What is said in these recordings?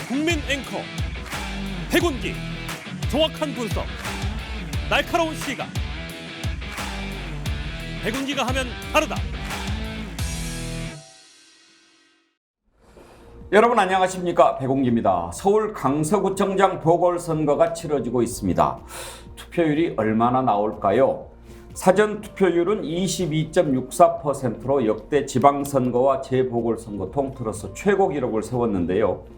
국민 앵커 백운기, 정확한 분석, 날카로운 시각. 백운기가 하면 다르다. 여러분 안녕하십니까, 백운기입니다. 서울 강서구청장 보궐선거가 치러지고 있습니다. 투표율이 얼마나 나올까요? 사전 투표율은 22.64%로 역대 지방선거와 재보궐선거 통틀어서 최고 기록을 세웠는데요.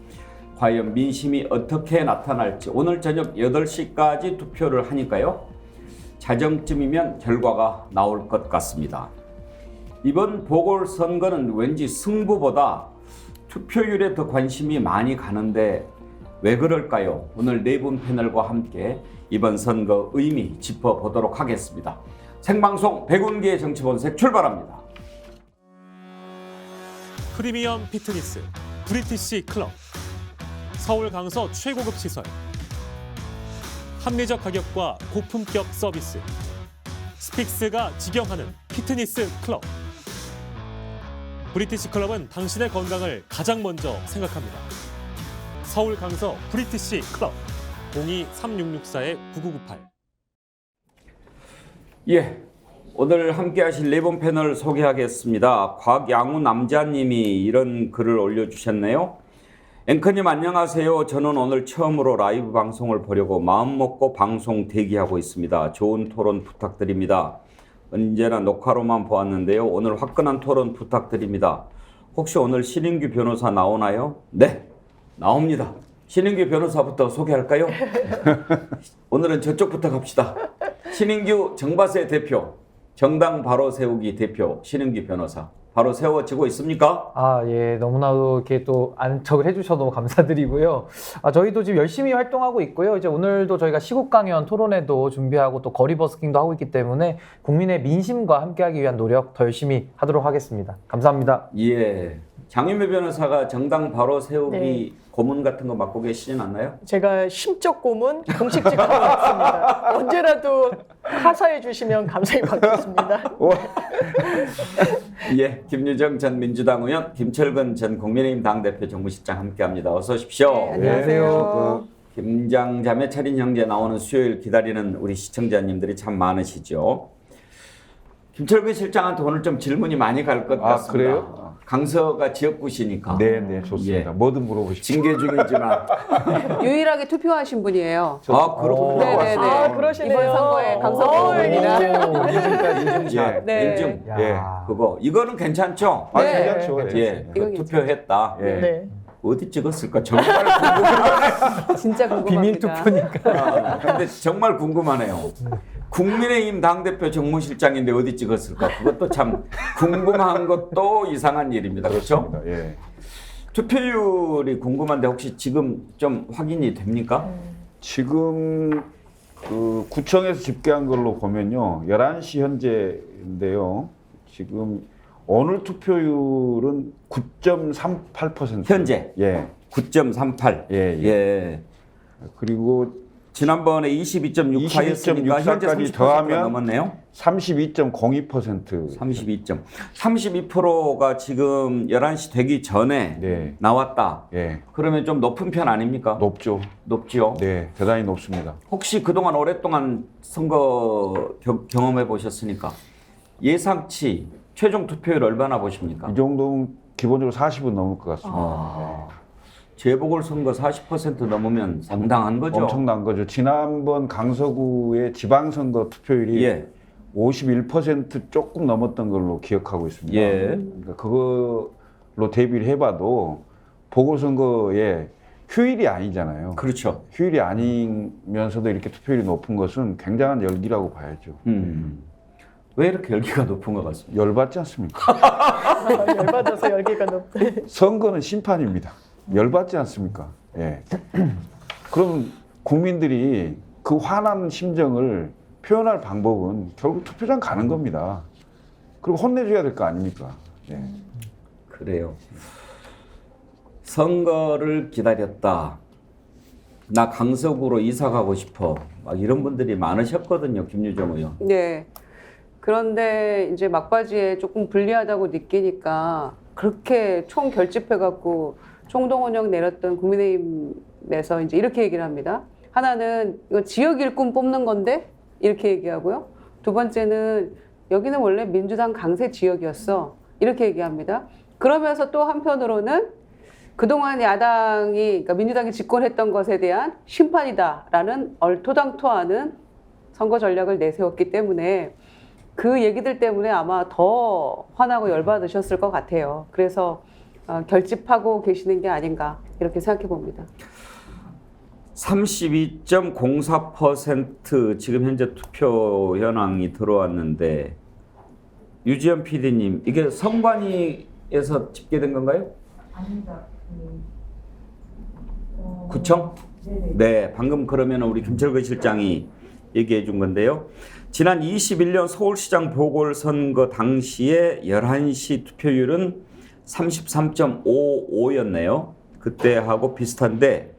과연 민심이 어떻게 나타날지 오늘 저녁 8시까지 투표를 하니까요. 자정쯤이면 결과가 나올 것 같습니다. 이번 보궐선거는 왠지 승부보다 투표율에 더 관심이 많이 가는데 왜 그럴까요? 오늘 네 분 패널과 함께 이번 선거 의미 짚어보도록 하겠습니다. 생방송 백운기의 정치본색 출발합니다. 프리미엄 피트니스 브리티시 클럽, 서울 강서 최고급 시설, 합리적 가격과 고품격 서비스, 스픽스가 직영하는 피트니스 클럽. 브리티시 클럽은 당신의 건강을 가장 먼저 생각합니다. 서울 강서 브리티시 클럽 02-3664-9998. 예, 오늘 함께 하실 네 분 패널 소개하겠습니다. 곽양우 남자님이 이런 글을 올려주셨네요. 앵커님 안녕하세요. 저는 오늘 처음으로 라이브 방송을 보려고 마음먹고 방송 대기하고 있습니다. 좋은 토론 부탁드립니다. 언제나 녹화로만 보았는데요. 오늘 화끈한 토론 부탁드립니다. 혹시 오늘 신인규 변호사 나오나요? 네, 나옵니다. 신인규 변호사부터 소개할까요? 오늘은 저쪽부터 갑시다. 신인규 정바세 대표, 정당 바로 세우기 대표 신인규 변호사. 바로 세워지고 있습니까? 예, 너무나도 이렇게 또 안척을 해주셔서 너무 감사드리고요. 저희도 지금 열심히 활동하고 있고요. 이제 오늘도 저희가 시국 강연 토론회도 준비하고 또 거리 버스킹도 하고 있기 때문에 국민의 민심과 함께하기 위한 노력 더 열심히 하도록 하겠습니다. 감사합니다. 예. 장윤배 변호사가 정당 바로 세우기 네. 고문 같은 거 맡고 계시진 않나요? 제가 심적 고문, 공식직 하고 있습니다. 언제라도 하사해 주시면 감사히 받겠습니다. 예, 김유정 전 민주당 의원, 김철근 전 국민의힘 당대표 정무실장 함께합니다. 어서 오십시오. 네, 안녕하세요. 김장 자매 차린 형제 나오는 수요일 기다리는 우리 시청자님들이 참 많으시죠. 김철근 실장한테 오늘 좀 질문이 많이 갈 것 같습니다. 그래요? 강서가 지역구시니까. 네, 좋습니다. 예. 뭐든 물어보십시오. 징계 중이지만. 유일하게 투표하신 분이에요. 그렇군요. 네네네. 그러시네요. 이번 선거에 강서구민이라. 예, 네. 인증. 야. 그거. 이거는 괜찮죠? 네. 괜찮죠. 예, 이건 투표했다. 예. 네. 어디 찍었을까? 정말 궁금하네요. 진짜 궁금합니다. 비밀 투표니까. 근데 정말 궁금하네요. 국민의힘 당대표 정무실장인데 어디 찍었을까? 그것도 참 궁금한 것도 이상한 일입니다. 그렇죠? 예. 투표율이 궁금한데 혹시 지금 좀 확인이 됩니까? 지금 그 구청에서 집계한 걸로 보면요. 11시 현재인데요. 지금 오늘 투표율은 9.38%. 현재 예. 9.38. 예. 예. 그리고 지난번에 22.64였으니까 현재 22.64까지 30%가 더하면 넘었네요. 32.02%. 32%가 지금 11시 되기 전에 네. 나왔다. 예. 그러면 좀 높은 편 아닙니까? 높죠. 높지요. 네, 대단히 높습니다. 혹시 그동안 오랫동안 선거 경험해 보셨으니까 예상치 최종 투표율 얼마나 보십니까? 이 정도면 기본적으로 40은 넘을 것 같습니다. 재보궐선거 40% 넘으면 상당한 거죠. 엄청난 거죠. 지난번 강서구의 지방선거 투표율이 예. 51% 조금 넘었던 걸로 기억하고 있습니다. 예. 그러니까 그걸로 대비를 해봐도 보궐선거에 휴일이 아니잖아요. 그렇죠. 휴일이 아니면서도 이렇게 투표율이 높은 것은 굉장한 열기라고 봐야죠. 왜 이렇게 열기가 높은 것 같습니까? 열받지 않습니까? 열받아서 열기가 높대. 선거는 심판입니다. 열받지 않습니까? 예. 그럼 국민들이 그 화난 심정을 표현할 방법은 결국 투표장 가는 겁니다. 그리고 혼내줘야 될 거 아닙니까? 예. 그래요. 선거를 기다렸다. 나 강서구로 이사 가고 싶어. 막 이런 분들이 많으셨거든요, 김유정 의원. 네. 그런데 이제 막바지에 조금 불리하다고 느끼니까 그렇게 총 결집해갖고 총동원령 내렸던 국민의힘에서 이제 이렇게 얘기를 합니다. 하나는 이거 지역 일꾼 뽑는 건데 이렇게 얘기하고요. 두 번째는 여기는 원래 민주당 강세 지역이었어. 이렇게 얘기합니다. 그러면서 또 한편으로는 그동안 야당이, 그러니까 민주당이 집권했던 것에 대한 심판이다라는 얼토당토하는 선거 전략을 내세웠기 때문에 그 얘기들 때문에 아마 더 화나고 열받으셨을 것 같아요. 그래서 결집하고 계시는 게 아닌가 이렇게 생각해 봅니다. 32.04% 지금 현재 투표 현황이 들어왔는데 유지연 PD님 이게 선관위에서 집계된 건가요? 아닙니다. 구청? 네, 방금 그러면 우리 김철근 실장이 얘기해 준 건데요. 지난 21년 서울시장 보궐선거 당시에 11시 투표율은 33.55였네요. 그때하고 비슷한데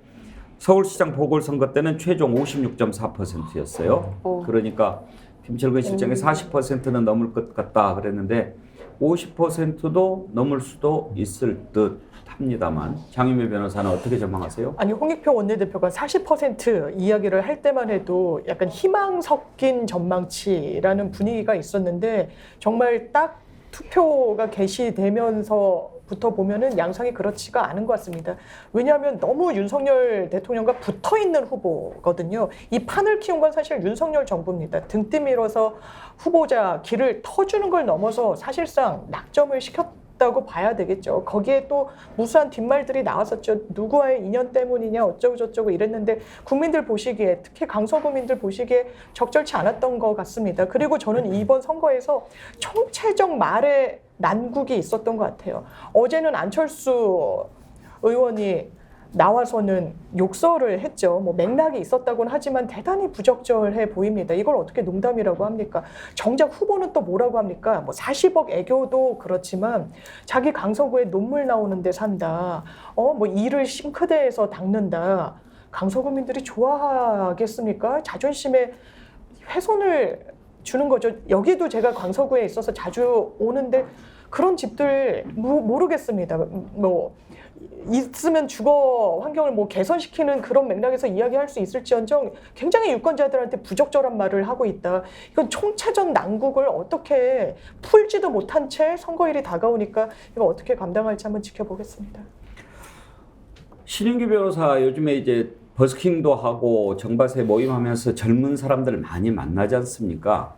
서울시장 보궐선거 때는 최종 56.4%였어요. 그러니까 김철근 실장이 40%는 넘을 것 같다 그랬는데 50%도 넘을 수도 있을 듯 합니다만 장윤미 변호사는 어떻게 전망하세요? 아니 홍익표 원내대표가 40% 이야기를 할 때만 해도 약간 희망 섞인 전망치라는 분위기가 있었는데 정말 딱 투표가 개시되면서부터 보면은 양상이 그렇지가 않은 것 같습니다. 왜냐하면 너무 윤석열 대통령과 붙어 있는 후보거든요. 이 판을 키운 건 사실 윤석열 정부입니다. 등띠 밀어서 후보자 길을 터주는 걸 넘어서 사실상 낙점을 시켰다고 봐야 되겠죠. 거기에 또 무수한 뒷말들이 나왔었죠. 누구와의 인연 때문이냐 어쩌고 저쩌고 이랬는데 국민들 보시기에 특히 강서구민들 보시기에 적절치 않았던 것 같습니다. 그리고 저는 이번 선거에서 총체적 말의 난국이 있었던 것 같아요. 어제는 안철수 의원이 나와서는 욕설을 했죠. 뭐 맥락이 있었다고는 하지만 대단히 부적절해 보입니다. 이걸 어떻게 농담이라고 합니까? 정작 후보는 또 뭐라고 합니까? 뭐 40억 애교도 그렇지만 자기 강서구에 논물 나오는 데 산다. 뭐 이를 싱크대에서 닦는다. 강서구민들이 좋아하겠습니까? 자존심에 훼손을 주는 거죠. 여기도 제가 강서구에 있어서 자주 오는데 그런 집들 모르겠습니다. 뭐 있으면 주거 환경을 뭐 개선시키는 그런 맥락에서 이야기할 수 있을지언정 굉장히 유권자들한테 부적절한 말을 하고 있다. 이건 총체적 난국을 어떻게 풀지도 못한 채 선거일이 다가오니까 이거 어떻게 감당할지 한번 지켜보겠습니다. 신인규 변호사 요즘에 이제 버스킹도 하고 정밭에 모임하면서 젊은 사람들 많이 만나지 않습니까?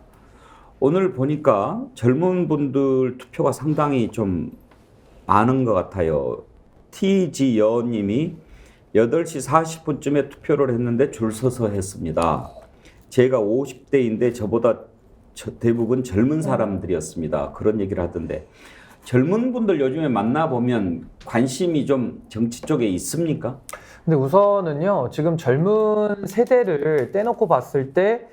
오늘 보니까 젊은 분들 투표가 상당히 좀 많은 것 같아요. TG여님이 8시 40분쯤에 투표를 했는데 줄 서서 했습니다. 제가 50대인데 저보다 대부분 젊은 사람들이었습니다. 그런 얘기를 하던데 젊은 분들 요즘에 만나보면 관심이 좀 정치 쪽에 있습니까? 근데 우선은요, 지금 젊은 세대를 떼놓고 봤을 때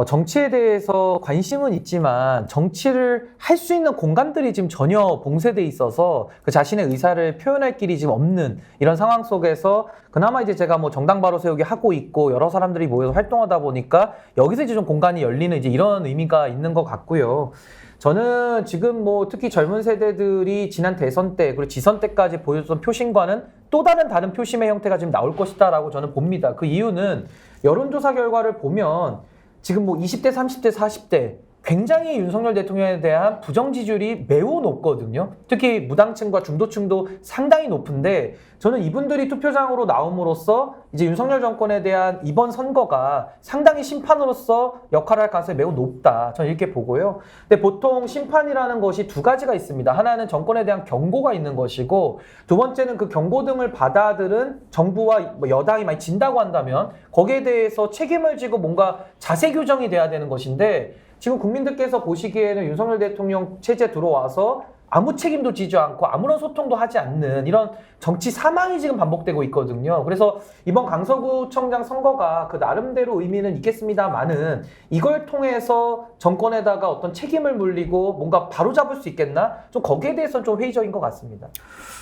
정치에 대해서 관심은 있지만 정치를 할 수 있는 공간들이 지금 전혀 봉쇄돼 있어서 그 자신의 의사를 표현할 길이 지금 없는 이런 상황 속에서 그나마 이제 제가 뭐 정당 바로 세우기 하고 있고 여러 사람들이 모여서 활동하다 보니까 여기서 이제 좀 공간이 열리는 이제 이런 의미가 있는 것 같고요. 저는 지금 뭐 특히 젊은 세대들이 지난 대선 때 그리고 지선 때까지 보여줬던 표심과는 또 다른 표심의 형태가 지금 나올 것이다라고 저는 봅니다. 그 이유는 여론조사 결과를 보면 지금 뭐 20대, 30대, 40대 굉장히 윤석열 대통령에 대한 부정 지지율이 매우 높거든요. 특히 무당층과 중도층도 상당히 높은데 저는 이분들이 투표장으로 나옴으로써 이제 윤석열 정권에 대한 이번 선거가 상당히 심판으로서 역할을 할 가능성이 매우 높다. 저는 이렇게 보고요. 근데 보통 심판이라는 것이 두 가지가 있습니다. 하나는 정권에 대한 경고가 있는 것이고 두 번째는 그 경고 등을 받아들은 정부와 여당이 많이 진다고 한다면 거기에 대해서 책임을 지고 뭔가 자세 교정이 돼야 되는 것인데 지금 국민들께서 보시기에는 윤석열 대통령 체제 들어와서 아무 책임도 지지 않고 아무런 소통도 하지 않는 이런 정치 사망이 지금 반복되고 있거든요. 그래서 이번 강서구청장 선거가 그 나름대로 의미는 있겠습니다만은 이걸 통해서 정권에다가 어떤 책임을 물리고 뭔가 바로잡을 수 있겠나? 좀 거기에 대해서는 좀 회의적인 것 같습니다.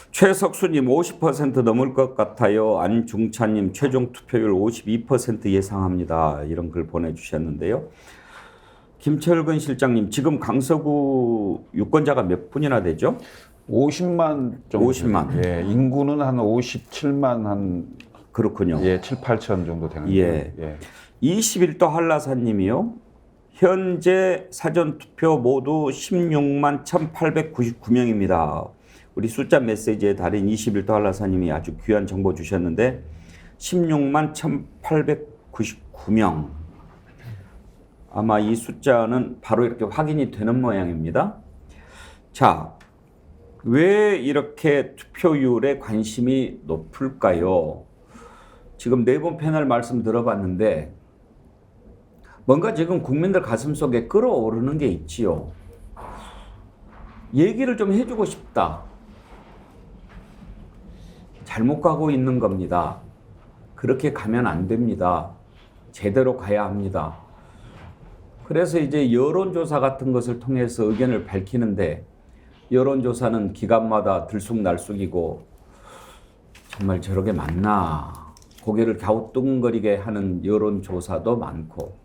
최석수님 50% 넘을 것 같아요. 안중찬님 최종 투표율 52% 예상합니다. 이런 글 보내주셨는데요. 김철근 실장님 지금 강서구 유권자가 몇 분이나 되죠? 50만 정도. 50만. 예, 인구는 한 57만 한 그렇군요. 예, 7, 8천 정도 되는 예. 거예요. 예. 21도 한라사님이요. 현재 사전투표 모두 16만 1,899명입니다. 우리 숫자 메시지에 달인 21도 한라사님이 아주 귀한 정보 주셨는데 16만 1,899명. 아마 이 숫자는 바로 이렇게 확인이 되는 모양입니다. 자, 왜 이렇게 투표율에 관심이 높을까요? 지금 네 분 패널 말씀 들어봤는데 뭔가 지금 국민들 가슴속에 끓어오르는 게 있지요. 얘기를 좀 해주고 싶다. 잘못 가고 있는 겁니다. 그렇게 가면 안 됩니다. 제대로 가야 합니다. 그래서 이제 여론조사 같은 것을 통해서 의견을 밝히는데 여론조사는 기간마다 들쑥날쑥이고 정말 저렇게 맞나 고개를 갸우뚱거리게 하는 여론조사도 많고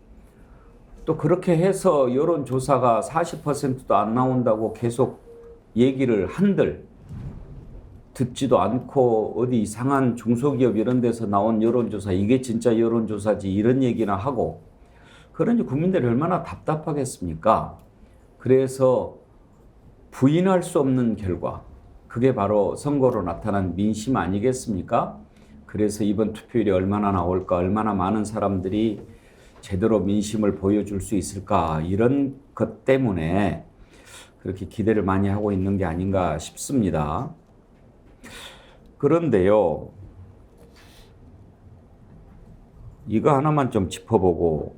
또 그렇게 해서 여론조사가 40%도 안 나온다고 계속 얘기를 한들 듣지도 않고 어디 이상한 중소기업 이런 데서 나온 여론조사 이게 진짜 여론조사지 이런 얘기나 하고 그러니 국민들이 얼마나 답답하겠습니까? 그래서 부인할 수 없는 결과 그게 바로 선거로 나타난 민심 아니겠습니까? 그래서 이번 투표율이 얼마나 나올까 얼마나 많은 사람들이 제대로 민심을 보여줄 수 있을까 이런 것 때문에 그렇게 기대를 많이 하고 있는 게 아닌가 싶습니다. 그런데요, 이거 하나만 좀 짚어보고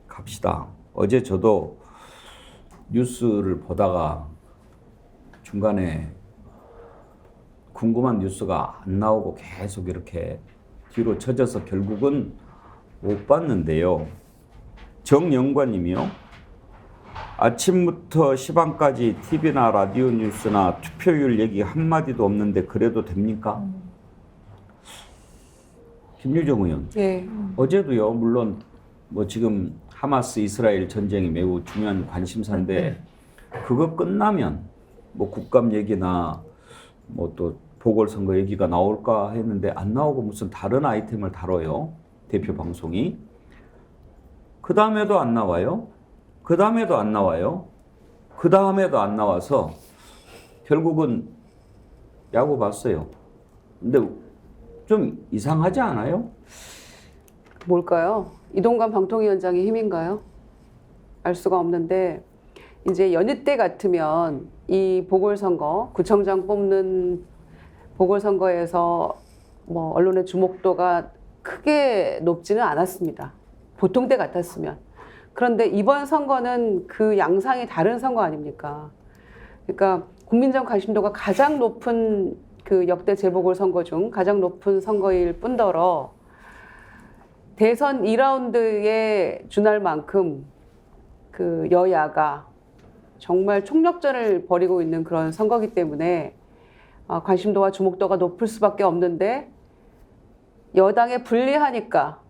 갑시다. 어제 저도 뉴스를 보다가 중간에 궁금한 뉴스가 안 나오고 계속 이렇게 뒤로 쳐져서 결국은 못 봤는데요. 정영관님이요. 아침부터 시방까지 TV나 라디오 뉴스나 투표율 얘기 한마디도 없는데 그래도 됩니까? 김유정 의원. 예. 어제도요. 물론 뭐 지금 하마스 이스라엘 전쟁이 매우 중요한 관심사인데 그거 끝나면 뭐 국감 얘기나 뭐 또 보궐선거 얘기가 나올까 했는데 안 나오고 무슨 다른 아이템을 다뤄요. 대표 방송이. 그 다음에도 안 나와요. 그 다음에도 안 나와요. 그 다음에도 안 나와서 결국은 야구 봤어요. 근데 좀 이상하지 않아요? 뭘까요? 이동관 방통위원장의 힘인가요? 알 수가 없는데 이제 연휴 때 같으면 이 보궐선거, 구청장 뽑는 보궐선거에서 뭐 언론의 주목도가 크게 높지는 않았습니다. 보통 때 같았으면. 그런데 이번 선거는 그 양상이 다른 선거 아닙니까? 그러니까 국민적 관심도가 가장 높은 그 역대 재보궐선거 중 가장 높은 선거일 뿐더러 대선 2라운드에 준할 만큼 그 여야가 정말 총력전을 벌이고 있는 그런 선거이기 때문에 관심도와 주목도가 높을 수밖에 없는데 여당에 불리하니까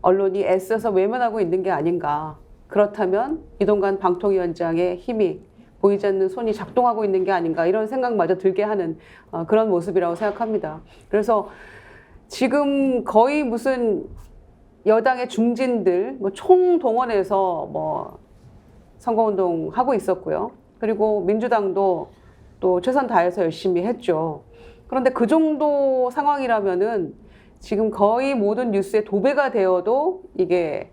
언론이 애써서 외면하고 있는 게 아닌가. 그렇다면 이동관 방통위원장의 힘이 보이지 않는 손이 작동하고 있는 게 아닌가 이런 생각마저 들게 하는 그런 모습이라고 생각합니다. 그래서 지금 거의 무슨 여당의 중진들 뭐 총동원해서 뭐 선거운동 하고 있었고요. 그리고 민주당도 또 최선 다해서 열심히 했죠. 그런데 그 정도 상황이라면은 지금 거의 모든 뉴스에 도배가 되어도 이게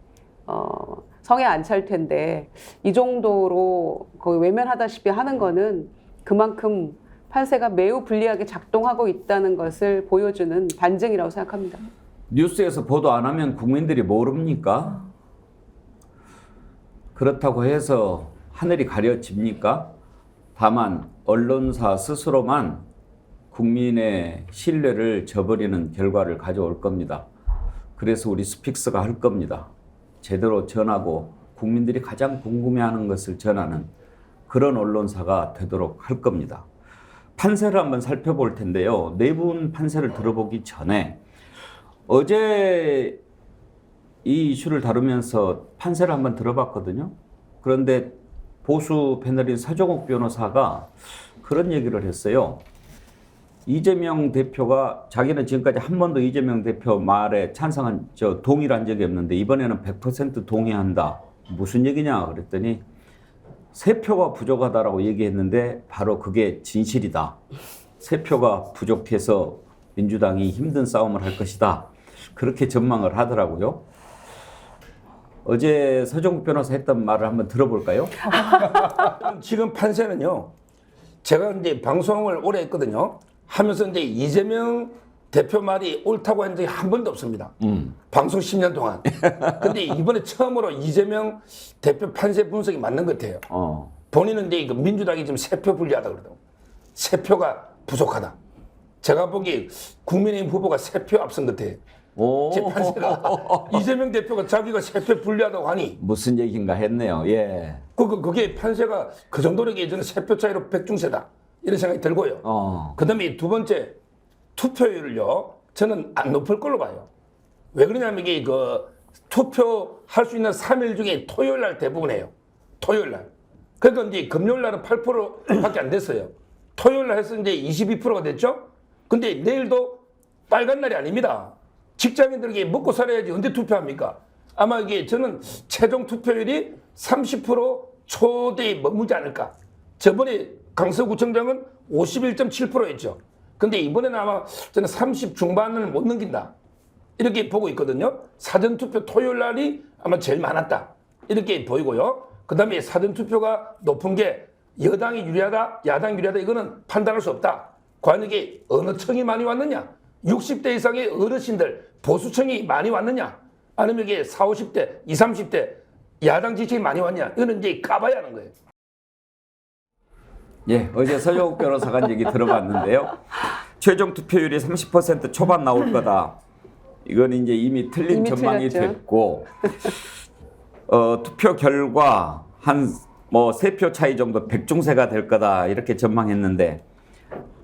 성에 안 찰 텐데 이 정도로 거의 외면하다시피 하는 거는 그만큼 판세가 매우 불리하게 작동하고 있다는 것을 보여주는 반증이라고 생각합니다. 뉴스에서 보도 안 하면 국민들이 모릅니까? 그렇다고 해서 하늘이 가려집니까? 다만 언론사 스스로만 국민의 신뢰를 저버리는 결과를 가져올 겁니다. 그래서 우리 스픽스가 할 겁니다. 제대로 전하고 국민들이 가장 궁금해하는 것을 전하는 그런 언론사가 되도록 할 겁니다. 판세를 한번 살펴볼 텐데요. 네 분 판세를 들어보기 전에 어제 이 이슈를 다루면서 판세를 한번 들어봤거든요. 그런데 보수 패널인 서정욱 변호사가 그런 얘기를 했어요. 이재명 대표가 자기는 지금까지 한 번도 이재명 대표 말에 동의를 한 적이 없는데 이번에는 100% 동의한다. 무슨 얘기냐 그랬더니 3표가 부족하다라고 얘기했는데 바로 그게 진실이다. 3표가 부족해서 민주당이 힘든 싸움을 할 것이다. 그렇게 전망을 하더라고요. 어제 서정국 변호사 했던 말을 한번 들어볼까요? 지금 판세는요. 제가 이제 방송을 오래 했거든요. 하면서 이제 이재명 대표 말이 옳다고 한 적이 한 번도 없습니다. 방송 10년 동안. 근데 이번에 처음으로 이재명 대표 판세 분석이 맞는 것 같아요. 본인은 이제 민주당이 지금 3표 불리하다 그러더라고요. 3표가 부족하다. 제가 보기 국민의힘 후보가 3표 앞선 것 같아요. 제 판세가. 이재명 대표가 자기가 3표 불리하다고 하니. 무슨 얘기인가 했네요. 예. 그게 판세가 그 정도라기에 저는 3표 차이로 백중세다. 이런 생각이 들고요. 그 다음에 두 번째, 투표율을요, 저는 안 높을 걸로 봐요. 왜 그러냐면 이게 투표할 수 있는 3일 중에 토요일 날 대부분 해요. 토요일 날. 그러니까 이제 금요일 날은 8%밖에 안 됐어요. 토요일 날 해서 이제 22%가 됐죠? 근데 내일도 빨간 날이 아닙니다. 직장인들에게 먹고 살아야지 언제 투표합니까? 아마 이게 저는 최종 투표율이 30% 초대에 머물지 않을까. 저번에 강서구청장은 51.7%였죠. 근데 이번에는 아마 저는 30 중반을 못 넘긴다. 이렇게 보고 있거든요. 사전투표 토요일 날이 아마 제일 많았다. 이렇게 보이고요. 그 다음에 사전투표가 높은 게 여당이 유리하다, 야당이 유리하다 이거는 판단할 수 없다. 과연 이게 어느 청이 많이 왔느냐? 60대 이상의 어르신들, 보수청이 많이 왔느냐? 아니면 이게 40, 50대, 20, 30대 야당 지지층이 많이 왔냐? 이거는 이제 까봐야 하는 거예요. 예, 어제 서정국 변호사가 한 얘기 들어봤는데요. 최종 투표율이 30% 초반 나올 거다. 이건 이제 이미 틀린 이미 전망이 틀렸죠. 됐고, 투표 결과 한 3표 차이 정도 백중세가 될 거다. 이렇게 전망했는데,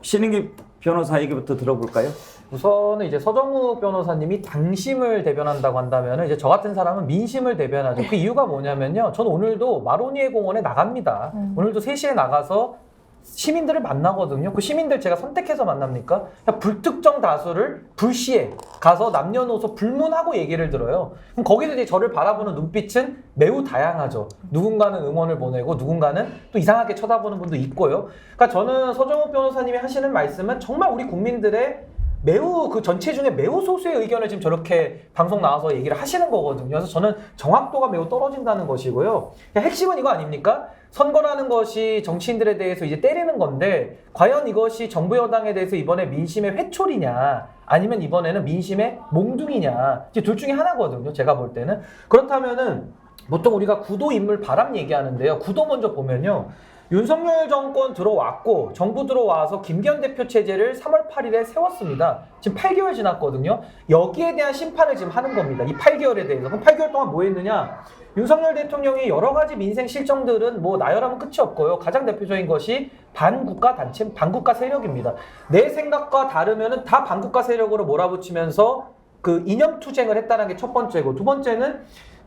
신인기 변호사 얘기부터 들어볼까요? 우선은 이제 서정욱 변호사님이 당심을 대변한다고 한다면 이제 저 같은 사람은 민심을 대변하죠. 그 이유가 뭐냐면요. 저는 오늘도 마로니에 공원에 나갑니다. 오늘도 3시에 나가서 시민들을 만나거든요. 그 시민들 제가 선택해서 만납니까? 그냥 불특정 다수를 불시에 가서 남녀노소 불문하고 얘기를 들어요. 그럼 거기서 이제 저를 바라보는 눈빛은 매우 다양하죠. 누군가는 응원을 보내고 누군가는 또 이상하게 쳐다보는 분도 있고요. 그러니까 저는 서정욱 변호사님이 하시는 말씀은 정말 우리 국민들의 매우 그 전체 중에 매우 소수의 의견을 지금 저렇게 방송 나와서 얘기를 하시는 거거든요. 그래서 저는 정확도가 매우 떨어진다는 것이고요. 핵심은 이거 아닙니까? 선거라는 것이 정치인들에 대해서 이제 때리는 건데 과연 이것이 정부 여당에 대해서 이번에 민심의 회초리냐 아니면 이번에는 민심의 몽둥이냐 이제 둘 중에 하나거든요. 제가 볼 때는. 그렇다면은 보통 우리가 구도 인물 바람 얘기하는데요. 구도 먼저 보면요. 윤석열 정권 들어왔고 정부 들어와서 김기현 대표 체제를 3월 8일에 세웠습니다. 지금 8개월 지났거든요. 여기에 대한 심판을 지금 하는 겁니다. 이 8개월에 대해서. 그럼 8개월 동안 뭐 했느냐? 윤석열 대통령이 여러 가지 민생 실정들은 뭐 나열하면 끝이 없고요. 가장 대표적인 것이 반국가 단체, 반국가 세력입니다. 내 생각과 다르면은 다 반국가 세력으로 몰아붙이면서 그 이념 투쟁을 했다는 게 첫 번째고, 두 번째는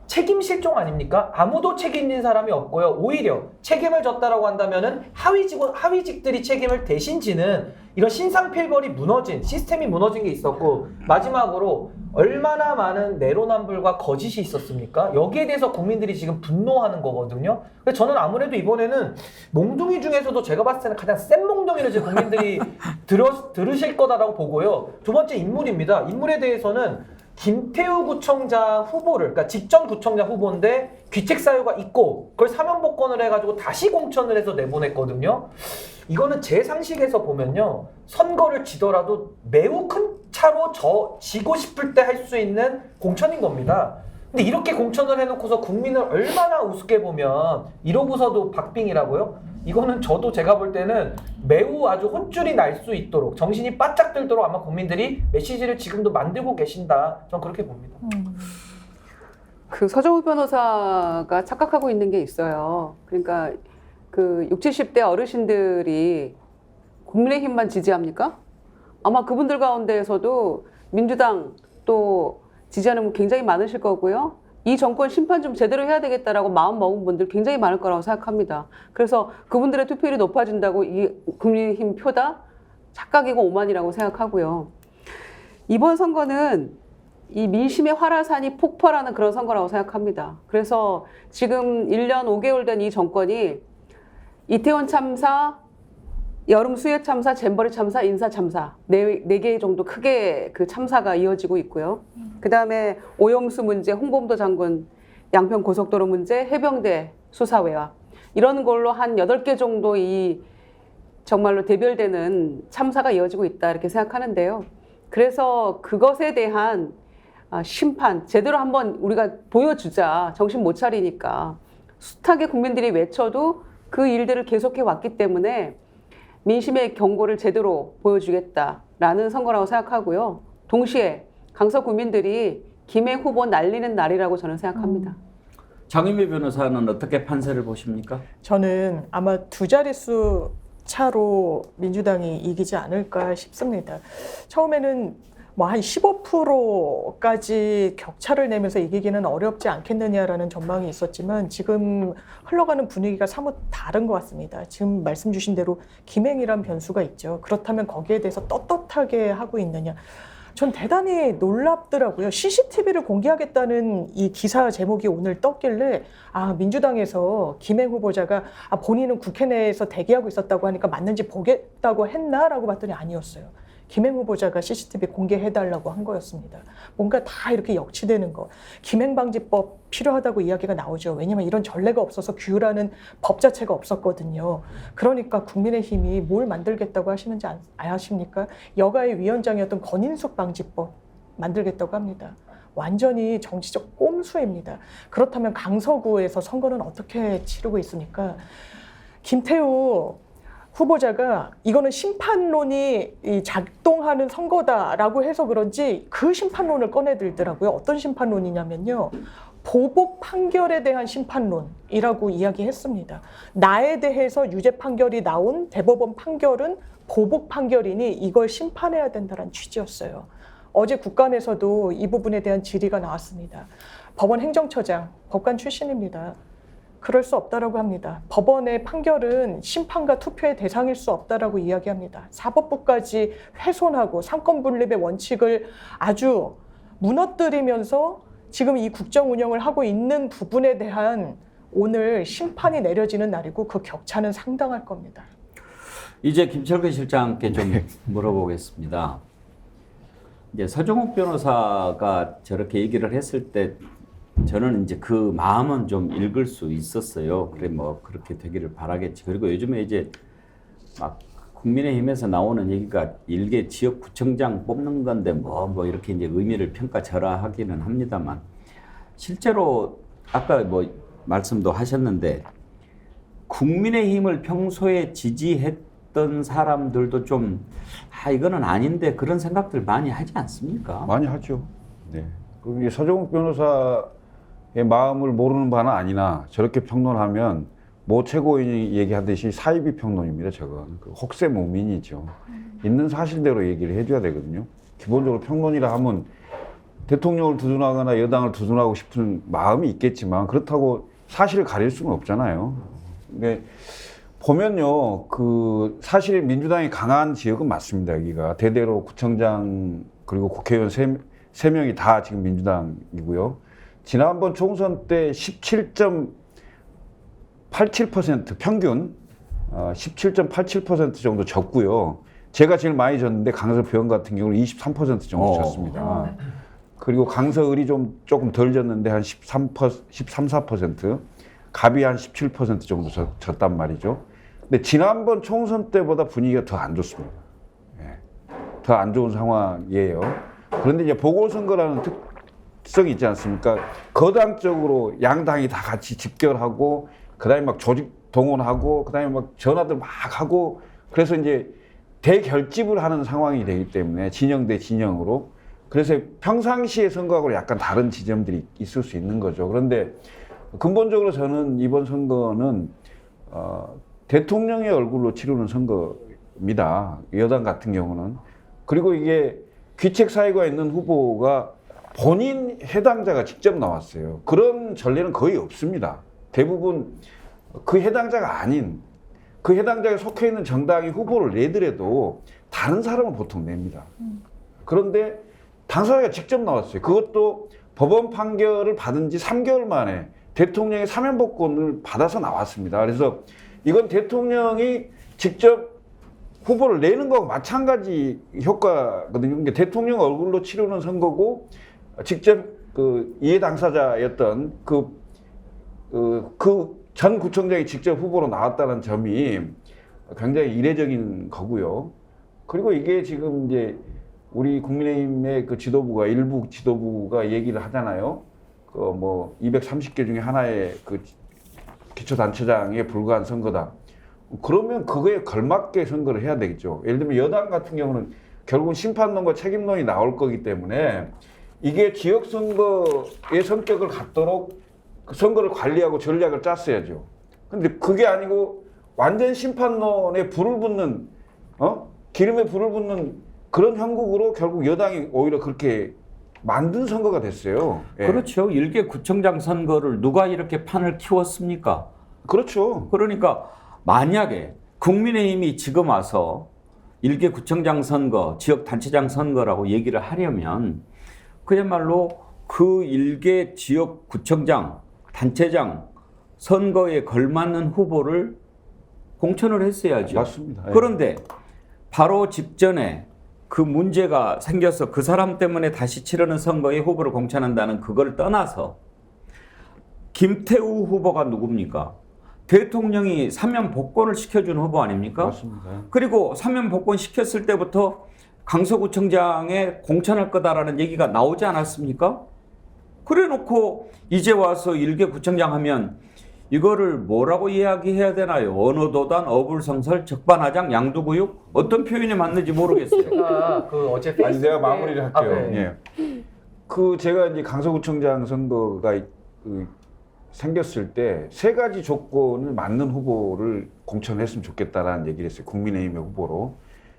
책임 실종 아닙니까? 아무도 책임진 사람이 없고요. 오히려 책임을 졌다라고 한다면은 하위직들이 책임을 대신 지는 이런 신상필벌이 무너진, 시스템이 무너진 게 있었고, 마지막으로 얼마나 많은 내로남불과 거짓이 있었습니까? 여기에 대해서 국민들이 지금 분노하는 거거든요. 그래서 저는 아무래도 이번에는 몽둥이 중에서도 제가 봤을 때는 가장 센 몽둥이를 지금 국민들이 들으실 거다라고 보고요. 두 번째 인물입니다. 인물에 대해서는 김태우 구청장 후보를, 그러니까 직전 구청장 후보인데 귀책 사유가 있고 그걸 사면 복권을 해가지고 다시 공천을 해서 내보냈거든요. 이거는 제 상식에서 보면요, 선거를 지더라도 매우 큰 차로 지고 싶을 때 할 수 있는 공천인 겁니다. 근데 이렇게 공천을 해놓고서 국민을 얼마나 우습게 보면 이러고서도 박빙이라고요? 이거는 저도 제가 볼 때는 매우 아주 혼쭐이 날 수 있도록, 정신이 바짝 들도록 아마 국민들이 메시지를 지금도 만들고 계신다. 전 그렇게 봅니다. 그 서정욱 변호사가 착각하고 있는 게 있어요. 그러니까 그 60, 70대 어르신들이 국민의힘만 지지합니까? 아마 그분들 가운데에서도 민주당 또 지지하는 분 굉장히 많으실 거고요. 이 정권 심판 좀 제대로 해야 되겠다라고 마음 먹은 분들 굉장히 많을 거라고 생각합니다. 그래서 그분들의 투표율이 높아진다고 이 국민의힘 표다 착각이고 오만이라고 생각하고요. 이번 선거는 이 민심의 활화산이 폭발하는 그런 선거라고 생각합니다. 그래서 지금 1년 5개월 된 이 정권이 이태원 참사, 여름 수해 참사, 잼버리 참사, 인사 참사 네 개 정도 크게 그 참사가 이어지고 있고요. 그다음에 오염수 문제, 홍범도 장군 양평 고속도로 문제, 해병대 수사외화 이런 걸로 한 8개 정도 이 정말로 대별되는 참사가 이어지고 있다 이렇게 생각하는데요. 그래서 그것에 대한 심판 제대로 한번 우리가 보여주자. 정신 못 차리니까 숱하게 국민들이 외쳐도 그 일들을 계속해 왔기 때문에 민심의 경고를 제대로 보여주겠다라는 선거라고 생각하고요. 동시에 강서 구민들이 김해 후보 날리는 날이라고 저는 생각합니다. 장윤미 변호사는 어떻게 판세를 보십니까? 저는 아마 2자릿수 차로 민주당이 이기지 않을까 싶습니다. 처음에는 뭐 한 15%까지 격차를 내면서 이기기는 어렵지 않겠느냐라는 전망이 있었지만 지금 흘러가는 분위기가 사뭇 다른 것 같습니다. 지금 말씀 주신 대로 김행이란 변수가 있죠. 그렇다면 거기에 대해서 떳떳하게 하고 있느냐. 전 대단히 놀랍더라고요. CCTV를 공개하겠다는 이 기사 제목이 오늘 떴길래 민주당에서 김행 후보자가 본인은 국회 내에서 대기하고 있었다고 하니까 맞는지 보겠다고 했나라고 봤더니 아니었어요. 김행 후보자가 CCTV 공개해달라고 한 거였습니다. 뭔가 다 이렇게 역치되는 거. 김행방지법 필요하다고 이야기가 나오죠. 왜냐하면 이런 전례가 없어서 규율하는 법 자체가 없었거든요. 그러니까 국민의힘이 뭘 만들겠다고 하시는지 아십니까? 여가의 위원장이었던 건인숙 방지법 만들겠다고 합니다. 완전히 정치적 꼼수입니다. 그렇다면 강서구에서 선거는 어떻게 치르고 있습니까? 김태우 후보자가 이거는 심판론이 작동하는 선거다라고 해서 그런지 그 심판론을 꺼내들더라고요. 어떤 심판론이냐면요. 보복 판결에 대한 심판론이라고 이야기했습니다. 나에 대해서 유죄 판결이 나온 대법원 판결은 보복 판결이니 이걸 심판해야 된다는 취지였어요. 어제 국감에서도 이 부분에 대한 질의가 나왔습니다. 법원 행정처장, 법관 출신입니다. 그럴 수 없다라고 합니다. 법원의 판결은 심판과 투표의 대상일 수 없다라고 이야기합니다. 사법부까지 훼손하고 상권 분립의 원칙을 아주 무너뜨리면서 지금 이 국정 운영을 하고 있는 부분에 대한 오늘 심판이 내려지는 날이고 그 격차는 상당할 겁니다. 이제 김철근 실장께 좀 물어보겠습니다. 이제 서정욱 변호사가 저렇게 얘기를 했을 때 저는 이제 그 마음은 좀 읽을 수 있었어요. 그래 뭐 그렇게 되기를 바라겠지. 그리고 요즘에 이제 막 국민의힘에서 나오는 얘기가 일개 지역구청장 뽑는 건데 뭐 이렇게 이제 의미를 평가절하하기는 합니다만 실제로 아까 뭐 말씀도 하셨는데 국민의힘을 평소에 지지했던 사람들도 좀 이거는 아닌데 그런 생각들 많이 하지 않습니까? 많이 하죠. 네. 그리고 서정욱 변호사의 마음을 모르는 바는 아니나 저렇게 평론하면 모 최고위원이 얘기하듯이 사이비 평론입니다. 저건 혹세무민이죠. 있는 사실대로 얘기를 해줘야 되거든요. 기본적으로 평론이라 하면 대통령을 두둔하거나 여당을 두둔하고 싶은 마음이 있겠지만 그렇다고 사실을 가릴 수는 없잖아요. 근데 보면요, 그 사실 민주당이 강한 지역은 맞습니다. 여기가 대대로 구청장 그리고 국회의원 세 명이 다 지금 민주당이고요. 지난번 총선 때 17.87% 평균 17.87% 정도 졌고요. 제가 제일 많이 졌는데 강서 부영 같은 경우는 23% 정도 졌습니다. 그리고 강서을이 조금 덜 졌는데 한 13, 4%, 갑이 한 17% 정도 졌단 말이죠. 근데 지난번 총선 때보다 분위기가 더 안 좋습니다. 더 안 좋은 상황이에요. 그런데 이제 보궐선거라는 특성이 있지 않습니까? 거당적으로 양당이 다 같이 집결하고, 그 다음에 막 조직 동원하고, 그 다음에 막 전화들 막 하고, 그래서 이제 대결집을 하는 상황이 되기 때문에 진영 대 진영으로. 그래서 평상시의 선거하고 약간 다른 지점들이 있을 수 있는 거죠. 그런데 근본적으로 저는 이번 선거는 대통령의 얼굴로 치르는 선거입니다. 여당 같은 경우는. 그리고 이게 귀책 사유가 있는 후보가 본인 해당자가 직접 나왔어요. 그런 전례는 거의 없습니다. 대부분 그 해당자가 아닌 그 해당자에 속해 있는 정당이 후보를 내더라도 다른 사람은 보통 냅니다. 그런데 당사자가 직접 나왔어요. 그것도 법원 판결을 받은 지 3개월 만에 대통령의 사면복권을 받아서 나왔습니다. 그래서 이건 대통령이 직접 후보를 내는 거하고 마찬가지 효과거든요. 그러니까 대통령 얼굴로 치르는 선거고 직접 그 이해 당사자였던 그 전 구청장이 직접 후보로 나왔다는 점이 굉장히 이례적인 거고요. 그리고 이게 지금 이제 우리 국민의힘의 그 지도부가 일부 지도부가 얘기를 하잖아요. 그 뭐 230개 중에 하나의 그 기초단체장에 불과한 선거다. 그러면 그거에 걸맞게 선거를 해야 되겠죠. 예를 들면 여당 같은 경우는 결국은 심판론과 책임론이 나올 거기 때문에 이게 지역선거의 성격을 갖도록 그 선거를 관리하고 전략을 짰어야죠. 근데 그게 아니고 완전 심판론에 불을 붙는, 기름에 불을 붙는 그런 형국으로 결국 여당이 오히려 그렇게 만든 선거가 됐어요. 예. 그렇죠. 일개 구청장 선거를 누가 이렇게 판을 키웠습니까? 그렇죠. 그러니까 만약에 국민의힘이 지금 와서 일개 구청장 선거, 지역 단체장 선거라고 얘기를 하려면 그야말로 그 일개 지역 구청장, 단체장 선거에 걸맞는 후보를 공천을 했어야죠. 맞습니다. 예. 그런데 바로 직전에 그 문제가 생겨서 그 사람 때문에 다시 치르는 선거에 후보를 공천한다는 그걸 떠나서 김태우 후보가 누굽니까? 대통령이 사면 복권을 시켜준 후보 아닙니까? 맞습니다. 그리고 사면 복권 시켰을 때부터 강서구청장에 공천할 거다라는 얘기가 나오지 않았습니까? 그래 놓고 이제 와서 일개 구청장 하면 이거를 뭐라고 이야기해야 되나요? 언어도단, 어불성설, 적반하장, 양두구육 어떤 표현이 맞는지 모르겠어요. 제가 그 어제 아니 페이스북에 내가 마무리를 할게요. 네. 예. 그 제가 이제 강서구청장 선거가 생겼을 때 세 가지 조건을 맞는 후보를 공천했으면 좋겠다라는 얘기를 했어요. 국민의힘의 후보로.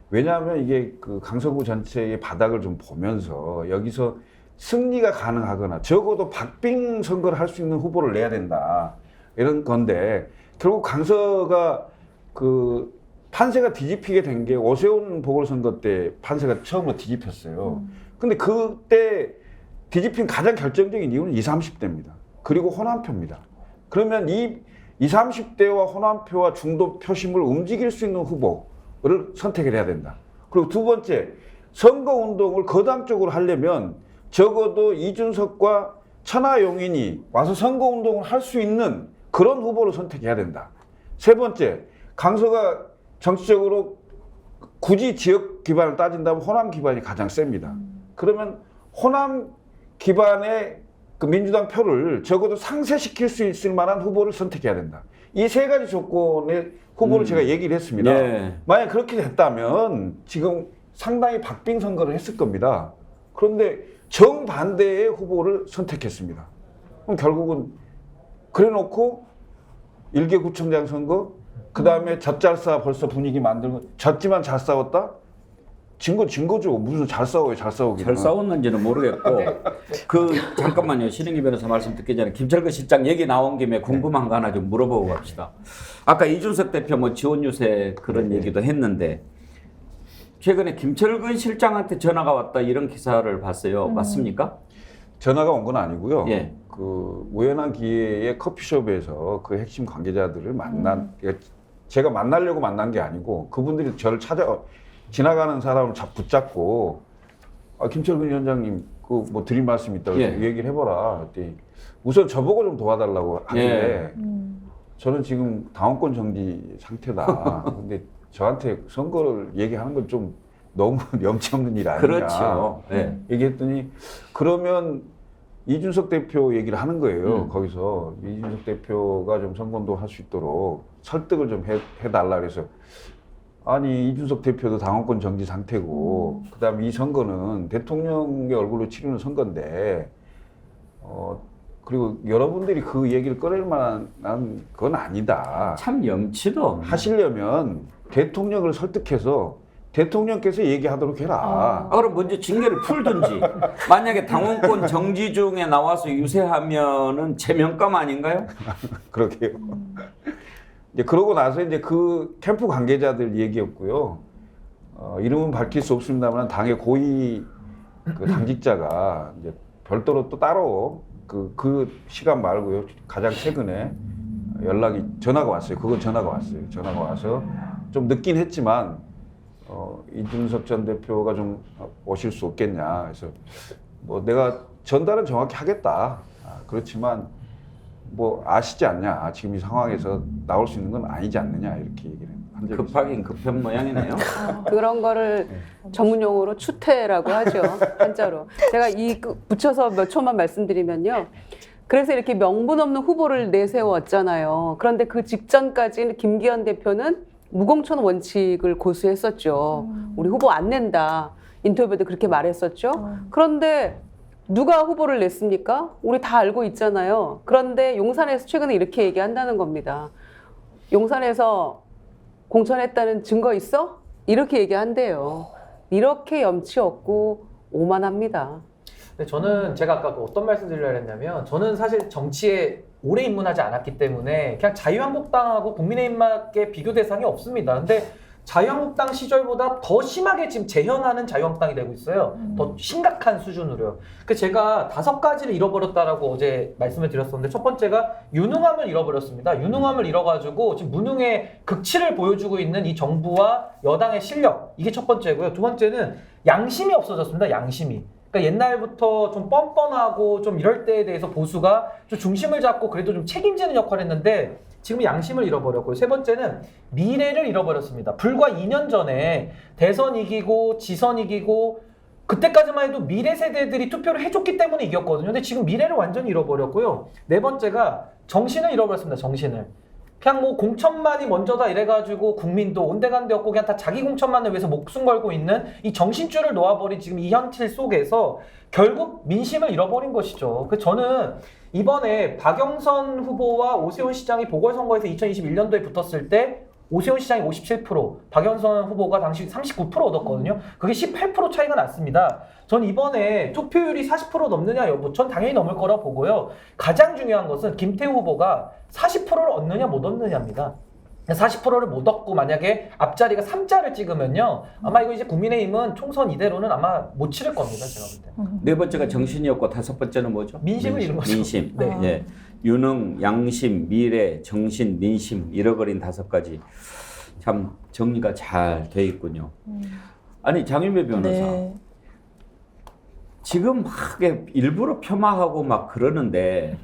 왜냐하면 이게 그 강서구 전체의 바닥을 좀 보면서 여기서 승리가 가능하거나 적어도 박빙 선거를 할 수 있는 후보를 내야 된다. 이런 건데 결국 강서가 그 판세가 뒤집히게 된 게 오세훈 보궐선거 때 판세가 처음으로 뒤집혔어요. 근데 그때 뒤집힌 가장 결정적인 이유는 20, 30대입니다. 그리고 호남표입니다. 그러면 이 20, 30대와 호남표와 중도 표심을 움직일 수 있는 후보를 선택을 해야 된다. 그리고 두 번째, 선거운동을 거당적으로 하려면 적어도 이준석과 천하용인이 와서 선거운동을 할 수 있는 그런 후보를 선택해야 된다. 세 번째, 강서가 정치적으로 굳이 지역 기반을 따진다면 호남 기반이 가장 셉니다. 그러면 호남 기반의 그 민주당 표를 적어도 상쇄시킬 수 있을 만한 후보를 선택해야 된다. 이 세 가지 조건의 후보를 제가 얘기를 했습니다. 예. 만약 그렇게 됐다면 지금 상당히 박빙 선거를 했을 겁니다. 그런데 정반대의 후보를 선택했습니다. 그럼 결국은 그래놓고 일개 구청장 선거, 그 다음에 젖잘싸 벌써 분위기 만들고 졌지만 잘 싸웠다? 진 거죠. 무슨 잘 싸워요, 잘 싸우기는. 잘 싸웠는지는 모르겠고 그 잠깐만요. 신영기 변호사 말씀 듣기 전에 김철근 실장 얘기 나온 김에 궁금한 거 하나 좀 물어보고 갑시다. 아까 이준석 대표 뭐 지원 유세 그런 얘기도 했는데 최근에 김철근 실장한테 전화가 왔다 이런 기사를 봤어요. 맞습니까? 전화가 온 건 아니고요. 예. 그 우연한 기회에 커피숍에서 그 핵심 관계자들을 제가 만나려고 만난 게 아니고 그분들이 저를 지나가는 사람을 붙잡고 김철근 위원장님 그 뭐 드릴 말씀 있다고 예. 얘기를 해보라. 그랬더니 우선 저보고 좀 도와달라고 하길래 저는 지금 당원권 정지 상태다. 근데 저한테 선거를 얘기하는 건 좀 너무 염치 없는 일 아니냐. 그렇죠. 네. 얘기했더니 그러면 이준석 대표 얘기를 하는 거예요. 거기서 이준석 대표가 좀 선거운동 할 수 있도록 설득을 좀 해달라 그래서 아니 이준석 대표도 당원권 정지 상태고 그다음에 이 선거는 대통령의 얼굴로 치르는 선거인데 그리고 여러분들이 그 얘기를 꺼낼 만한 건 아니다. 참 염치도 없네. 하시려면 대통령을 설득해서 대통령께서 얘기하도록 해라. 그럼 먼저 징계를 풀든지. 만약에 당원권 정지 중에 나와서 유세하면은 제명감 아닌가요? 그러게요. 이제 그러고 나서 이제 그 캠프 관계자들 얘기였고요. 이름은 밝힐 수 없습니다만 당의 고위 그 당직자가 이제 별도로 또 따로 그 시간 말고요. 가장 최근에 전화가 왔어요. 그건 전화가 왔어요. 전화가 와서 좀 늦긴 했지만 이준석 전 대표가 좀 오실 수 없겠냐. 그래서 뭐 내가 전달은 정확히 하겠다. 그렇지만 뭐 아시지 않냐. 지금 이 상황에서 나올 수 있는 건 아니지 않느냐. 이렇게 얘기를 한 적이 급하긴 급한 모양이네요. 그런 거를 전문 용어로 추태라고 하죠. 한자로. 제가 붙여서 몇 초만 말씀드리면요. 그래서 이렇게 명분 없는 후보를 내세웠잖아요. 그런데 그 직전까지는 김기현 대표는 무공천 원칙을 고수했었죠. 우리 후보 안 낸다. 인터뷰도 그렇게 말했었죠. 그런데 누가 후보를 냈습니까? 우리 다 알고 있잖아요. 그런데 용산에서 최근에 이렇게 얘기한다는 겁니다. 용산에서 공천했다는 증거 있어? 이렇게 얘기한대요. 이렇게 염치 없고 오만합니다. 근데 저는 제가 아까 어떤 말씀 드리려고 했냐면 저는 사실 정치에 오래 입문하지 않았기 때문에 그냥 자유한국당하고 국민의힘밖에 비교 대상이 없습니다. 근데 자유한국당 시절보다 더 심하게 지금 재현하는 자유한국당이 되고 있어요. 더 심각한 수준으로요. 그래서 제가 5가지를 잃어버렸다라고 어제 말씀을 드렸었는데 첫 번째가 유능함을 잃어버렸습니다. 유능함을 잃어가지고 지금 무능의 극치를 보여주고 있는 이 정부와 여당의 실력. 이게 첫 번째고요. 두 번째는 양심이 없어졌습니다. 양심이. 그러니까 옛날부터 좀 뻔뻔하고 좀 이럴 때에 대해서 보수가 좀 중심을 잡고 그래도 좀 책임지는 역할을 했는데 지금 양심을 잃어버렸고요. 세 번째는 미래를 잃어버렸습니다. 불과 2년 전에 대선 이기고 지선 이기고 그때까지만 해도 미래 세대들이 투표를 해줬기 때문에 이겼거든요. 근데 지금 미래를 완전히 잃어버렸고요. 네 번째가 정신을 잃어버렸습니다. 정신을. 그냥 뭐 공천만이 먼저다 이래가지고 국민도 온데간데 없고 그냥 다 자기 공천만을 위해서 목숨 걸고 있는 이 정신줄을 놓아버린 지금 이 현실 속에서 결국 민심을 잃어버린 것이죠. 그래서 저는 이번에 박영선 후보와 오세훈 시장이 보궐선거에서 2021년도에 붙었을 때 오세훈 시장이 57%, 박영선 후보가 당시 39% 얻었거든요. 그게 18% 차이가 났습니다. 전 이번에 투표율이 40% 넘느냐 여부, 전 당연히 넘을 거라 보고요. 가장 중요한 것은 김태우 후보가 40%를 얻느냐 못 얻느냐입니다. 40%를 못 얻고 만약에 앞자리가 3자를 찍으면요. 아마 이거 이제 국민의힘은 총선 이대로는 아마 못 치를 겁니다. 제가 볼 때. 네 번째가 정신이었고 5번째는 뭐죠? 민심을 잃은 거죠. 민심. 네. 예. 유능, 양심, 미래, 정신, 민심 잃어버린 5가지. 참 정리가 잘 돼 있군요. 아니 장윤배 변호사. 네. 지금 막 일부러 폄하하고 막 그러는데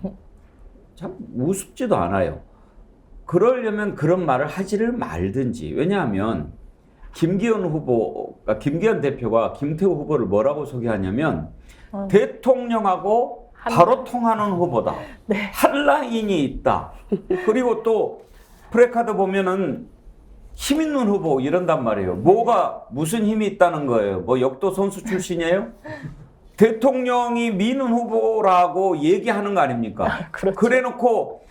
참 우습지도 않아요. 그러려면 그런 말을 하지를 말든지. 왜냐하면 김기현 대표가 김태우 후보를 뭐라고 소개하냐면 대통령하고 바로 통하는 후보다. 네. 한라인이 있다. 그리고 또 프레카드 보면은 힘 있는 후보 이런단 말이에요. 뭐가 무슨 힘이 있다는 거예요? 뭐 역도 선수 출신이에요? 대통령이 미는 후보라고 얘기하는 거 아닙니까? 그렇죠. 그래놓고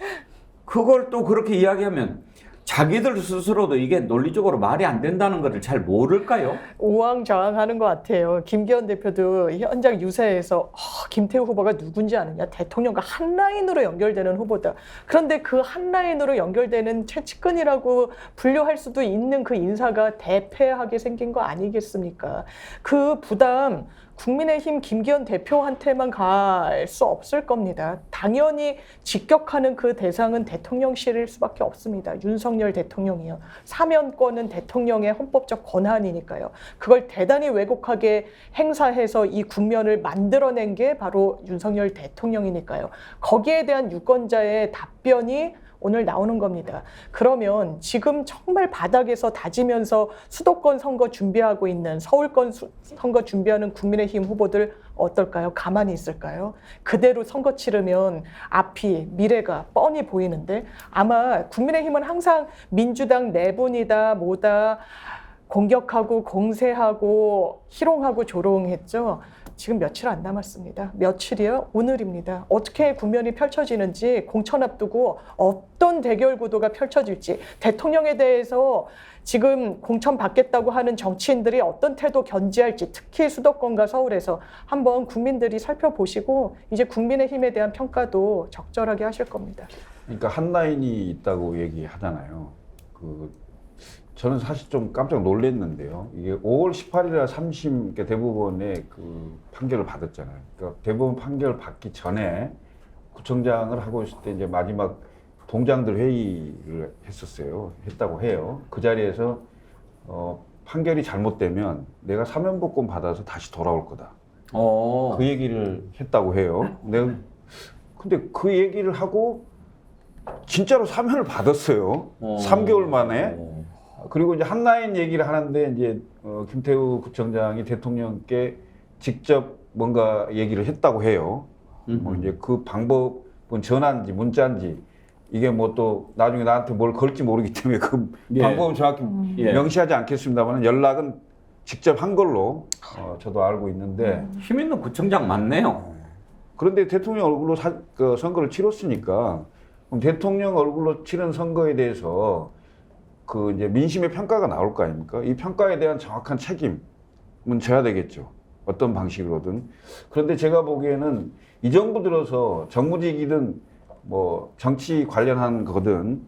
그걸 또 그렇게 이야기하면 자기들 스스로도 이게 논리적으로 말이 안 된다는 것을 잘 모를까요? 우왕좌왕하는 것 같아요. 김기현 대표도 현장 유세에서 김태우 후보가 누군지 아느냐? 대통령과 한 라인으로 연결되는 후보다. 그런데 그 한 라인으로 연결되는 최측근이라고 분류할 수도 있는 그 인사가 대패하게 생긴 거 아니겠습니까? 그 부담 국민의힘 김기현 대표한테만 갈 수 없을 겁니다. 당연히 직격하는 그 대상은 대통령실일 수밖에 없습니다. 윤석열 대통령이요. 사면권은 대통령의 헌법적 권한이니까요. 그걸 대단히 왜곡하게 행사해서 이 국면을 만들어낸 게 바로 윤석열 대통령이니까요. 거기에 대한 유권자의 답변이 오늘 나오는 겁니다. 그러면 지금 정말 바닥에서 다지면서 수도권 선거 준비하고 있는 서울권 선거 준비하는 국민의힘 후보들 어떨까요? 가만히 있을까요? 그대로 선거 치르면 앞이 미래가 뻔히 보이는데 아마 국민의힘은 항상 민주당 내분이다 뭐다 공격하고 공세하고 희롱하고 조롱했죠. 지금 며칠 안 남았습니다. 며칠이요? 오늘입니다. 어떻게 국면이 펼쳐지는지 공천 앞두고 어떤 대결 구도가 펼쳐질지 대통령에 대해서 지금 공천 받겠다고 하는 정치인들이 어떤 태도 견지할지 특히 수도권과 서울에서 한번 국민들이 살펴보시고 이제 국민의힘에 대한 평가도 적절하게 하실 겁니다. 그러니까 한 라인이 있다고 얘기하잖아요. 저는 사실 좀 깜짝 놀랐는데요. 이게 5월 18일에 3심 대법원의 그 판결을 받았잖아요. 그러니까 대법원 판결을 받기 전에 구청장을 하고 있을 때 이제 마지막 동장들 회의를 했다고 해요. 그 자리에서 판결이 잘못되면 내가 사면복권 받아서 다시 돌아올 거다. 그 얘기를 했다고 해요. 근데 그 얘기를 하고 진짜로 사면을 받았어요. 3개월 만에. 그리고 이제 한라인 얘기를 하는데 이제 김태우 구청장이 대통령께 직접 뭔가 얘기를 했다고 해요. 뭐 이제 그 방법은 전화인지 문자인지 이게 뭐 또 나중에 나한테 뭘 걸지 모르기 때문에 그 방법은 정확히 명시하지 않겠습니다만 연락은 직접 한 걸로 저도 알고 있는데 힘 있는 구청장 맞네요. 그런데 대통령 얼굴로 선거를 치렀으니까 그럼 대통령 얼굴로 치른 선거에 대해서 그 이제 민심의 평가가 나올 거 아닙니까? 이 평가에 대한 정확한 책임은 져야 되겠죠. 어떤 방식으로든. 그런데 제가 보기에는 이 정부 들어서 정무직이든 뭐 정치 관련한 거든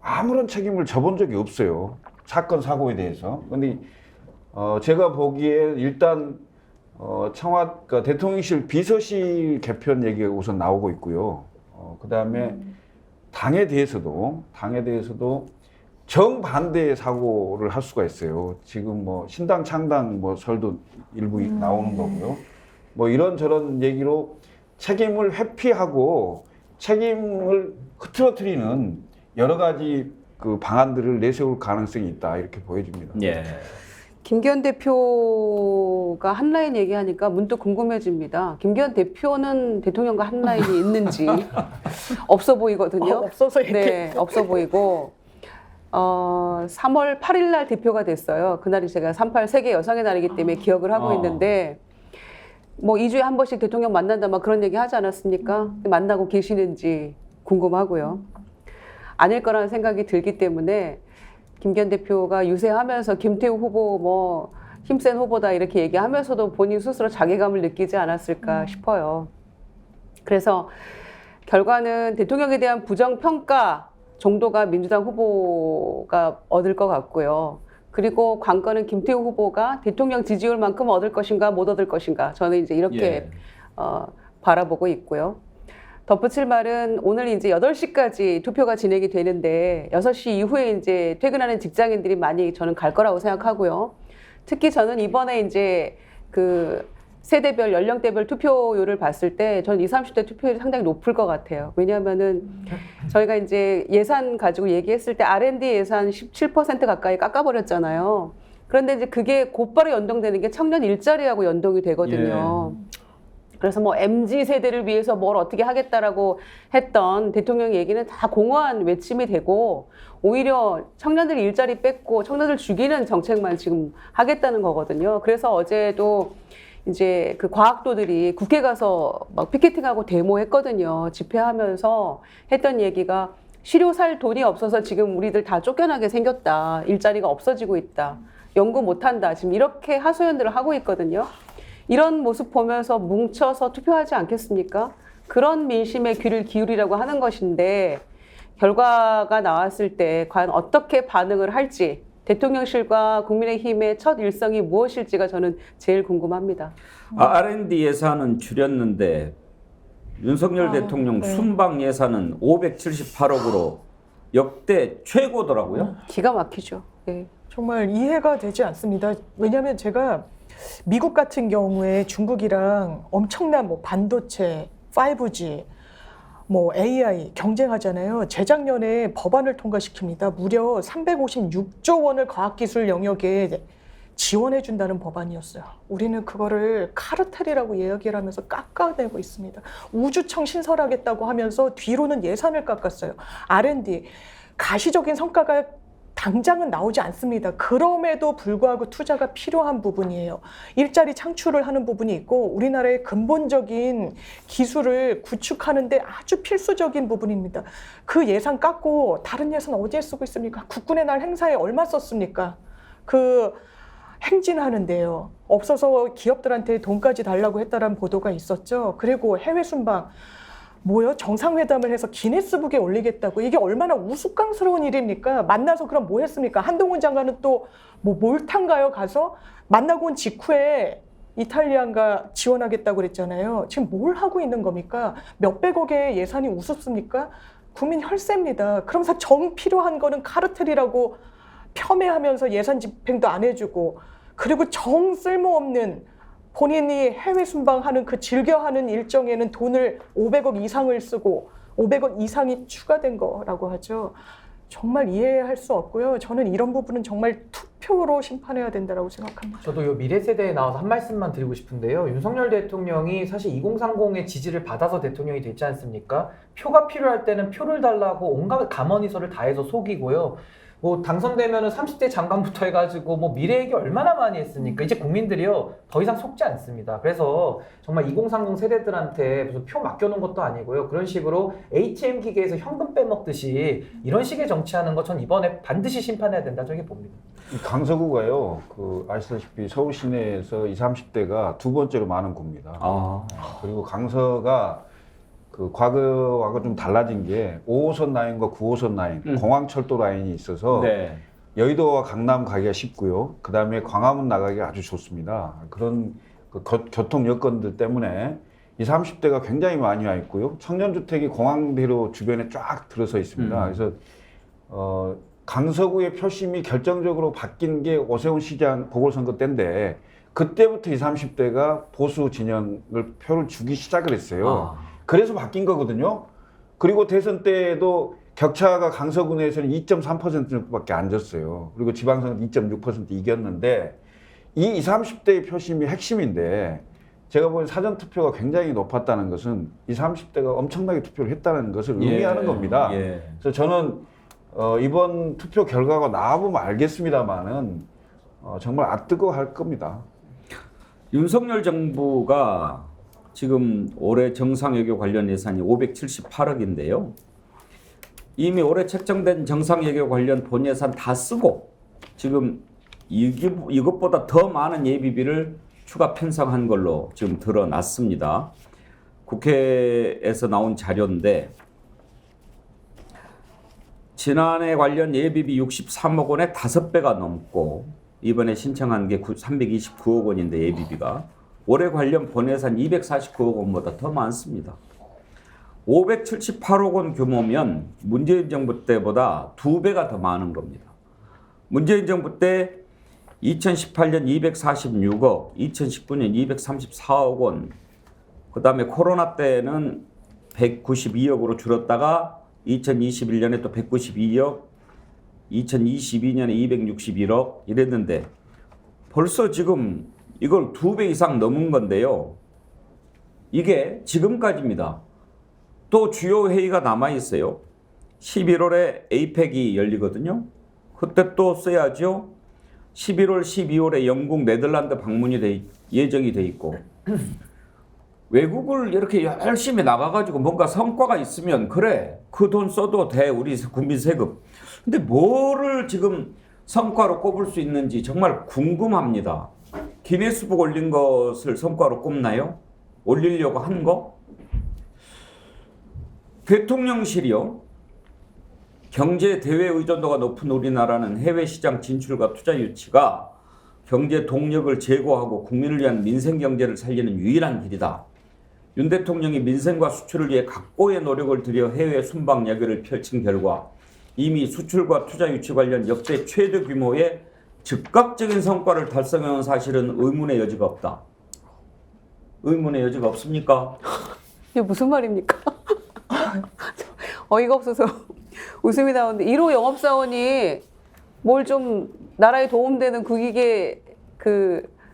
아무런 책임을 져본 적이 없어요. 사건, 사고에 대해서. 근데 제가 보기에 일단 그러니까 대통령실 비서실 개편 얘기가 우선 나오고 있고요. 그 다음에 당에 대해서도 정반대의 사고를 할 수가 있어요. 지금 뭐 신당 창당 뭐 설도 일부 나오는 거고요. 뭐 이런저런 얘기로 책임을 회피하고 책임을 흐트러뜨리는 여러 가지 그 방안들을 내세울 가능성이 있다 이렇게 보여집니다. 예. 김기현 대표가 한라인 얘기하니까 문득 궁금해집니다. 김기현 대표는 대통령과 한라인이 있는지 없어 보이거든요. 없어서 이렇게. 네, 없어 보이고 3월 8일 날 대표가 됐어요. 그날이 제가 3.8 세계 여성의 날이기 때문에 기억을 하고 있는데 뭐 2주에 한 번씩 대통령 만난다 막 그런 얘기 하지 않았습니까? 만나고 계시는지 궁금하고요. 아닐 거라는 생각이 들기 때문에 김기현 대표가 유세하면서 김태우 후보 뭐 힘센 후보다 이렇게 얘기하면서도 본인 스스로 자괴감을 느끼지 않았을까 싶어요. 그래서 결과는 대통령에 대한 부정평가 정도가 민주당 후보가 얻을 것 같고요. 그리고 관건은 김태우 후보가 대통령 지지율만큼 얻을 것인가 못 얻을 것인가 저는 이제 이렇게 바라보고 있고요. 덧붙일 말은 오늘 이제 8시까지 투표가 진행이 되는데 6시 이후에 이제 퇴근하는 직장인들이 많이 저는 갈 거라고 생각하고요. 특히 저는 이번에 이제 그 세대별, 연령대별 투표율을 봤을 때 저는 20, 30대 투표율이 상당히 높을 것 같아요. 왜냐하면은 저희가 이제 예산 가지고 얘기했을 때 R&D 예산 17% 가까이 깎아버렸잖아요. 그런데 이제 그게 곧바로 연동되는 게 청년 일자리하고 연동이 되거든요. 그래서 뭐 MZ 세대를 위해서 뭘 어떻게 하겠다라고 했던 대통령 얘기는 다 공허한 외침이 되고 오히려 청년들 일자리 뺏고 청년들 죽이는 정책만 지금 하겠다는 거거든요. 그래서 어제도 이제 그 과학도들이 국회 가서 막 피켓팅하고 데모했거든요. 집회하면서 했던 얘기가 시료 살 돈이 없어서 지금 우리들 다 쫓겨나게 생겼다. 일자리가 없어지고 있다. 연구 못한다. 지금 이렇게 하소연들을 하고 있거든요. 이런 모습 보면서 뭉쳐서 투표하지 않겠습니까? 그런 민심의 귀를 기울이라고 하는 것인데 결과가 나왔을 때 과연 어떻게 반응을 할지 대통령실과 국민의힘의 첫 일성이 무엇일지가 저는 제일 궁금합니다. R&D 예산은 줄였는데 윤석열 대통령 순방 예산은 578억으로 역대 최고더라고요. 기가 막히죠. 네. 정말 이해가 되지 않습니다. 왜냐하면 제가 미국 같은 경우에 중국이랑 엄청난 뭐 반도체, 5G, 뭐 AI 경쟁하잖아요. 재작년에 법안을 통과시킵니다. 무려 356조 원을 과학기술 영역에 지원해준다는 법안이었어요. 우리는 그거를 카르텔이라고 이야기를 하면서 깎아내고 있습니다. 우주청 신설하겠다고 하면서 뒤로는 예산을 깎았어요. R&D, 가시적인 성과가 당장은 나오지 않습니다. 그럼에도 불구하고 투자가 필요한 부분이에요. 일자리 창출을 하는 부분이 있고 우리나라의 근본적인 기술을 구축하는 데 아주 필수적인 부분입니다. 그 예산 깎고 다른 예산 어디에 쓰고 있습니까? 국군의 날 행사에 얼마 썼습니까? 그 행진하는데요. 없어서 기업들한테 돈까지 달라고 했다라는 보도가 있었죠. 그리고 해외 순방 뭐요? 정상회담을 해서 기네스북에 올리겠다고. 이게 얼마나 우스꽝스러운 일입니까? 만나서 그럼 뭐 했습니까? 한동훈 장관은 또 뭐 몰타인가요? 가서 만나고 온 직후에 이탈리안가 지원하겠다고 그랬잖아요. 지금 뭘 하고 있는 겁니까? 몇백억의 예산이 우습습니까? 국민 혈세입니다. 그러면서 정 필요한 거는 카르텔이라고 폄훼하면서 예산 집행도 안 해주고, 그리고 정 쓸모없는 본인이 해외 순방하는 그 즐겨하는 일정에는 돈을 500억 이상을 쓰고 500억 이상이 추가된 거라고 하죠. 정말 이해할 수 없고요. 저는 이런 부분은 정말 투표로 심판해야 된다고 생각합니다. 저도 요 미래 세대에 나와서 한 말씀만 드리고 싶은데요. 윤석열 대통령이 사실 2030의 지지를 받아서 대통령이 됐지 않습니까? 표가 필요할 때는 표를 달라고 온갖 감언이설을 다해서 속이고요. 뭐 당선되면은 30대 장관부터 해가지고 뭐 미래 얘기 얼마나 많이 했으니까 이제 국민들이요 더 이상 속지 않습니다. 그래서 정말 2030 세대들한테 무슨 표 맡겨놓은 것도 아니고요. 그런 식으로 ATM 기계에서 현금 빼먹듯이 이런 식의 정치하는 거 전 이번에 반드시 심판해야 된다 저게 봅니다. 이 강서구가요, 아시다시피 서울 시내에서 20, 30대가 두 번째로 많은 구입니다. 그리고 강서가 과거하고 좀 달라진 게 5호선 라인과 9호선 라인, 공항철도 라인이 있어서 네. 여의도와 강남 가기가 쉽고요. 그 다음에 광화문 나가기가 아주 좋습니다. 그런 교통 여건들 때문에 20, 30대가 굉장히 많이 와 있고요. 청년주택이 공항대로 주변에 쫙 들어서 있습니다. 그래서 강서구의 표심이 결정적으로 바뀐 게 오세훈 시장 보궐선거 때인데 그때부터 20, 30대가 보수 진영을 표를 주기 시작을 했어요. 그래서 바뀐 거거든요. 그리고 대선 때도 격차가 강서구 내에서는 2.3%밖에 안 졌어요. 그리고 지방선거 2.6% 이겼는데 이 20, 30대의 표심이 핵심인데 제가 보기엔 사전투표가 굉장히 높았다는 것은 20, 30대가 엄청나게 투표를 했다는 것을 의미하는 겁니다. 그래서 저는 이번 투표 결과가 나와보면 알겠습니다만은 정말 뜨거워할 겁니다. 윤석열 정부가 지금 올해 정상외교 관련 예산이 578억인데요. 이미 올해 책정된 정상외교 관련 본 예산 다 쓰고 지금 이것보다 더 많은 예비비를 추가 편성한 걸로 지금 드러났습니다. 국회에서 나온 자료인데 지난해 관련 예비비 63억 원의 5배가 넘고 이번에 신청한 게 329억 원인데 예비비가 올해 관련 본예산 249억 원보다 더 많습니다. 578억 원 규모면 문재인 정부 때보다 2배가 더 많은 겁니다. 문재인 정부 때 2018년 246억, 2019년 234억 원, 그 다음에 코로나 때는 192억으로 줄었다가 2021년에 또 192억, 2022년에 261억 이랬는데 벌써 지금 이걸 2배 이상 넘은 건데요. 이게 지금까지입니다. 또 주요 회의가 남아 있어요. 11월에 에이펙이 열리거든요. 그때 또 써야죠. 11월, 12월에 영국, 네덜란드 방문이 예정이 돼 있고 외국을 이렇게 열심히 나가가지고 뭔가 성과가 있으면 그래 그 돈 써도 돼 우리 국민 세금. 근데 뭐를 지금 성과로 꼽을 수 있는지 정말 궁금합니다. 기네스북 올린 것을 성과로 꼽나요? 올리려고 한 거? 대통령실이요. 경제 대외 의존도가 높은 우리나라는 해외 시장 진출과 투자 유치가 경제 동력을 제고하고 국민을 위한 민생 경제를 살리는 유일한 길이다. 윤 대통령이 민생과 수출을 위해 각고의 노력을 들여 해외 순방 야기를 펼친 결과 이미 수출과 투자 유치 관련 역대 최대 규모의 즉각적인 성과를 달성한 사실은 의문의 여지가 없다. 의문의 여지가 없습니까? 이게 무슨 말입니까? 어이가 없어서 웃음이 나오는데 1호 영업사원이 뭘 좀 나라에 도움되는 국익에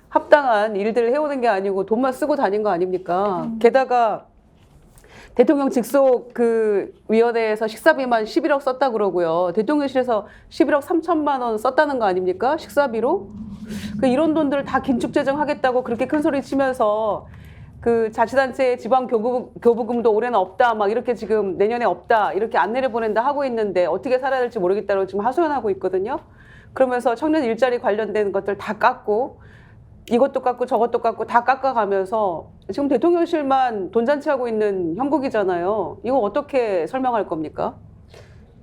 합당한 일들을 해오는 게 아니고 돈만 쓰고 다닌 거 아닙니까? 게다가 대통령 직속 그 위원회에서 식사비만 11억 썼다 그러고요. 대통령실에서 11억 3천만 원 썼다는 거 아닙니까? 식사비로? 그 이런 돈들을 다 긴축재정 하겠다고 그렇게 큰 소리 치면서 그 자치단체 지방 교부금도 올해는 없다, 막 이렇게 지금 내년에 없다, 이렇게 안내를 보낸다 하고 있는데 어떻게 살아야 될지 모르겠다고 지금 하소연하고 있거든요. 그러면서 청년 일자리 관련된 것들 다 깎고 이것도 깎고 저것도 깎고 다 깎아가면서 지금 대통령실만 돈잔치하고 있는 형국이잖아요. 이거 어떻게 설명할 겁니까?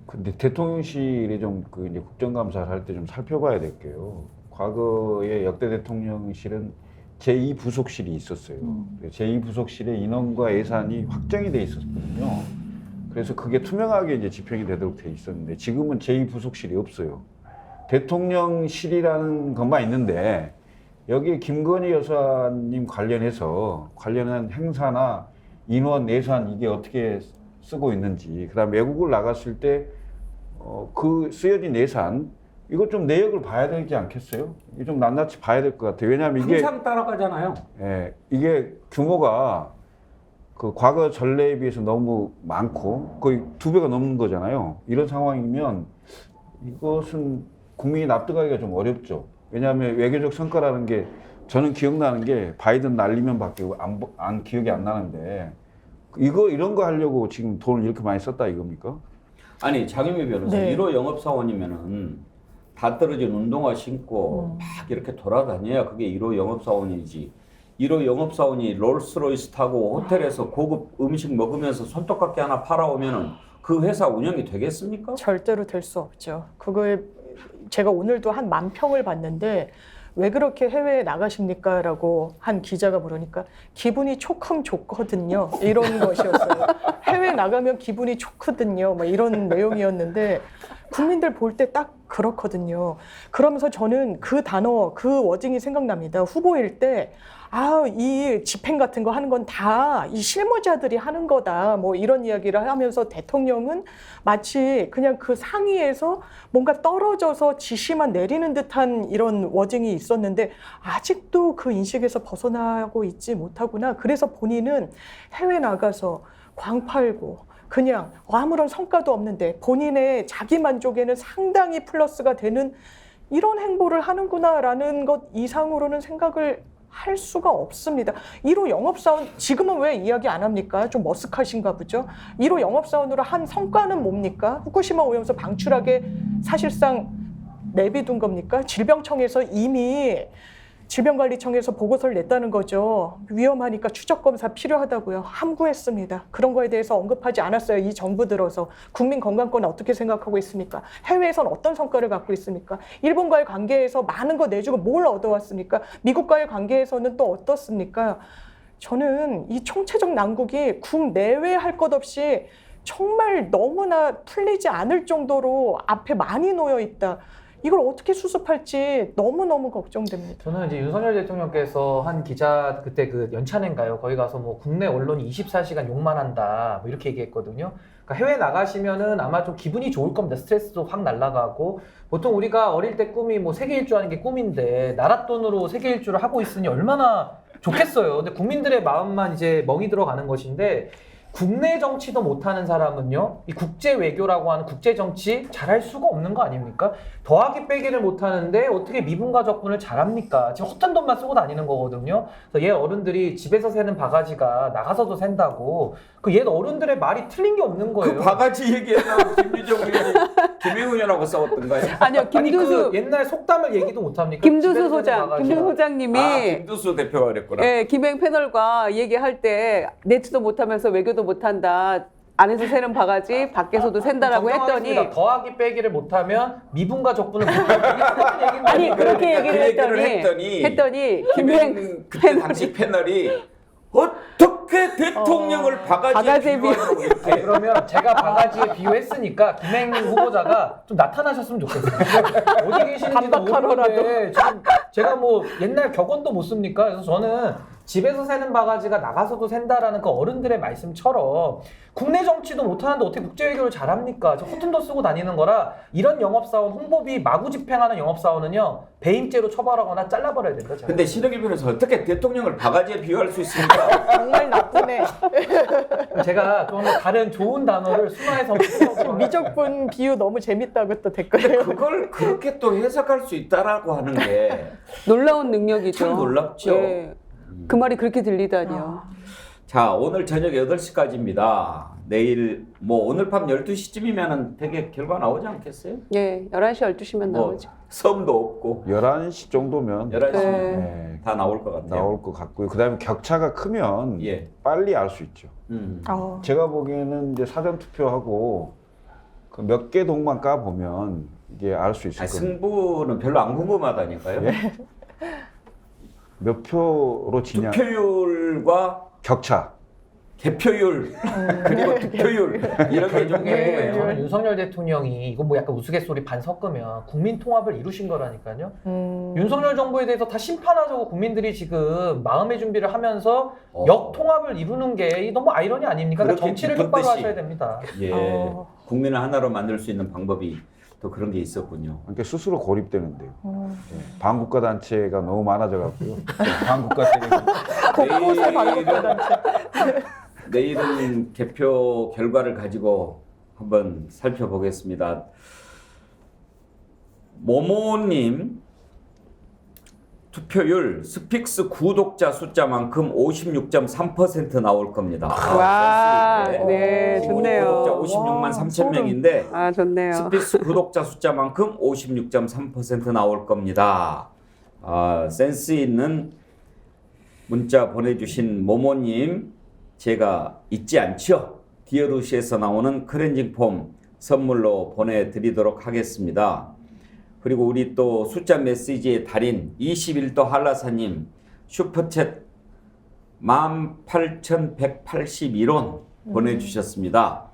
근데 대통령실이 좀 그 이제 국정감사를 할 때 좀 살펴봐야 될 게요. 과거에 역대 대통령실은 제2부속실이 있었어요. 제2부속실의 인원과 예산이 확정이 돼 있었거든요. 그래서 그게 투명하게 이제 집행이 되도록 돼 있었는데 지금은 제2부속실이 없어요. 대통령실이라는 것만 있는데 여기에 김건희 여사님 관련한 행사나 인원, 예산 이게 어떻게 쓰고 있는지, 그다음 외국을 나갔을 때 그 쓰여진 예산 이거 좀 내역을 봐야 되지 않겠어요? 이게 좀 낱낱이 봐야 될 것 같아요. 왜냐하면 이게 항상 따라가잖아요. 예, 이게 규모가 그 과거 전례에 비해서 너무 많고 거의 2배가 넘는 거잖아요. 이런 상황이면 이것은 국민이 납득하기가 좀 어렵죠. 왜냐하면 외교적 성과라는 게 저는 기억나는 게 바이든 날리면밖에 기억이 안 나는데 이런 거 하려고 지금 돈을 이렇게 많이 썼다 이겁니까? 아니 장유미 변호사 네. 1호 영업사원이면은 다 떨어진 운동화 신고 막 이렇게 돌아다녀야 그게 1호 영업사원이지. 1호 영업사원이 롤스로이스 타고 호텔에서 고급 음식 먹으면서 손톱깎이 하나 팔아오면은 그 회사 운영이 되겠습니까? 절대로 될 수 없죠. 그거에 제가 오늘도 한 10,000평을 봤는데 왜 그렇게 해외에 나가십니까? 라고 한 기자가 물으니까 기분이 조금 좋거든요. 이런 것이었어요. 해외 나가면 기분이 좋거든요. 뭐 이런 내용이었는데 국민들 볼 때 딱 그렇거든요. 그러면서 저는 그 단어, 그 워딩이 생각납니다. 후보일 때 이 집행 같은 거 하는 건 다 이 실무자들이 하는 거다. 뭐 이런 이야기를 하면서 대통령은 마치 그냥 그 상위에서 뭔가 떨어져서 지시만 내리는 듯한 이런 워딩이 있었는데 아직도 그 인식에서 벗어나고 있지 못하구나. 그래서 본인은 해외 나가서 광 팔고 그냥 아무런 성과도 없는데 본인의 자기 만족에는 상당히 플러스가 되는 이런 행보를 하는구나라는 것 이상으로는 생각을 할 수가 없습니다. 1호 영업사원 지금은 왜 이야기 안 합니까? 좀 머쓱하신가 보죠. 1호 영업사원으로 한 성과는 뭡니까? 후쿠시마 오염수 방출하게 사실상 내비둔 겁니까? 질병청에서 이미 질병관리청에서 보고서를 냈다는 거죠. 위험하니까 추적검사 필요하다고요. 함구했습니다. 그런 거에 대해서 언급하지 않았어요. 이 정부 들어서. 국민 건강권 어떻게 생각하고 있습니까? 해외에선 어떤 성과를 갖고 있습니까? 일본과의 관계에서 많은 거 내주고 뭘 얻어왔습니까? 미국과의 관계에서는 또 어떻습니까? 저는 이 총체적 난국이 국내외 할 것 없이 정말 너무나 풀리지 않을 정도로 앞에 많이 놓여 있다. 이걸 어떻게 수습할지 너무너무 걱정됩니다. 저는 이제 윤석열 대통령께서 한 기자 그때 그 연찬회인가요? 거기 가서 뭐 국내 언론이 24시간 욕만 한다 뭐 이렇게 얘기했거든요. 그러니까 해외 나가시면은 아마 좀 기분이 좋을 겁니다. 스트레스도 확 날아가고 보통 우리가 어릴 때 꿈이 뭐 세계 일주 하는 게 꿈인데 나라 돈으로 세계 일주를 하고 있으니 얼마나 좋겠어요. 근데 국민들의 마음만 이제 멍이 들어가는 것인데 국내 정치도 못하는 사람은요, 이 국제 외교라고 하는 국제 정치 잘할 수가 없는 거 아닙니까? 더하기 빼기를 못하는데 어떻게 미분과 적분을 잘합니까? 지금 헛된 돈만 쓰고 다니는 거거든요. 그래서 옛 어른들이 집에서 새는 바가지가 나가서도 샌다고. 그 옛 어른들의 말이 틀린 게 없는 거예요. 그 바가지 얘기하려고 김유정 의원이 김영우 의원하고 싸웠던가요? 아니요, 김두수 아니 그 옛날 속담을 얘기도 못합니까? 김두수 소장님이 김두수 대표가 그랬구나. 예, 김행 패널과 얘기할 때 내치도 못하면서 외교도 못한다. 안에서 새는 바가지, 밖에서도 샌다라고 했더니 더하기 빼기를 못하면 미분과 적분을 못하는 아니 그렇게 얘기를 했더니 했더니 김행 그때 당시 패널이 어떻게 대통령을 바가지에 비유하냐고 이렇게. 그러면 제가 바가지에 비유했으니까 김행 후보자가 좀 나타나셨으면 좋겠어요. 어디 계시는지도 모르는데 지금 제가 뭐 옛날 격언도 못 씁니까? 그래서 저는 집에서 새는 바가지가 나가서도 샌다라는 그 어른들의 말씀처럼 국내 정치도 못하는데 어떻게 국제 외교를 잘합니까? 저 코튼도 쓰고 다니는 거라 이런 영업사원 홍보비 마구 집행하는 영업사원은요 배임죄로 처벌하거나 잘라버려야 된다. 저는. 근데 신혁일 변호사 어떻게 대통령을 바가지에 비유할 수 있습니까? 정말 나쁘네. 제가 좀 다른 좋은 단어를 순화해서 미적분 비유 너무 재밌다고 또 댓글에. 그걸 그렇게 또 해석할 수 있다라고 하는 게 놀라운 능력이죠. 참 놀랍죠. 예. 그 말이 그렇게 들리다니요. 자, 오늘 저녁 8시까지입니다. 내일 뭐 오늘 밤 12시쯤이면은 되게 결과 나오지 않겠어요? 예, 11시, 12시면 뭐 나오죠. 섬도 없고 11시 정도면 11시 네. 다 나올 것 같아요. 나올 것 같고요. 그다음에 격차가 크면 예. 빨리 알 수 있죠. 제가 보기에는 이제 사전 투표하고 그 몇 개 동만 까 보면 이게 알 수 있을 겁니다. 승부는 별로 안 궁금하다니까요. 예? 몇 표로 지냐? 투표율과 격차. 개표율 그리고 득표율 이런 게 좀 궁금해요. 저는 윤석열 대통령이 이거 뭐 약간 우스갯소리 반 섞으면 국민 통합을 이루신 거라니까요. 윤석열 정부에 대해서 다 심판하자고 국민들이 지금 마음의 준비를 하면서 역통합을 이루는 게 너무 아이러니 아닙니까? 그러니까 그렇게 정치를 깊은 똑바로 뜻이. 하셔야 됩니다. 예, 국민을 하나로 만들 수 있는 방법이 또 그런 게 있었군요. 그러니까 스스로 고립되는데요. 예. 반국가 단체가 너무 많아져 갖고요. 반국가 때문에 곳곳에 반국가 단체. 내일은 개표 결과를 가지고 한번 살펴보겠습니다. 모모님 투표율 스픽스 구독자 숫자만큼 56.3% 나올 겁니다. 와, 센스 있게. 네, 좋네요. 구독자 56만 와, 3천 명인데 아, 좋네요. 스픽스 구독자 숫자만큼 56.3% 나올 겁니다. 아, 센스 있는 문자 보내주신 모모님 제가 잊지 않죠? 디어루시에서 나오는 클렌징 폼 선물로 보내드리도록 하겠습니다. 그리고 우리 또 숫자 메시지의 달인 21도 한라사님 슈퍼챗 18,181원 보내주셨습니다.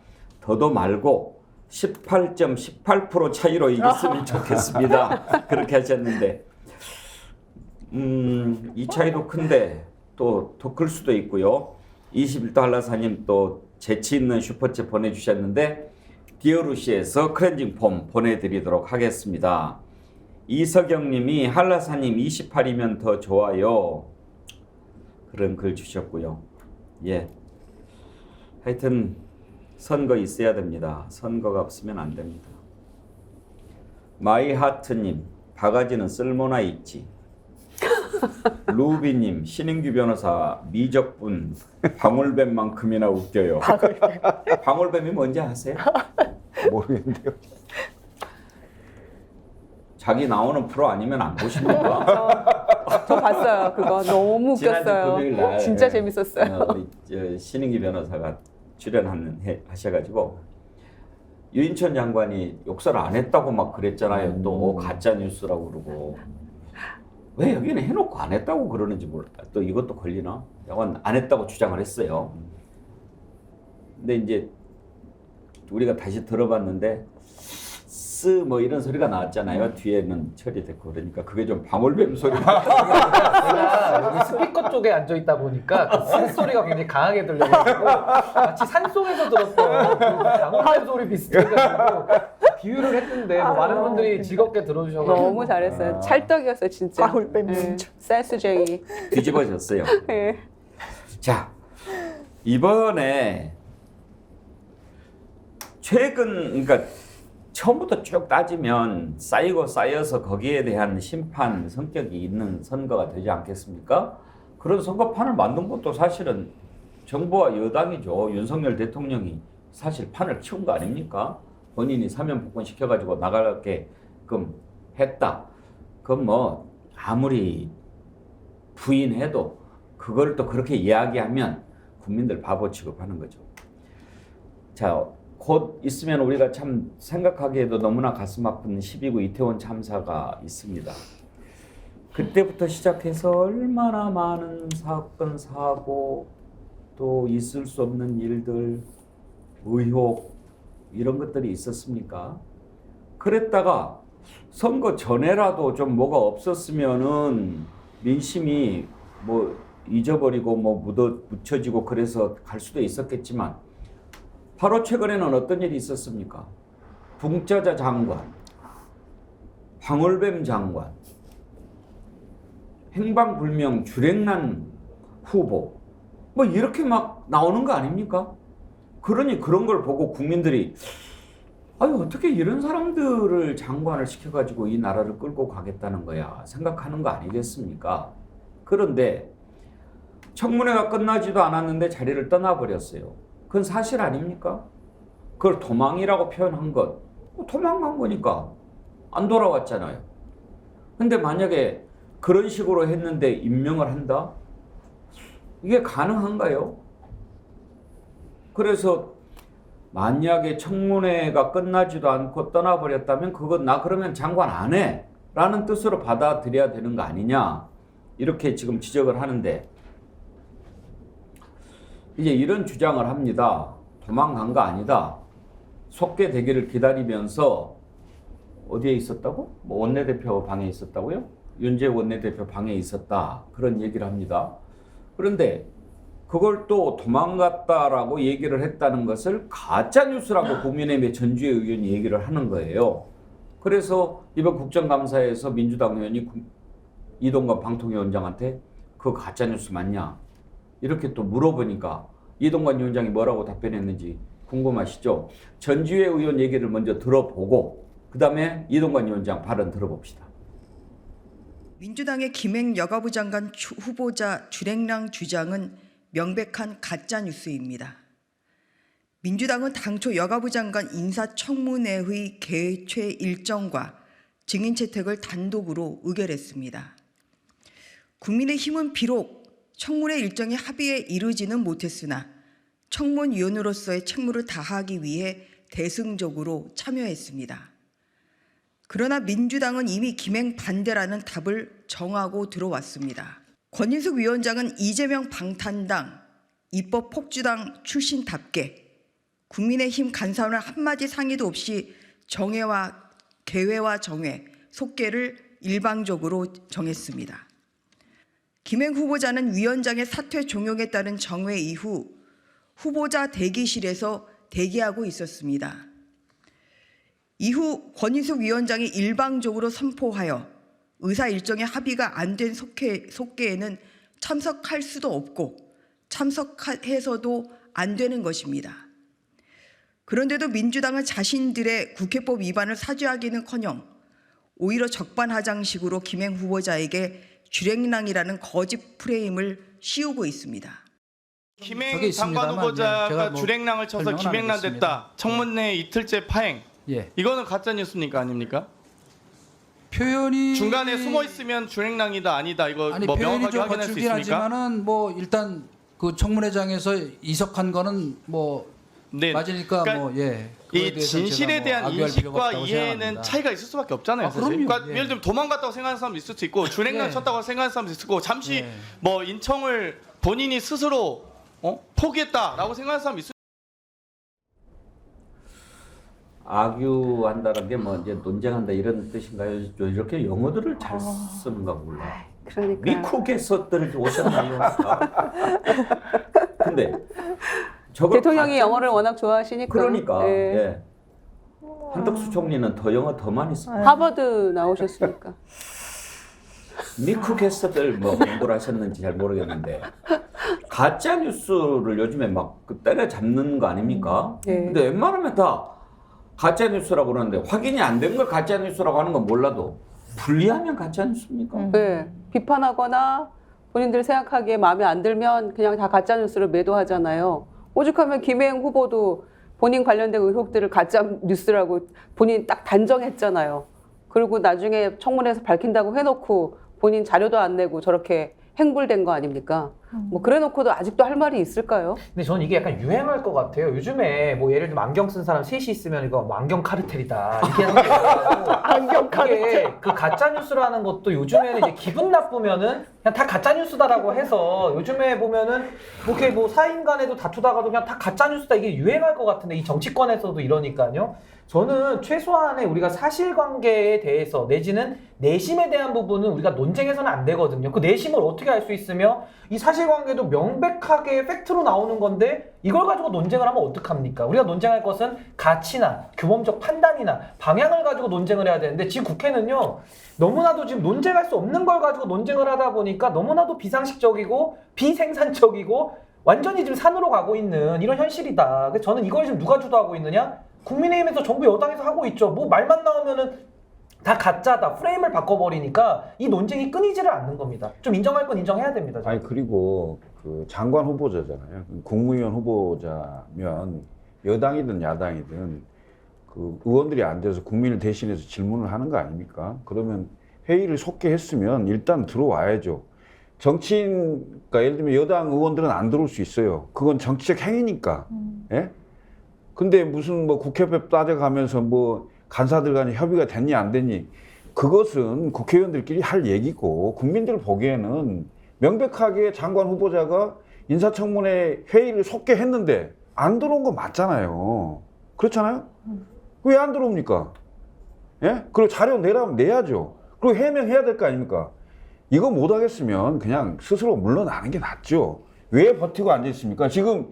더도 말고 18.18% 차이로 이겼으면 좋겠습니다. 그렇게 하셨는데 이 차이도 큰데 또 더 클 수도 있고요. 21도 한라사님 또 재치 있는 슈퍼챗 보내주셨는데 디어루시에서 클렌징 폼 보내드리도록 하겠습니다. 이석영님이 한라사님 28이면 더 좋아요. 그런 글 주셨고요. 예, 하여튼 선거 있어야 됩니다. 선거가 없으면 안 됩니다. 마이하트님 바가지는 쓸모나 있지. 루비님 신인규 변호사 미적분 방울뱀만큼이나 웃겨요. 방울뱀이 뭔지 아세요? 모르겠는데요. 자기 나오는 프로 아니면 안 보십니까? 저 봤어요. 그거 너무 지난주 웃겼어요. 금요일 날 진짜 재밌었어요. 우리 신인기 변호사가 출연하셔가지고 유인천 장관이 욕설 안 했다고 막 그랬잖아요. 또 가짜 뉴스라고 그러고 왜 여기는 해놓고 안 했다고 그러는지 몰라. 또 이것도 걸리나? 약간 안 했다고 주장을 했어요. 근데 이제 우리가 다시 들어봤는데 뭐 이런 소리가 나왔잖아요. 뒤에는 처리됐고 그러니까 그게 좀 방울뱀 소리가 제가 여기 스피커 쪽에 앉아 있다 보니까 그 산소리가 굉장히 강하게 들려가지고 마치 산속에서 들었던 그 방울뱀 소리 비슷해가지고 비유를 했는데 뭐 많은 분들이 즐겁게 들어주셔서 너무 잘했어요. 찰떡이었어요, 진짜. 방울뱀 네. 진짜. 센스쟁이. 뒤집어졌어요. 네. 자, 이번에 최근 그러니까 처음부터 쭉 따지면 쌓여서 거기에 대한 심판 성격이 있는 선거가 되지 않겠습니까? 그런 선거판을 만든 것도 사실은 정부와 여당이죠. 윤석열 대통령이 사실 판을 키운 거 아닙니까? 본인이 사면 복권 시켜가지고 나가게끔 했다. 그건 뭐 아무리 부인해도 그걸 또 그렇게 이야기하면 국민들 바보 취급하는 거죠. 자, 곧 있으면 우리가 참 생각하기에도 너무나 가슴 아픈 12구 이태원 참사가 있습니다. 그때부터 시작해서 얼마나 많은 사건, 사고, 또 있을 수 없는 일들, 의혹 이런 것들이 있었습니까? 그랬다가 선거 전에라도 좀 뭐가 없었으면은 민심이 뭐 잊어버리고 뭐 묻혀지고 그래서 갈 수도 있었겠지만 바로 최근에는 어떤 일이 있었습니까? 붕짜자 장관, 황홀뱀 장관, 행방불명 주랭란 후보 뭐 이렇게 막 나오는 거 아닙니까? 그러니 그런 걸 보고 국민들이 아유 어떻게 이런 사람들을 장관을 시켜가지고 이 나라를 끌고 가겠다는 거야 생각하는 거 아니겠습니까? 그런데 청문회가 끝나지도 않았는데 자리를 떠나버렸어요. 그건 사실 아닙니까? 그걸 도망이라고 표현한 것, 도망간 거니까 안 돌아왔잖아요. 근데 만약에 그런 식으로 했는데 임명을 한다? 이게 가능한가요? 그래서 만약에 청문회가 끝나지도 않고 떠나버렸다면 그건 나 그러면 장관 안 해 라는 뜻으로 받아들여야 되는 거 아니냐 이렇게 지금 지적을 하는데 이제 이런 주장을 합니다. 도망간 거 아니다. 속개 되기를 기다리면서 어디에 있었다고? 뭐 원내대표 방에 있었다고요? 윤재 원내대표 방에 있었다. 그런 얘기를 합니다. 그런데 그걸 또 도망갔다라고 얘기를 했다는 것을 가짜뉴스라고 국민의힘의 전주의 의원이 얘기를 하는 거예요. 그래서 이번 국정감사에서 민주당 의원이 이동관 방통위원장한테 그거 가짜뉴스 맞냐? 이렇게 또 물어보니까 이동관 위원장이 뭐라고 답변했는지 궁금하시죠? 전주의 의원 얘기를 먼저 들어보고 그 다음에 이동관 위원장 발언 들어봅시다. 민주당의 김행 여가부 장관 후보자 주랭랑 주장은 명백한 가짜뉴스입니다. 민주당은 당초 여가부 장관 인사청문회의 개최 일정과 증인 채택을 단독으로 의결했습니다. 국민의힘은 비록 청문회 일정의 합의에 이르지는 못했으나 청문위원으로서의 책무를 다하기 위해 대승적으로 참여했습니다. 그러나 민주당은 이미 김행 반대라는 답을 정하고 들어왔습니다. 권인숙 위원장은 이재명 방탄당 입법 폭주당 출신답게 국민의힘 간사와 한마디 상의도 없이 개회와 정회, 속개를 일방적으로 정했습니다. 김행 후보자는 위원장의 사퇴 종용에 따른 정회 이후 후보자 대기실에서 대기하고 있었습니다. 이후 권인숙 위원장이 일방적으로 선포하여 의사 일정의 합의가 안 된 속개에는 참석할 수도 없고 참석해서도 안 되는 것입니다. 그런데도 민주당은 자신들의 국회법 위반을 사죄하기는커녕 오히려 적반하장식으로 김행 후보자에게 주랭랑이라는 거짓 프레임을 씌우고 있습니다. 김행 장관 후보자가 주랭랑을 쳐서 김행란 됐다. 청문회 이틀째 파행. 예. 이거는 가짜 뉴스입니까 아닙니까? 표현이 중간에 숨어 있으면 주랭랑이다 아니다 이거 아니 뭐 표현이 명확하게 좀 확인할 수 거칠긴 있습니까? 하지만은 뭐 일단 그 청문회장에서 이석한 거는 뭐 네. 맞으니까 그러니까 뭐 예. 이 진실에 대한 악유할 필요가 인식과 없다고 이해는 생각합니다. 차이가 있을 수밖에 없잖아요. 아, 사실. 그럼요. 그러니까 예. 예를 들면 도망갔다고 생각하는 사람도 있을 수 있고 주랭랑 예. 쳤다고 생각하는 사람도 있을 거고 잠시 예. 뭐 인청을 본인이 스스로 포기했다라고 생각하는 사람도 있을. 악유한다는 게 뭐 이제 논쟁한다 이런 뜻인가요? 이렇게 영어들을 잘 쓰는가 몰라. 그러니까 미국에서들 오셨나요? 근데 저걸 대통령이 가짜- 영어를 워낙 좋아하시니까. 그러니까 예. 예. 한덕수 총리는 더 영어 더 많이 써. 하버드 나오셨으니까. 미국에서들 뭐 공부를 하셨는지 잘 모르겠는데 가짜 뉴스를 요즘에 막 때려잡는 거 아닙니까? 예. 근데 웬만하면 다 가짜 뉴스라고 그러는데 확인이 안 된 걸 가짜 뉴스라고 하는 건 몰라도 분리하면 가짜 뉴스입니까? 네. 비판하거나 본인들 생각하기에 마음에 안 들면 그냥 다 가짜 뉴스를 매도하잖아요. 오죽하면 김행 후보도 본인 관련된 의혹들을 가짜 뉴스라고 본인 딱 단정했잖아요. 그리고 나중에 청문회에서 밝힌다고 해놓고 본인 자료도 안 내고 저렇게 행불된 거 아닙니까? 뭐 그래놓고도 아직도 할 말이 있을까요? 근데 저는 이게 약간 유행할 것 같아요. 요즘에 뭐 예를 들면 안경 쓴 사람 셋이 있으면 이거 뭐 안경 카르텔이다 이렇게 하는 게 안경 카르텔. 그 가짜 뉴스라는 것도 요즘에는 이제 기분 나쁘면은 그냥 다 가짜 뉴스다라고 해서 요즘에 보면은 뭐 이렇게 뭐 사인 간에도 다투다가도 그냥 다 가짜 뉴스다 이게 유행할 것 같은데 이 정치권에서도 이러니까요. 저는 최소한의 우리가 사실관계에 대해서 내지는 내심에 대한 부분은 우리가 논쟁해서는 안 되거든요. 그 내심을 어떻게 알 수 있으며 이 사실 사실관계도 명백하게 팩트로 나오는 건데 이걸 가지고 논쟁을 하면 어떡합니까? 우리가 논쟁할 것은 가치나 규범적 판단이나 방향을 가지고 논쟁을 해야 되는데 지금 국회는요 너무나도 지금 논쟁할 수 없는 걸 가지고 논쟁을 하다 보니까 너무나도 비상식적이고 비생산적이고 완전히 지금 산으로 가고 있는 이런 현실이다. 그래서 저는 이걸 지금 누가 주도하고 있느냐? 국민의힘에서 정부 여당에서 하고 있죠. 뭐 말만 나오면은 다 가짜다. 프레임을 바꿔버리니까 이 논쟁이 끊이지를 않는 겁니다. 좀 인정할 건 인정해야 됩니다. 아니 그리고 그 장관 후보자잖아요. 국무위원 후보자면 여당이든 야당이든 그 의원들이 앉아서 국민을 대신해서 질문을 하는 거 아닙니까? 그러면 회의를 속개했으면 일단 들어와야죠. 정치인, 그러니까 예를 들면 여당 의원들은 안 들어올 수 있어요. 그건 정치적 행위니까. 예? 근데 무슨 뭐 국회법 따져가면서 뭐 간사들 간에 협의가 됐니 안 됐니 그것은 국회의원들끼리 할 얘기고 국민들 보기에는 명백하게 장관 후보자가 인사청문회 회의를 속개했는데 안 들어온 거 맞잖아요. 그렇잖아요? 왜 안 들어옵니까? 예? 그리고 자료 내라면 내야죠. 그리고 해명해야 될 거 아닙니까? 이거 못하겠으면 그냥 스스로 물러나는 게 낫죠. 왜 버티고 앉아 있습니까? 지금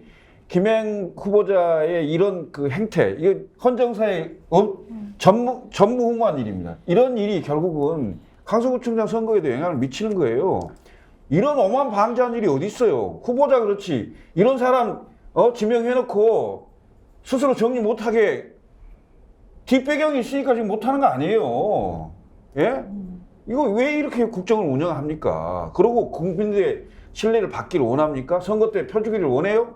김행 후보자의 이런 그 행태, 이거 헌정사의 전무후무한 일입니다. 이런 일이 결국은 강서구청장 선거에도 영향을 미치는 거예요. 이런 어마방자한 일이 어디 있어요? 후보자 그렇지. 이런 사람 지명해놓고 스스로 정리 못하게 뒷배경이 있으니까 지금 못하는 거 아니에요. 예? 이거 왜 이렇게 국정을 운영합니까? 그러고 국민들의 신뢰를 받기를 원합니까? 선거 때 펴주기를 원해요?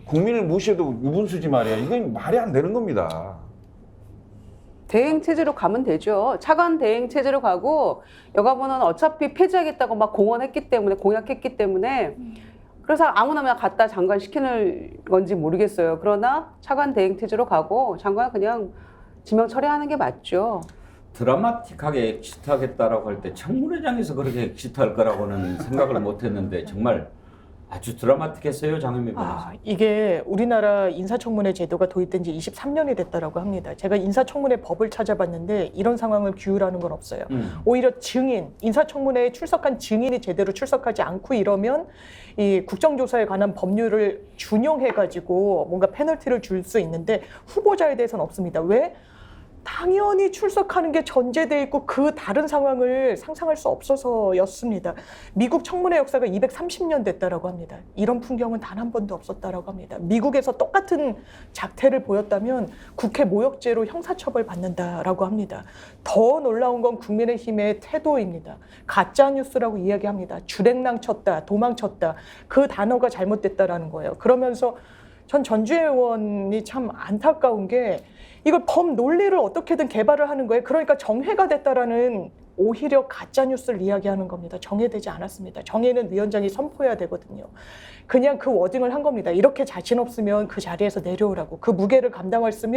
국민을 무시해도 유분수지 말이야. 이건 말이 안 되는 겁니다. 대행 체제로 가면 되죠. 차관 대행 체제로 가고 여가부는 어차피 폐지하겠다고 막 공언했기 때문에 공약했기 때문에 그래서 아무나 그냥 갖다 장관 시키는 건지 모르겠어요. 그러나 차관 대행 체제로 가고 장관 그냥 지명 처리하는 게 맞죠. 드라마틱하게 엑시트하겠다라고 할 때 청문회장에서 그렇게 엑시트할 거라고는 생각을 못했는데 정말 아주 드라마틱했어요, 장현미 변호사. 이게 우리나라 인사청문회 제도가 도입된 지 23년이 됐다라고 합니다. 제가 인사청문회 법을 찾아봤는데 이런 상황을 규율하는 건 없어요. 오히려 증인, 인사청문회에 출석한 증인이 제대로 출석하지 않고 이러면 이 국정조사에 관한 법률을 준용해가지고 뭔가 페널티를 줄 수 있는데 후보자에 대해서는 없습니다. 왜? 당연히 출석하는 게 전제돼 있고 그 다른 상황을 상상할 수 없어서였습니다. 미국 청문회 역사가 230년 됐다라고 합니다. 이런 풍경은 단 한 번도 없었다라고 합니다. 미국에서 똑같은 작태를 보였다면 국회 모욕죄로 형사처벌 받는다라고 합니다. 더 놀라운 건 국민의힘의 태도입니다. 가짜 뉴스라고 이야기합니다. 주랭랑 쳤다, 도망쳤다. 그 단어가 잘못됐다라는 거예요. 그러면서 전 전주혜 의원이 참 안타까운 게 이걸 법 논리를 어떻게든 개발을 하는 거예요. 그러니까 정회가 됐다라는 오히려 가짜 뉴스를 이야기하는 겁니다. 정회되지 않았습니다. 정회는 위원장이 선포해야 되거든요. 그냥 그 워딩을 한 겁니다. 이렇게 자신 없으면 그 자리에서 내려오라고. 그 무게를 감당할 수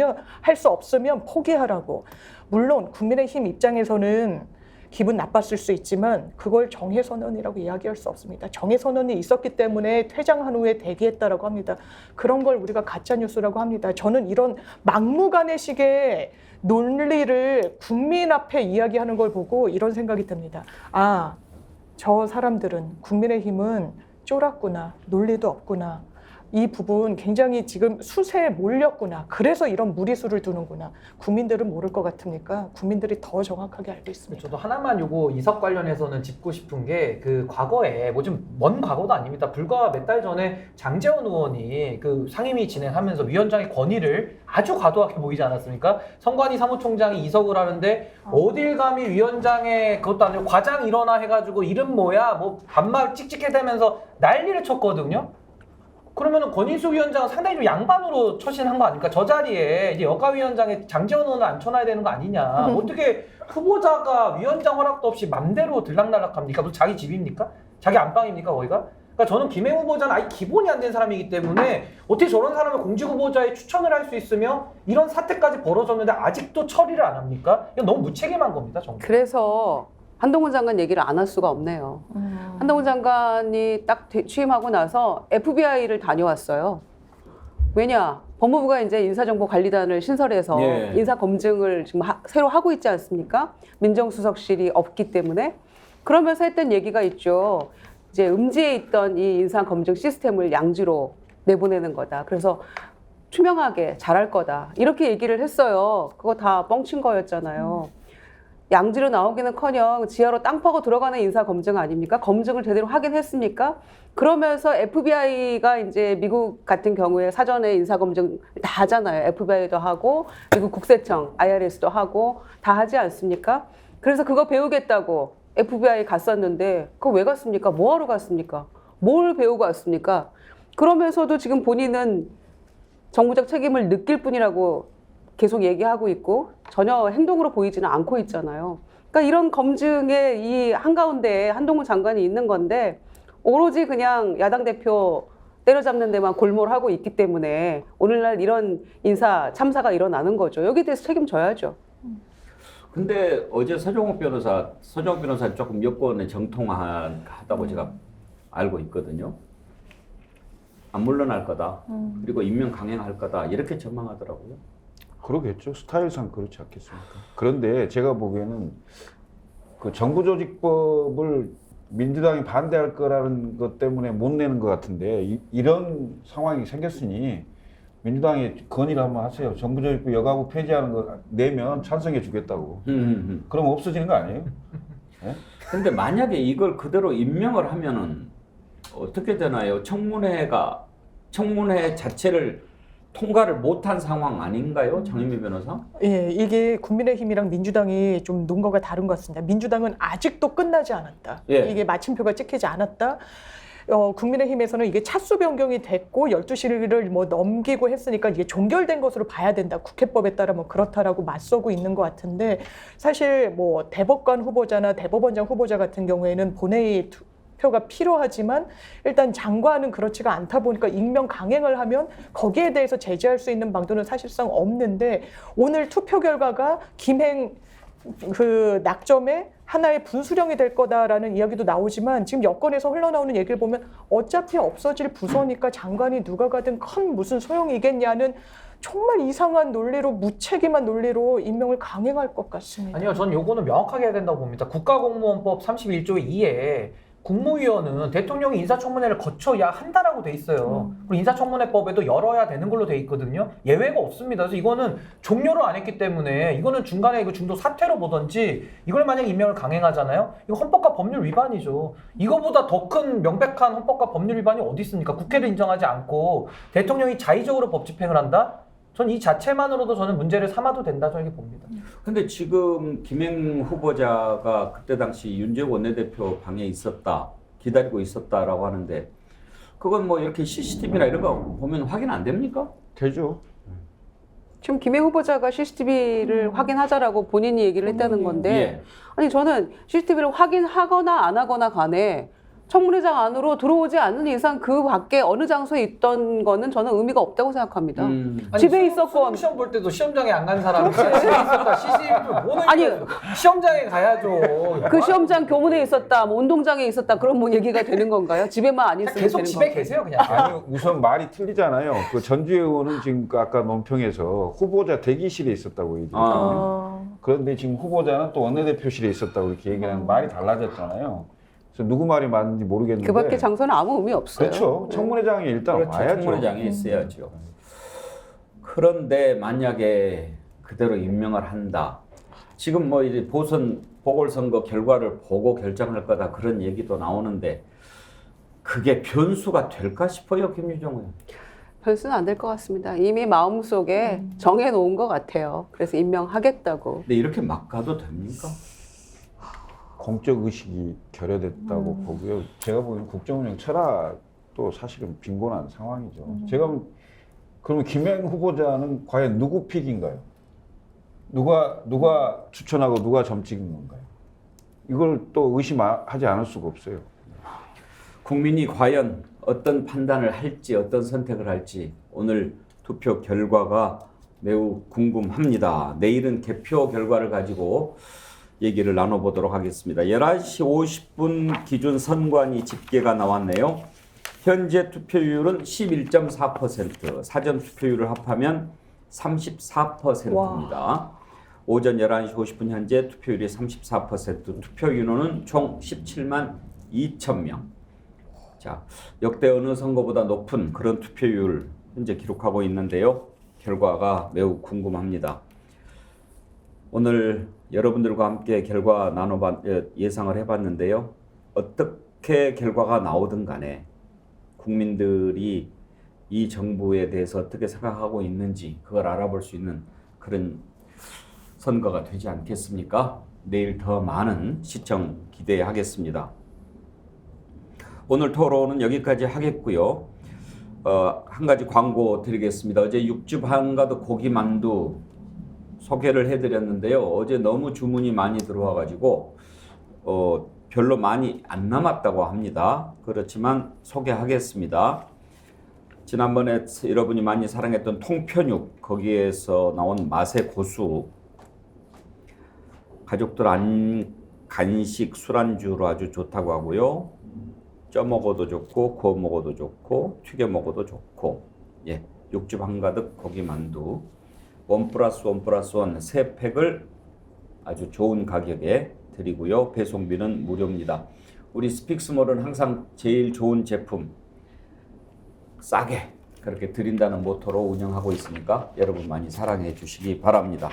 없으면 포기하라고. 물론 국민의힘 입장에서는 기분 나빴을 수 있지만 그걸 정해선언이라고 이야기할 수 없습니다. 정해선언이 있었기 때문에 퇴장한 후에 대기했다라고 합니다. 그런 걸 우리가 가짜뉴스라고 합니다. 저는 이런 막무가내식의 논리를 국민 앞에 이야기하는 걸 보고 이런 생각이 듭니다. 아, 저 사람들은 국민의힘은 쫄았구나. 논리도 없구나. 이 부분 굉장히 지금 수세에 몰렸구나. 그래서 이런 무리수를 두는구나. 국민들은 모를 것 같으니까 국민들이 더 정확하게 알고 있습니다. 저도 하나만 요거 이석 관련해서는 짚고 싶은 게 그 과거에 뭐 좀 먼 과거도 아닙니다. 불과 몇 달 전에 장제원 의원이 그 상임위 진행하면서 위원장의 권위를 아주 과도하게 보이지 않았습니까? 선관위 사무총장이 이석을 하는데 어딜 감히 위원장의 그것도 아니고 과장 일어나 해가지고 이름 뭐야 뭐 반말 찍찍해대면서 난리를 쳤거든요. 그러면은 권인수 위원장은 상당히 좀 양반으로 처신한 거 아닙니까? 저 자리에 이제 여가위원장에 장제원 의원을 앉혀놔야 되는 거 아니냐. 어떻게 후보자가 위원장 허락도 없이 맘대로 들락날락합니까? 무슨 자기 집입니까? 자기 안방입니까 거기가? 그러니까 저는 김행 후보자는 아예 기본이 안 된 사람이기 때문에 어떻게 저런 사람을 공직 후보자에 추천을 할 수 있으며 이런 사태까지 벌어졌는데 아직도 처리를 안 합니까? 이건 너무 무책임한 겁니다, 정말. 그래서 한동훈 장관 얘기를 안 할 수가 없네요. 한동훈 장관이 딱 취임하고 나서 FBI를 다녀왔어요. 왜냐? 법무부가 이제 인사정보관리단을 신설해서 인사검증을 지금 새로 하고 있지 않습니까? 민정수석실이 없기 때문에. 그러면서 했던 얘기가 있죠. 이제 음지에 있던 이 인사 검증 시스템을 양지로 내보내는 거다. 그래서 투명하게 잘할 거다. 이렇게 얘기를 했어요. 그거 다 뻥친 거였잖아요. 양지로 나오기는커녕 지하로 땅 파고 들어가는 인사 검증 아닙니까? 검증을 제대로 하긴 했습니까? 그러면서 FBI가 이제 미국 같은 경우에 사전에 인사 검증 다 하잖아요. FBI도 하고 미국 국세청, IRS도 하고 다 하지 않습니까? 그래서 그거 배우겠다고 FBI 갔었는데 그거 왜 갔습니까? 뭐 하러 갔습니까? 뭘 배우고 왔습니까? 그러면서도 지금 본인은 정부적 책임을 느낄 뿐이라고 계속 얘기하고 있고 전혀 행동으로 보이지는 않고 있잖아요. 그러니까 이런 검증에 이 한가운데에 한동훈 장관이 있는 건데 오로지 그냥 야당 대표 때려잡는 데만 골몰하고 있기 때문에 오늘날 이런 인사 참사가 일어나는 거죠. 여기에 대해서 책임져야죠. 근데 어제 서정욱 변호사 조금 여권에 정통하다고 제가 알고 있거든요. 안 물러날 거다. 그리고 임명 강행할 거다. 이렇게 전망하더라고요. 그러겠죠. 스타일상 그렇지 않겠습니까? 그런데 제가 보기에는 그 정부조직법을 민주당이 반대할 거라는 것 때문에 못 내는 것 같은데 이런 상황이 생겼으니 민주당이 건의를 한번 하세요. 정부조직법 여가부 폐지하는 거 내면 찬성해 주겠다고. 그럼 없어지는 거 아니에요? 네? 근데 만약에 이걸 그대로 임명을 하면은 어떻게 되나요? 청문회 자체를 통과를 못한 상황 아닌가요? 장윤미 변호사? 예, 이게 국민의힘이랑 민주당이 좀 논거가 다른 것 같습니다. 민주당은 아직도 끝나지 않았다. 예. 이게 마침표가 찍히지 않았다. 국민의힘에서는 이게 차수 변경이 됐고 12시를 뭐 넘기고 했으니까 이게 종결된 것으로 봐야 된다. 국회법에 따라 뭐 그렇다라고 맞서고 있는 것 같은데 사실 뭐 대법관 후보자나 대법원장 후보자 같은 경우에는 본회의 표가 필요하지만 일단 장관은 그렇지가 않다 보니까 익명 강행을 하면 거기에 대해서 제재할 수 있는 방도는 사실상 없는데 오늘 투표 결과가 김행 그 낙점의 하나의 분수령이 될 거다라는 이야기도 나오지만 지금 여권에서 흘러나오는 얘기를 보면 어차피 없어질 부서니까 장관이 누가 가든 큰 무슨 소용이겠냐는 정말 이상한 논리로 무책임한 논리로 임명을 강행할 것 같습니다. 아니요, 전 요거는 명확하게 해야 된다고 봅니다. 국가공무원법 31조 2에 국무위원은 대통령이 인사청문회를 거쳐야 한다라고 돼 있어요. 그리고 인사청문회법에도 열어야 되는 걸로 돼 있거든요. 예외가 없습니다. 그래서 이거는 종료를 안 했기 때문에 이거는 중간에 이거 중도 사퇴로 보든지 이걸 만약에 임명을 강행하잖아요. 이거 헌법과 법률 위반이죠. 이거보다 더 큰 명백한 헌법과 법률 위반이 어디 있습니까? 국회를 인정하지 않고 대통령이 자의적으로 법 집행을 한다? 전 이 자체만으로도 저는 문제를 삼아도 된다 저렇게 봅니다. 근데 지금 김행 후보자가 그때 당시 윤재욱 원내대표 방에 있었다, 기다리고 있었다라고 하는데 그건 뭐 이렇게 CCTV나 이런 거 보면 확인 안 됩니까? 되죠. 지금 김행 후보자가 CCTV를 확인하자라고 본인이 얘기를 했다는 건데 예. 아니 저는 CCTV를 확인하거나 안 하거나 간에 청문회장 안으로 들어오지 않는 이상 그 밖에 어느 장소에 있던 거는 저는 의미가 없다고 생각합니다. 집에 있었건 시험 볼 때도 시험장에 안 간 사람이 집에 있었다. CCTV를 뭐 아니 시험장에 가야죠. 그 시험장 교문에 있었다, 뭐 운동장에 있었다 그런 뭐 얘기가 되는 건가요? 집에만 안 있으면 계속 되는 집에 건가요? 계세요 그냥. 아니 우선 말이 틀리잖아요. 그 전주에 의원은 지금 아까 논평에서 후보자 대기실에 있었다고 얘기했거든요. 그런데 지금 후보자는 또 원내대표실에 있었다고 이렇게 얘기하는 말이 달라졌잖아요. 그래서 누구 말이 맞는지 모르겠는데. 그 밖에 장소는 아무 의미 없어요. 그렇죠. 청문회장에 일단 그렇죠. 와야죠. 청문회장에 있어야죠. 그런데 만약에 그대로 임명을 한다. 지금 뭐 이제 보궐선거 결과를 보고 결정할 거다 그런 얘기도 나오는데 그게 변수가 될까 싶어요, 김유정 의원. 변수는 안 될 것 같습니다. 이미 마음속에 정해놓은 것 같아요. 그래서 임명하겠다고. 근데 이렇게 막 가도 됩니까? 공적 의식이 결여됐다고 보고요. 제가 보기엔 국정운영 철학도 사실은 빈곤한 상황이죠. 제가 그러면 김행 후보자는 과연 누구 픽인가요? 누가 추천하고 누가 점찍은 건가요? 이걸 또 의심하지 않을 수가 없어요. 국민이 과연 어떤 판단을 할지 어떤 선택을 할지 오늘 투표 결과가 매우 궁금합니다. 내일은 개표 결과를 가지고 얘기를 나눠보도록 하겠습니다. 11시 50분 기준 선관위 집계가 나왔네요. 현재 투표율은 11.4%, 사전 투표율을 합하면 34%입니다. 오전 11시 50분 현재 투표율이 34%, 투표 인원은 총 17만 2천 명. 자, 역대 어느 선거보다 높은 그런 투표율 현재 기록하고 있는데요. 결과가 매우 궁금합니다. 오늘 여러분들과 함께 결과 예상을 해봤는데요. 어떻게 결과가 나오든 간에 국민들이 이 정부에 대해서 어떻게 생각하고 있는지 그걸 알아볼 수 있는 그런 선거가 되지 않겠습니까? 내일 더 많은 시청 기대하겠습니다. 오늘 토론은 여기까지 하겠고요. 한 가지 광고 드리겠습니다. 어제 육즙 한가득 고기 만두 소개를 해드렸는데요. 어제 너무 주문이 많이 들어와가지고 별로 많이 안 남았다고 합니다. 그렇지만 소개하겠습니다. 지난번에 여러분이 많이 사랑했던 통편육, 거기에서 나온 맛의 고수, 가족들 간식 술안주로 아주 좋다고 하고요. 쪄 먹어도 좋고 구워 먹어도 좋고 튀겨 먹어도 좋고, 예, 육즙 한가득 고기 만두 1+1+1 3팩을 아주 좋은 가격에 드리고요. 배송비는 무료입니다. 우리 스픽스몰은 항상 제일 좋은 제품 싸게 그렇게 드린다는 모토로 운영하고 있으니까 여러분 많이 사랑해 주시기 바랍니다.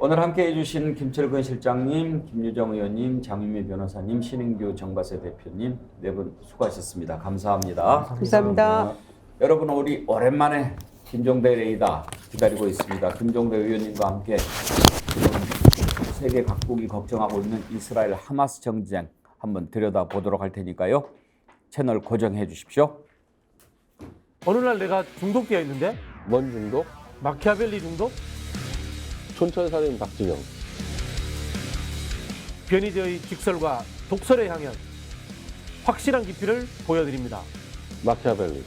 오늘 함께 해주신 김철근 실장님, 김유정 의원님, 장윤미 변호사님, 신인규 정바세 대표님 네 분 수고하셨습니다. 감사합니다. 감사합니다. 여러분, 우리 오랜만에 김종대 레이더 기다리고 있습니다. 김종대 의원님과 함께 지금 세계 각국이 걱정하고 있는 이스라엘 하마스 전쟁 한번 들여다보도록 할 테니까요. 채널 고정해 주십시오. 어느 날 내가 중독되어 있는데? 뭔 중독? 마키아벨리 중독? 촌철살인 박진영. 변희재의 직설과 독설의 향연, 확실한 깊이를 보여드립니다. 마키아벨리.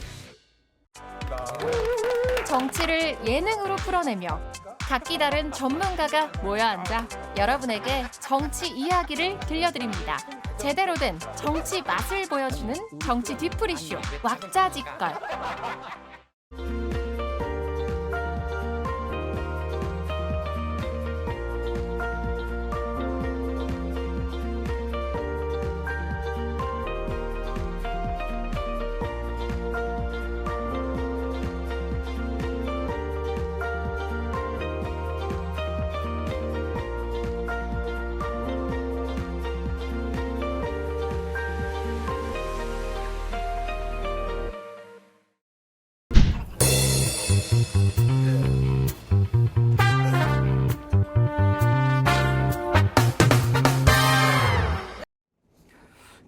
정치를 예능으로 풀어내며 각기 다른 전문가가 모여 앉아 여러분에게 정치 이야기를 들려드립니다. 제대로 된 정치 맛을 보여주는 정치 뒤풀이쇼 왁자지껄.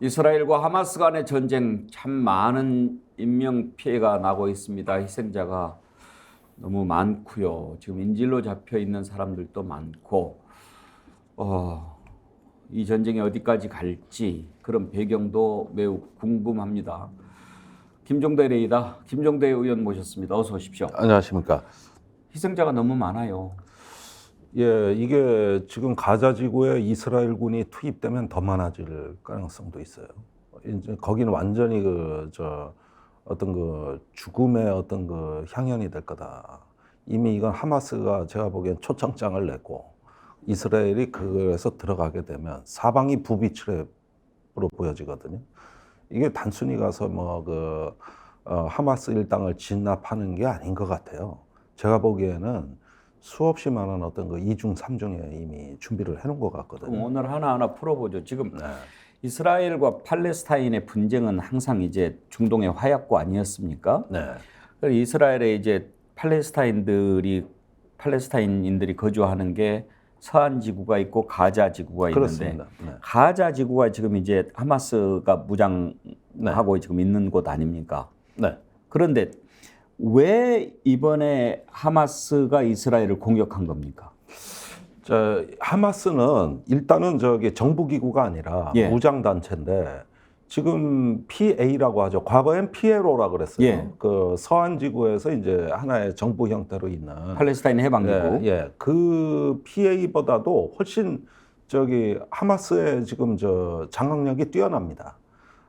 이스라엘과 하마스 간의 전쟁, 참 많은 인명 피해가 나고 있습니다. 희생자가 너무 많고요. 지금 인질로 잡혀 있는 사람들도 많고, 이 전쟁이 어디까지 갈지 그런 배경도 매우 궁금합니다. 김종대 레이더, 김종대 의원 모셨습니다. 어서 오십시오. 안녕하십니까. 희생자가 너무 많아요. 예, 이게 지금 가자 지구에 이스라엘군이 투입되면 더 많아질 가능성도 있어요. 이제 거기는 완전히 어떤 죽음의 어떤 향연이 될 거다. 이미 이건 하마스가 제가 보기엔 초청장을 냈고 이스라엘이 그에서 들어가게 되면 사방이 부비치랩으로 보여지거든요. 이게 단순히 가서 하마스 일당을 진압하는 게 아닌 것 같아요. 제가 보기에는 수없이 많은 어떤 이중, 삼중에 이미 준비를 해놓은 것 같거든요. 그럼 오늘 하나하나 풀어보죠. 지금 이스라엘과 팔레스타인의 분쟁은 항상 이제 중동의 화약고 아니었습니까? 네. 이스라엘에 이제 팔레스타인인들이 거주하는 게 서한 지구가 있고 가자 지구가 있는데, 그렇습니다. 네. 가자 지구가 지금 이제 하마스가 무장하고 지금 있는 곳 아닙니까? 네. 그런데 왜 이번에 하마스가 이스라엘을 공격한 겁니까? 하마스는 일단은 정부기구가 아니라 무장단체인데 지금 PA라고 하죠. 과거엔 PLO라고 그랬어요. 그 서한 지구에서 이제 하나의 정부 형태로 있는 팔레스타인 해방기구. 그 PA보다도 훨씬 하마스의 지금 장악력이 뛰어납니다.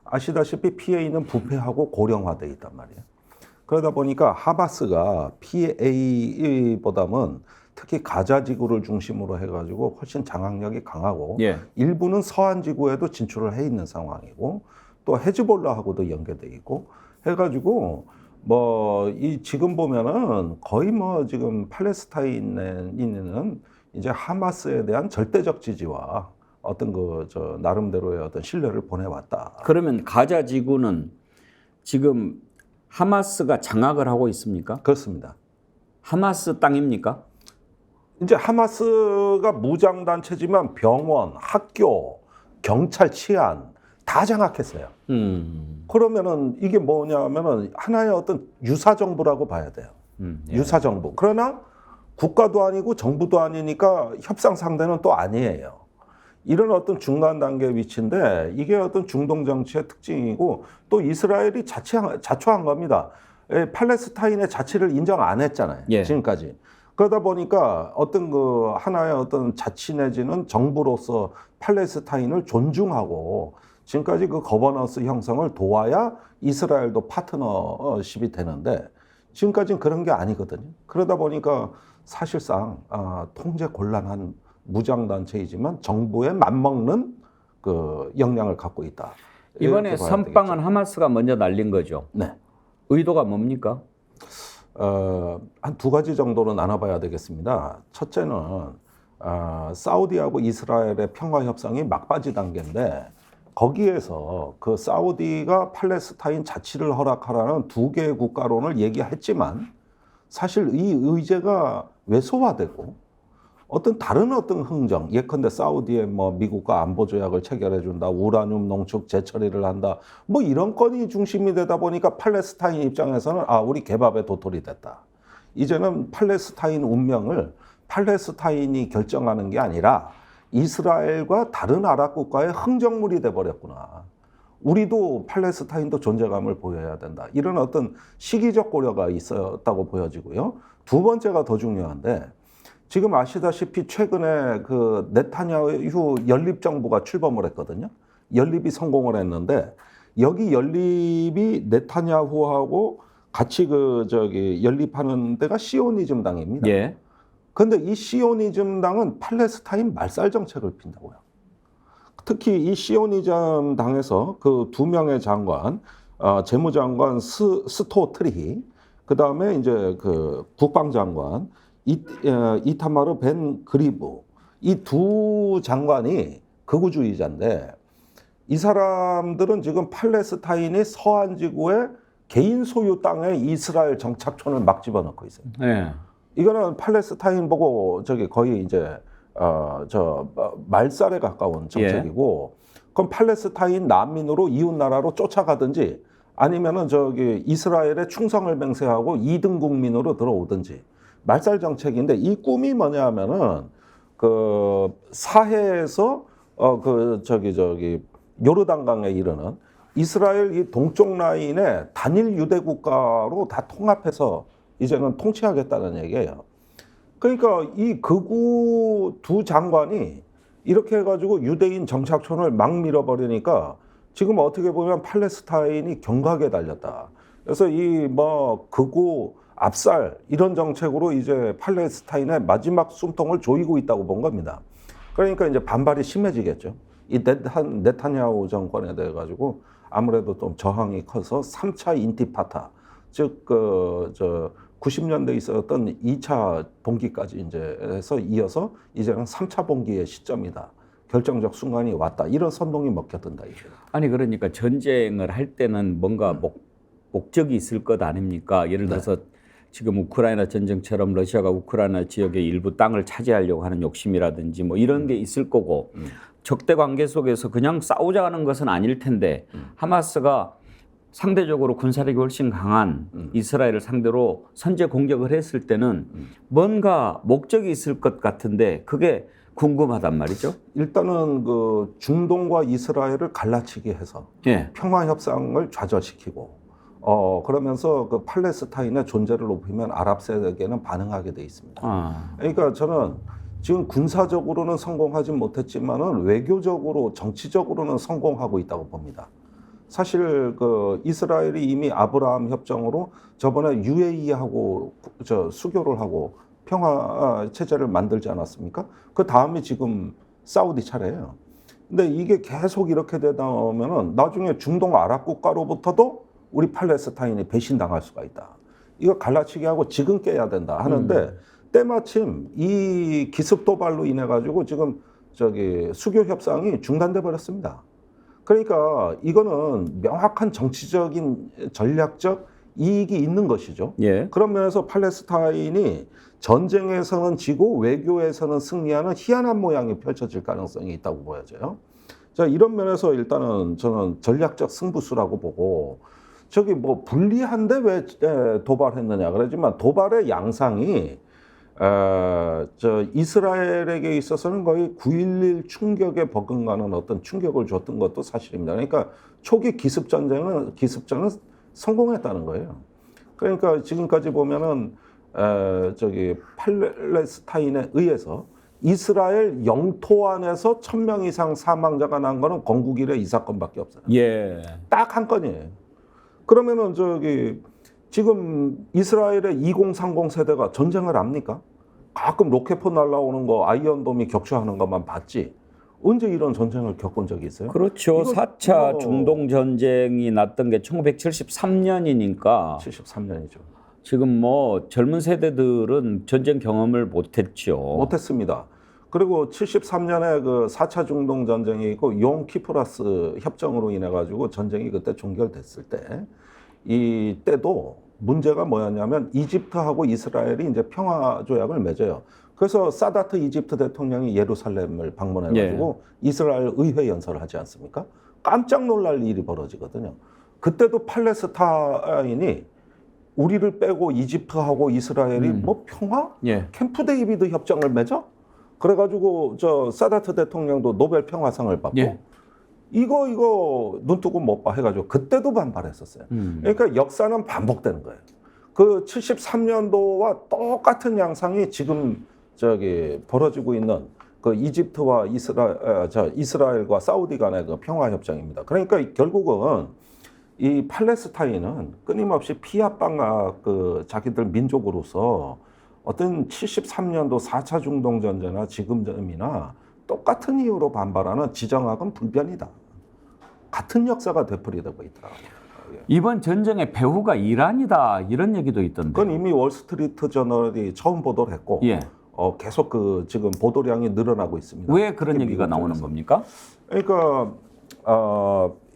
아시다시피 PA는 부패하고 고령화돼 있단 말이에요. 그러다 보니까 하마스가 PA보다는 특히 가자 지구를 중심으로 해가지고 훨씬 장악력이 강하고 일부는 서한 지구에도 진출을 해 있는 상황이고 또 헤즈볼라하고도 연계돼 있고 해가지고 뭐 이 지금 보면은 거의 뭐 지금 팔레스타인에 있는 이제 하마스에 대한 절대적 지지와 어떤 그 저 나름대로의 어떤 신뢰를 보내왔다. 그러면 가자 지구는 지금 하마스가 장악을 하고 있습니까? 그렇습니다. 하마스 땅입니까? 이제 하마스가 무장단체지만 병원, 학교, 경찰, 치안 다 장악했어요. 그러면은 이게 뭐냐면은 하나의 어떤 유사정부라고 봐야 돼요. 예. 유사정부. 그러나 국가도 아니고 정부도 아니니까 협상 상대는 또 아니에요. 이런 어떤 중간 단계 위치인데 이게 어떤 중동 정치의 특징이고 또 이스라엘이 자초한 겁니다. 팔레스타인의 자치를 인정 안 했잖아요. 예. 지금까지. 그러다 보니까 어떤 그 하나의 어떤 자치 내지는 정부로서 팔레스타인을 존중하고 지금까지 그 거버넌스 형성을 도와야 이스라엘도 파트너십이 되는데 지금까지는 그런 게 아니거든요. 그러다 보니까 사실상 통제 곤란한 무장단체이지만 정부에 맞먹는 그 역량을 갖고 있다. 이번에 선빵은 하마스가 먼저 날린 거죠. 네. 의도가 뭡니까? 한 두 가지 정도로 나눠봐야 되겠습니다. 첫째는 사우디하고 이스라엘의 평화 협상이 막바지 단계인데 거기에서 그 사우디가 팔레스타인 자치를 허락하라는 두 개의 국가론을 얘기했지만 사실 이 의제가 왜소화되고 어떤 다른 어떤 흥정, 예컨대 사우디에 뭐 미국과 안보 조약을 체결해 준다, 우라늄 농축 재처리를 한다, 뭐 이런 건이 중심이 되다 보니까 팔레스타인 입장에서는 우리 개밥에 도토리 됐다. 이제는 팔레스타인 운명을 팔레스타인이 결정하는 게 아니라 이스라엘과 다른 아랍 국가의 흥정물이 돼 버렸구나. 우리도 팔레스타인도 존재감을 보여야 된다. 이런 어떤 시기적 고려가 있었다고 보여지고요. 두 번째가 더 중요한데. 지금 아시다시피 최근에 그 네타냐후 연립정부가 출범을 했거든요. 연립이 성공을 했는데 여기 연립이 네타냐후하고 같이 연립하는 데가 시오니즘 당입니다. 예. 그런데 이 시오니즘 당은 팔레스타인 말살 정책을 핀다고요. 특히 이 시오니즘 당에서 그 두 명의 장관, 재무장관 스토 트리히, 그 다음에 이제 그 국방장관 이타마르 벤 그리브, 이 두 장관이 극우주의자인데 이 사람들은 지금 팔레스타인이 서한 지구의 개인 소유 땅에 이스라엘 정착촌을 막 집어넣고 있어요. 네. 이거는 팔레스타인 보고 거의 이제 말살에 가까운 정책이고, 그럼 팔레스타인 난민으로 이웃 나라로 쫓아가든지 아니면은 이스라엘에 충성을 맹세하고 2등 국민으로 들어오든지. 말살 정책인데 이 꿈이 뭐냐면은 그 사해에서 요르단강에 이르는 이스라엘 이 동쪽 라인의 단일 유대 국가로 다 통합해서 이제는 통치하겠다는 얘기예요. 그러니까 이 극우 두 장관이 이렇게 해가지고 유대인 정착촌을 막 밀어버리니까 지금 어떻게 보면 팔레스타인이 경각에 달렸다. 그래서 이 뭐 극우 압살 이런 정책으로 이제 팔레스타인의 마지막 숨통을 조이고 있다고 본 겁니다. 그러니까 이제 반발이 심해지겠죠. 이 네타냐후 정권에 대해 가지고 아무래도 좀 저항이 커서 3차 인티파타, 즉 90년대에 있었던 2차 봉기까지 이제 해서 이어서 이제는 3차 봉기의 시점이다. 결정적 순간이 왔다. 이런 선동이 먹혀든다 이게. 아니 그러니까 전쟁을 할 때는 뭔가 목적이 있을 것 아닙니까? 예를 들어서 지금 우크라이나 전쟁처럼 러시아가 우크라이나 지역의 일부 땅을 차지하려고 하는 욕심이라든지 뭐 이런 게 있을 거고 적대 관계 속에서 그냥 싸우자는 것은 아닐 텐데 하마스가 상대적으로 군사력이 훨씬 강한 이스라엘을 상대로 선제 공격을 했을 때는 뭔가 목적이 있을 것 같은데 그게 궁금하단 말이죠. 일단은 그 중동과 이스라엘을 갈라치기 해서 평화 협상을 좌절시키고 그러면서 그 팔레스타인의 존재를 높이면 아랍 세계는 반응하게 돼 있습니다. 그러니까 저는 지금 군사적으로는 성공하지 못했지만은 외교적으로 정치적으로는 성공하고 있다고 봅니다. 사실 그 이스라엘이 이미 아브라함 협정으로 저번에 UAE하고 수교를 하고 평화 체제를 만들지 않았습니까? 그 다음이 지금 사우디 차례예요. 근데 이게 계속 이렇게 되다 보면은 나중에 중동 아랍 국가로부터도 우리 팔레스타인이 배신당할 수가 있다. 이거 갈라치기 하고 지금 깨야 된다 하는데 때마침 이 기습 도발로 인해 가지고 지금 저기 수교 협상이 중단돼 버렸습니다. 그러니까 이거는 명확한 정치적인 전략적 이익이 있는 것이죠. 예. 그런 면에서 팔레스타인이 전쟁에서는 지고 외교에서는 승리하는 희한한 모양이 펼쳐질 가능성이 있다고 보여져요. 자, 이런 면에서 일단은 저는 전략적 승부수라고 보고 저기 뭐 불리한데 왜 도발했느냐 그러지만 도발의 양상이 저 이스라엘에게 있어서는 거의 9.11 충격에 버금가는 어떤 충격을 줬던 것도 사실입니다. 그러니까 초기 기습전은 성공했다는 거예요. 그러니까 지금까지 보면은 저기 팔레스타인에 의해서 이스라엘 영토 안에서 1,000명 이상 사망자가 난 거는 건국 이래 이 사건밖에 없어요. 예. 딱 한 건이에요. 그러면은 저기 지금 이스라엘의 2030 세대가 전쟁을 압니까? 가끔 로켓포 날라오는 거 아이언돔이 격추하는 것만 봤지. 언제 이런 전쟁을 겪은 적이 있어요? 그렇죠. 4차 중동 전쟁이 났던 게 1973년이니까 73년이죠. 지금 뭐 젊은 세대들은 전쟁 경험을 못했죠. 못했습니다. 그리고 73년에 그 4차 중동 전쟁이 있고 용키프라스 협정으로 인해 가지고 전쟁이 그때 종결됐을 때 이때도 문제가 뭐였냐면 이집트하고 이스라엘이 이제 평화 조약을 맺어요. 그래서 사다트 이집트 대통령이 예루살렘을 방문해 가지고 이스라엘 의회 연설을 하지 않습니까? 깜짝 놀랄 일이 벌어지거든요. 그때도 팔레스타인이 우리를 빼고 이집트하고 이스라엘이 뭐 평화? 캠프 데이비드 협정을 맺어? 그래가지고 저 사다트 대통령도 노벨 평화상을 받고 이거 눈 뜨고 못 봐 해가지고 그때도 반발했었어요. 그러니까 역사는 반복되는 거예요. 그 73년도와 똑같은 양상이 지금 저기 벌어지고 있는 그 이집트와 이스라엘과 사우디 간의 그 평화 협정입니다. 그러니까 결국은 이 팔레스타인은 끊임없이 피압당한 그 자기들 민족으로서 어떤 73년도 4차 중동 전쟁이나 지금이나 똑같은 이유로 반발하는 지정학은 불변이다. 같은 역사가 되풀이되고 있다. 이번 전쟁의 배후가 이란이다 이런 얘기도 있던데. 그건 이미 월스트리트 저널이 처음 보도를 했고 계속 그 지금 보도량이 늘어나고 있습니다. 왜 그런 얘기가 나오는 겁니까? 그러니까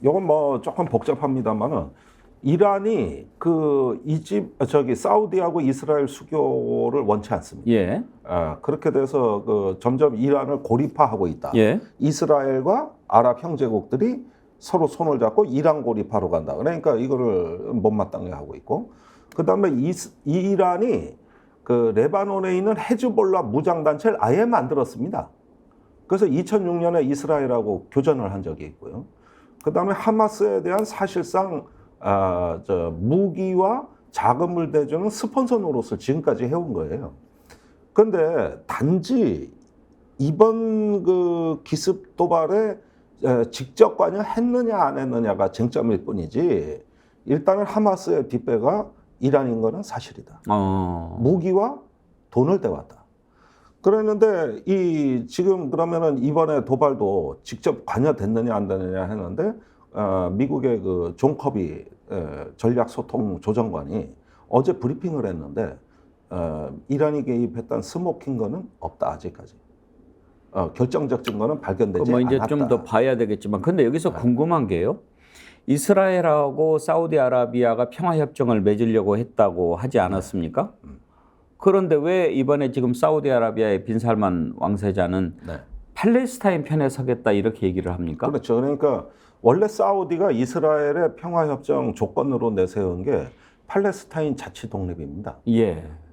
이건 뭐 조금 복잡합니다만은 이란이 그 사우디하고 이스라엘 수교를 원치 않습니다. 그렇게 돼서 그 점점 이란을 고립화하고 있다. 이스라엘과 아랍 형제국들이 서로 손을 잡고 이란 고립화로 간다. 그러니까 이거를 못마땅해 하고 있고, 그 다음에 이란이 그 레바논에 있는 헤즈볼라 무장단체를 아예 만들었습니다. 그래서 2006년에 이스라엘하고 교전을 한 적이 있고요. 그 다음에 하마스에 대한 사실상 무기와 자금을 대주는 스폰서 노릇을 지금까지 해온 거예요. 그런데 단지 이번 그 기습 도발에 직접 관여했느냐 안 했느냐가 쟁점일 뿐이지 일단은 하마스의 뒷배가 이란인 거는 사실이다. 무기와 돈을 대왔다. 그랬는데 지금 그러면은 이번에 도발도 직접 관여됐느냐 안 됐느냐 했는데 미국의 그 존 커비 전략소통조정관이 어제 브리핑을 했는데 이란이 개입했던 스모킹 거는 없다 아직까지. 결정적 증거는 발견되지 뭐 이제 않았다. 좀 더 봐야 되겠지만, 근데 여기서 궁금한 게요. 이스라엘하고 사우디아라비아가 평화협정을 맺으려고 했다고 하지 않았습니까? 그런데 왜 이번에 지금 사우디아라비아의 빈살만 왕세자는 팔레스타인 편에 서겠다 이렇게 얘기를 합니까? 그렇죠. 그러니까 원래 사우디가 이스라엘의 평화협정 조건으로 내세운 게 팔레스타인 자치 독립입니다.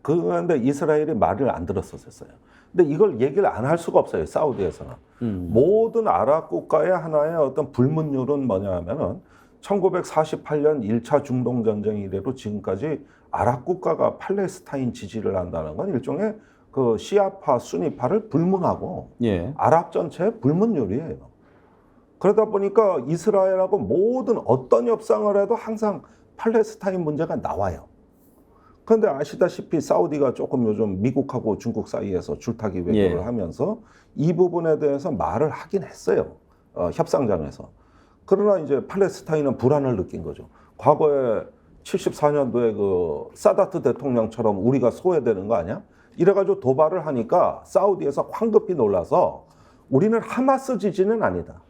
그런데 이스라엘이 말을 안 들었었어요. 근데 이걸 얘기를 안 할 수가 없어요. 사우디에서는. 모든 아랍 국가의 하나의 어떤 불문율은 뭐냐 하면은 1948년 1차 중동 전쟁 이래로 지금까지 아랍 국가가 팔레스타인 지지를 한다는 건 일종의 그 시아파, 수니파를 불문하고 아랍 전체의 불문율이에요. 그러다 보니까 이스라엘하고 모든 어떤 협상을 해도 항상 팔레스타인 문제가 나와요. 그런데 아시다시피 사우디가 조금 요즘 미국하고 중국 사이에서 줄타기 외교를 하면서 이 부분에 대해서 말을 하긴 했어요. 협상장에서. 그러나 이제 팔레스타인은 불안을 느낀 거죠. 과거에 74년도에 그 사다트 대통령처럼 우리가 소외되는 거 아니야? 이래가지고 도발을 하니까 사우디에서 황급히 놀라서 우리는 하마스 지지는 아니다.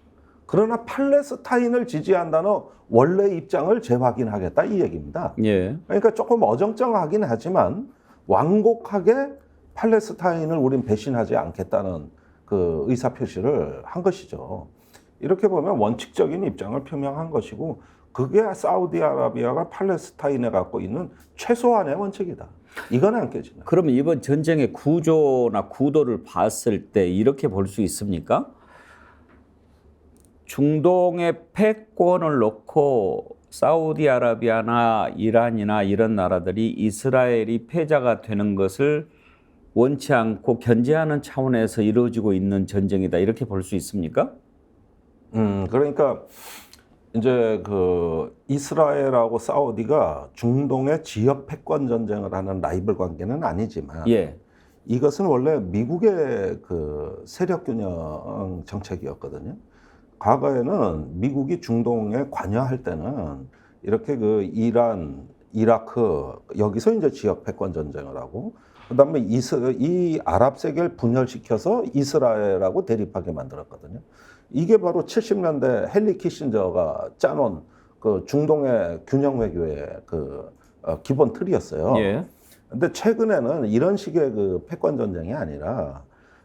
그러나 팔레스타인을 지지한다는 원래 입장을 재확인하겠다 이 얘기입니다. 예. 그러니까 조금 어정쩡하긴 하지만 완곡하게 팔레스타인을 우린 배신하지 않겠다는 그 의사 표시를 한 것이죠. 이렇게 보면 원칙적인 입장을 표명한 것이고 그게 사우디아라비아가 팔레스타인에 갖고 있는 최소한의 원칙이다. 이건 안 깨지네. 그러면 이번 전쟁의 구조나 구도를 봤을 때 이렇게 볼 수 있습니까? 중동의 패권을 놓고 사우디아라비아나 이란이나 이런 나라들이 이스라엘이 패자가 되는 것을 원치 않고 견제하는 차원에서 이루어지고 있는 전쟁이다. 이렇게 볼 수 있습니까? 그러니까 이제 그 이스라엘하고 사우디가 중동의 지역 패권 전쟁을 하는 라이벌 관계는 아니지만 예. 이것은 원래 미국의 그 세력 균형 정책이었거든요. 과거에는 미국이 중동에 관여할 때는 이렇게 그 이란, 이라크 여기서 이제 지역 패권 전쟁을 하고 그다음에 이 아랍 세계를 분열시켜서 이스라엘하고 대립하게 만들었거든요. 이게 바로 70년대 헨리 키신저가 짜놓은 그 중동의 균형 외교의 그 기본 틀이었어요. 예. 근데 최근에는 이런 식의 그 패권 전쟁이 아니라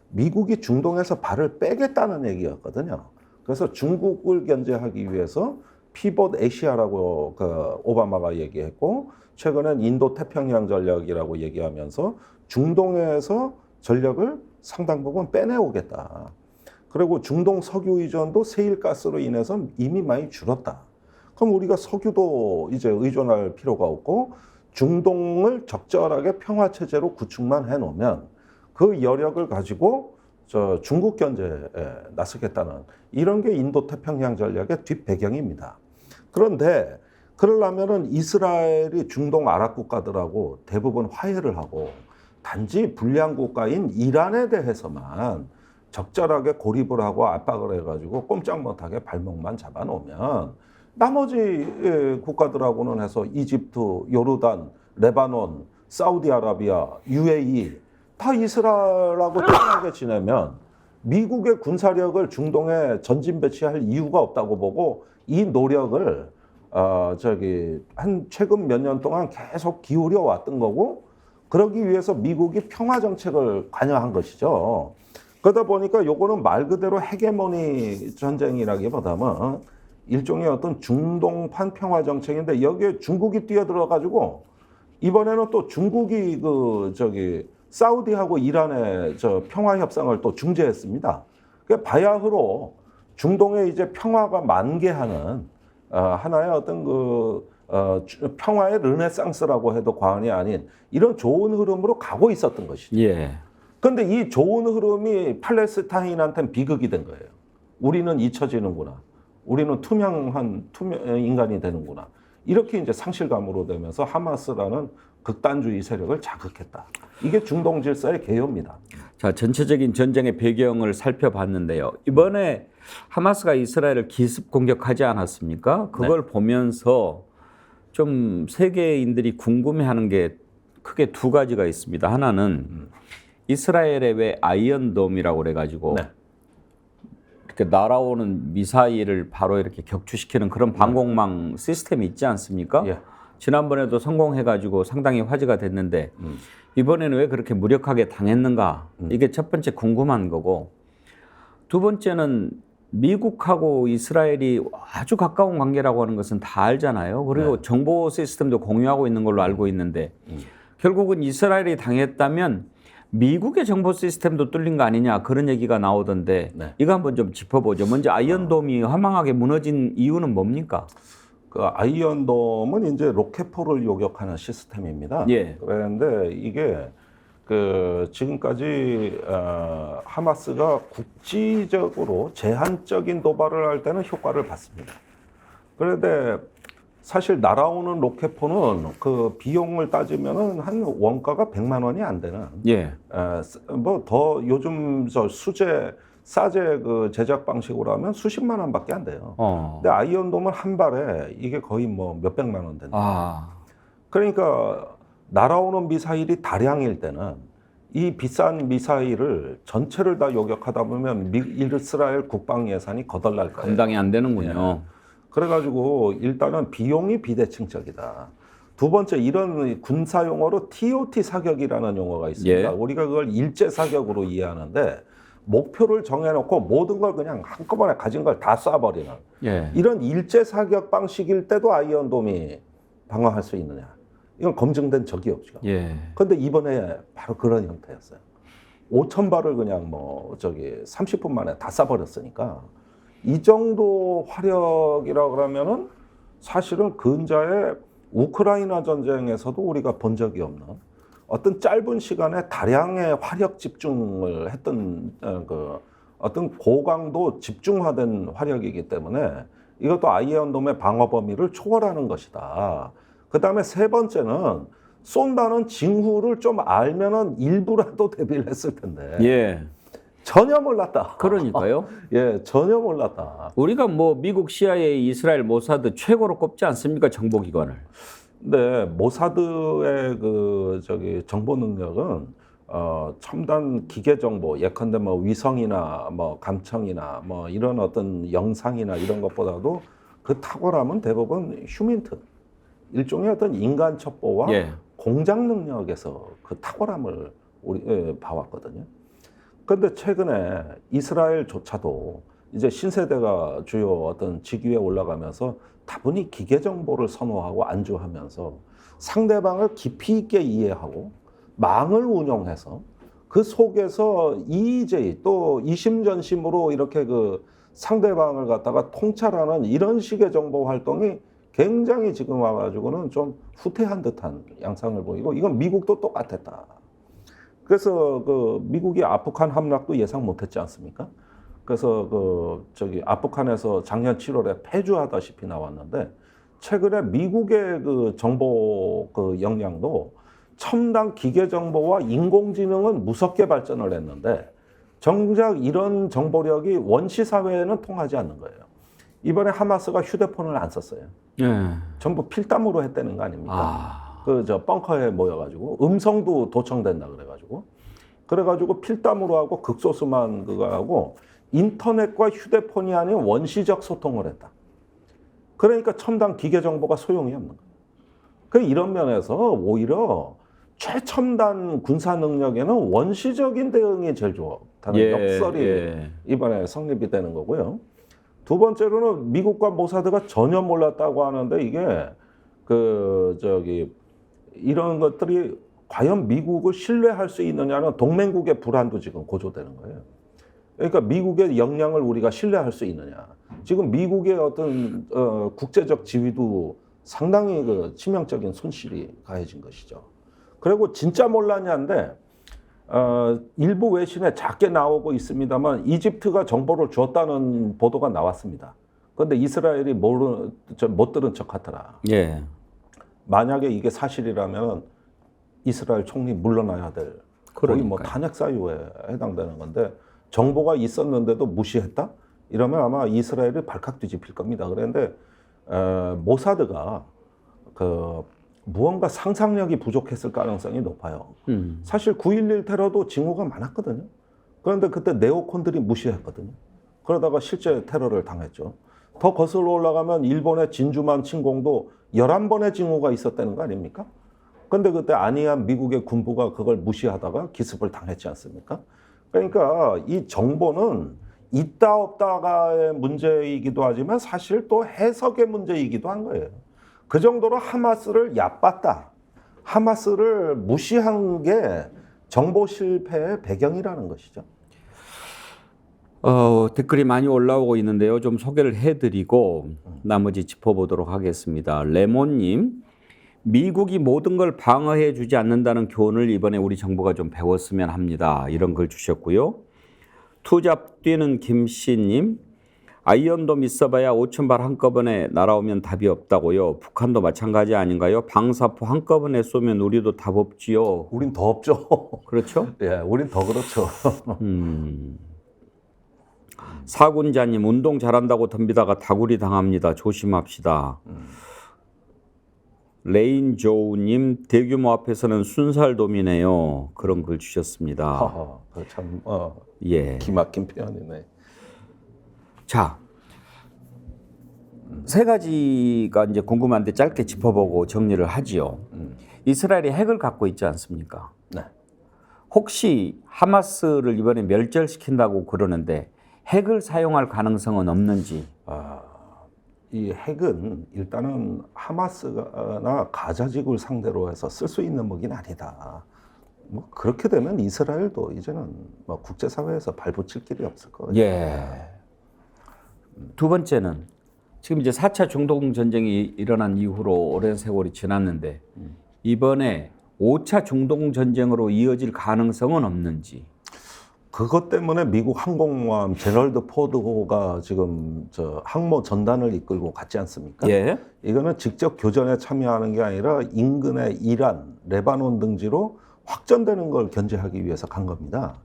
미국이 중동에서 발을 빼겠다는 얘기였거든요. 그래서 중국을 견제하기 위해서 피봇 아시아라고 그 오바마가 얘기했고 최근엔 인도 태평양 전략이라고 얘기하면서 중동에서 전력을 상당 부분 빼내오겠다. 그리고 중동 석유 의존도 세일가스로 인해서 이미 많이 줄었다. 그럼 우리가 석유도 이제 의존할 필요가 없고 중동을 적절하게 평화 체제로 구축만 해놓으면 그 여력을 가지고 저 중국 견제에 나서겠다는 이런 게 인도 태평양 전략의 뒷배경입니다. 그런데 그러려면은 이스라엘이 중동 아랍 국가들하고 대부분 화해를 하고 단지 불량 국가인 이란에 대해서만 적절하게 고립을 하고 압박을 해가지고 꼼짝 못하게 발목만 잡아놓으면 나머지 국가들하고는 해서 이집트, 요르단, 레바논, 사우디아라비아, UAE 다 이스라엘하고 친하게 지내면 미국의 군사력을 중동에 전진 배치할 이유가 없다고 보고 이 노력을 한 최근 몇 년 동안 계속 기울여 왔던 거고 그러기 위해서 미국이 평화 정책을 관여한 것이죠. 그러다 보니까 요거는 말 그대로 헤게모니 전쟁이라기보다는 일종의 어떤 중동판 평화 정책인데 여기에 중국이 뛰어들어 가지고 이번에는 또 중국이 사우디하고 이란의 평화 협상을 또 중재했습니다. 그 바야흐로 중동에 이제 평화가 만개하는 하나의 어떤 평화의 르네상스라고 해도 과언이 아닌 이런 좋은 흐름으로 가고 있었던 것이죠. 예. 그런데 이 좋은 흐름이 팔레스타인한테는 비극이 된 거예요. 우리는 잊혀지는구나. 우리는 투명한 인간이 되는구나. 이렇게 이제 상실감으로 되면서 하마스라는 극단주의 세력을 자극했다. 이게 중동 질서의 개요입니다. 자, 전체적인 전쟁의 배경을 살펴봤는데요. 이번에 하마스가 이스라엘을 기습 공격하지 않았습니까? 그걸 보면서 좀 세계인들이 궁금해하는 게 크게 두 가지가 있습니다. 하나는 이스라엘의 왜 아이언돔이라고 그래가지고 이렇게 날아오는 미사일을 바로 이렇게 격추시키는 그런 방공망 시스템이 있지 않습니까? 예. 지난번에도 성공해가지고 상당히 화제가 됐는데 이번에는 왜 그렇게 무력하게 당했는가? 이게 첫 번째 궁금한 거고 두 번째는 미국하고 이스라엘이 아주 가까운 관계라고 하는 것은 다 알잖아요. 그리고 정보 시스템도 공유하고 있는 걸로 알고 있는데 결국은 이스라엘이 당했다면 미국의 정보 시스템도 뚫린 거 아니냐 그런 얘기가 나오던데 이거 한번 좀 짚어보죠. 먼저 아이언돔이 허망하게 무너진 이유는 뭡니까? 그 아이언돔은 이제 로켓포를 요격하는 시스템입니다. 예. 그런데 이게 그 지금까지 하마스가 국지적으로 제한적인 도발을 할 때는 효과를 봤습니다. 그런데 사실 날아오는 로켓포는 그 비용을 따지면은 한 원가가 100만 원이 안 되는. 예. 뭐 더 요즘 수제 사제 그 제작 방식으로 하면 수십만 원밖에 안 돼요. 근데 아이언돔은 한 발에 이게 거의 뭐 몇백만 원 된다. 그러니까 날아오는 미사일이 다량일 때는 이 비싼 미사일을 전체를 다 요격하다 보면 이스라엘 국방 예산이 거덜날 거예요. 감당이 안 되는군요. 그래가지고 일단은 비용이 비대칭적이다. 두 번째, 이런 군사 용어로 TOT 사격이라는 용어가 있습니다. 우리가 그걸 일제 사격으로 이해하는데 목표를 정해놓고 모든 걸 그냥 한꺼번에 가진 걸 다 쏴버리는 이런 일제 사격 방식일 때도 아이언돔이 방어할 수 있느냐? 이건 검증된 적이 없죠. 그런데 이번에 바로 그런 형태였어요. 5,000발을 그냥 뭐 30분 만에 다 쏴버렸으니까 이 정도 화력이라 그러면은 사실은 근자에 우크라이나 전쟁에서도 우리가 본 적이 없는 어떤 짧은 시간에 다량의 화력 집중을 했던 그 어떤 고강도 집중화된 화력이기 때문에 이것도 아이언돔의 방어 범위를 초월하는 것이다. 그 다음에 세 번째는 쏜다는 징후를 좀 알면은 일부라도 대비를 했을 텐데. 전혀 몰랐다. 그러니까요. 전혀 몰랐다. 우리가 뭐 미국 CIA, 이스라엘 모사드 최고로 꼽지 않습니까? 정보기관을. 네, 모사드의 정보 능력은 첨단 기계 정보, 예컨대 뭐 위성이나 뭐 감청이나 뭐 이런 어떤 영상이나 이런 것보다도 그 탁월함은 대부분 휴민트, 일종의 어떤 인간 첩보와 공작 능력에서 그 탁월함을 우리 봐왔거든요. 그런데 최근에 이스라엘조차도 이제 신세대가 주요 어떤 직위에 올라가면서 다분히 기계 정보를 선호하고 안주하면서 상대방을 깊이 있게 이해하고 망을 운용해서 그 속에서 EJ 또 이심전심으로 이렇게 그 상대방을 갖다가 통찰하는 이런 식의 정보 활동이 굉장히 지금 와가지고는 좀 후퇴한 듯한 양상을 보이고 이건 미국도 똑같았다. 그래서 그 미국이 아프간 함락도 예상 못했지 않습니까? 그래서 아프간에서 작년 7월에 패주하다시피 나왔는데 최근에 미국의 그 정보 그 역량도 첨단 기계 정보와 인공지능은 무섭게 발전을 했는데 정작 이런 정보력이 원시 사회에는 통하지 않는 거예요. 이번에 하마스가 휴대폰을 안 썼어요. 전부 필담으로 했다는 거 아닙니까? 벙커에 모여가지고 음성도 도청된다 그래가지고 필담으로 하고 극소수만 그거 하고 인터넷과 휴대폰이 아닌 원시적 소통을 했다. 그러니까 첨단 기계 정보가 소용이 없는 거예요. 이런 면에서 오히려 최첨단 군사 능력에는 원시적인 대응이 제일 좋다는 역설이 이번에 성립이 되는 거고요. 두 번째로는 미국과 모사드가 전혀 몰랐다고 하는데 이게 이런 것들이 과연 미국을 신뢰할 수 있느냐는 동맹국의 불안도 지금 고조되는 거예요. 그러니까 미국의 역량을 우리가 신뢰할 수 있느냐. 지금 미국의 어떤 국제적 지위도 상당히 그 치명적인 손실이 가해진 것이죠. 그리고 진짜 몰랐냐인데 일부 외신에 작게 나오고 있습니다만 이집트가 정보를 줬다는 보도가 나왔습니다. 그런데 이스라엘이 못 들은 척 하더라. 만약에 이게 사실이라면 이스라엘 총리 물러나야 될 거의 뭐 탄핵 사유에 해당되는 건데 정보가 있었는데도 무시했다? 이러면 아마 이스라엘이 발칵 뒤집힐 겁니다. 그런데 모사드가 무언가 상상력이 부족했을 가능성이 높아요. 사실 9.11 테러도 징후가 많았거든요. 그런데 그때 네오콘들이 무시했거든요. 그러다가 실제 테러를 당했죠. 더 거슬러 올라가면 일본의 진주만 침공도 11번의 징후가 있었다는 거 아닙니까? 그런데 그때 안이한 미국의 군부가 그걸 무시하다가 기습을 당했지 않습니까? 그러니까 이 정보는 있다 없다가의 문제이기도 하지만 사실 또 해석의 문제이기도 한 거예요. 그 정도로 하마스를 얕봤다. 하마스를 무시한 게 정보 실패의 배경이라는 것이죠. 댓글이 많이 올라오고 있는데요. 좀 소개를 해드리고 나머지 짚어보도록 하겠습니다. 레몬님, 미국이 모든 걸 방어해 주지 않는다는 교훈을 이번에 우리 정부가 좀 배웠으면 합니다. 이런 글 주셨고요. 투잡 뛰는 김씨님, 아이언돔 있어봐야 5,000발 한꺼번에 날아오면 답이 없다고요. 북한도 마찬가지 아닌가요? 방사포 한꺼번에 쏘면 우리도 답 없지요. 우린 더 없죠. 그렇죠? 우린 더 그렇죠. 사군자님 운동 잘한다고 덤비다가 다구리 당합니다. 조심합시다. 레인조우님 대규모 앞에서는 순살돔이네요. 그런 글 주셨습니다. 참 예. 기막힌 표현이네. 자, 세 가지가 이제 궁금한데 짧게 짚어보고 정리를 하지요. 이스라엘이 핵을 갖고 있지 않습니까? 네. 혹시 하마스를 이번에 멸절시킨다고 그러는데 핵을 사용할 가능성은 없는지? 이 핵은 일단은 하마스나 가자 지구를 상대로 해서 쓸 수 있는 무기는 아니다. 뭐 그렇게 되면 이스라엘도 이제는 뭐 국제사회에서 발붙일 길이 없을 거예요. 예. 두 번째는 지금 이제 4차 중동 전쟁이 일어난 이후로 오랜 세월이 지났는데 이번에 5차 중동 전쟁으로 이어질 가능성은 없는지. 그것 때문에 미국 항공모함 제럴드 포드호가 지금 저 항모 전단을 이끌고 갔지 않습니까? 예. 이거는 직접 교전에 참여하는 게 아니라 인근의 이란, 레바논 등지로 확전되는 걸 견제하기 위해서 간 겁니다.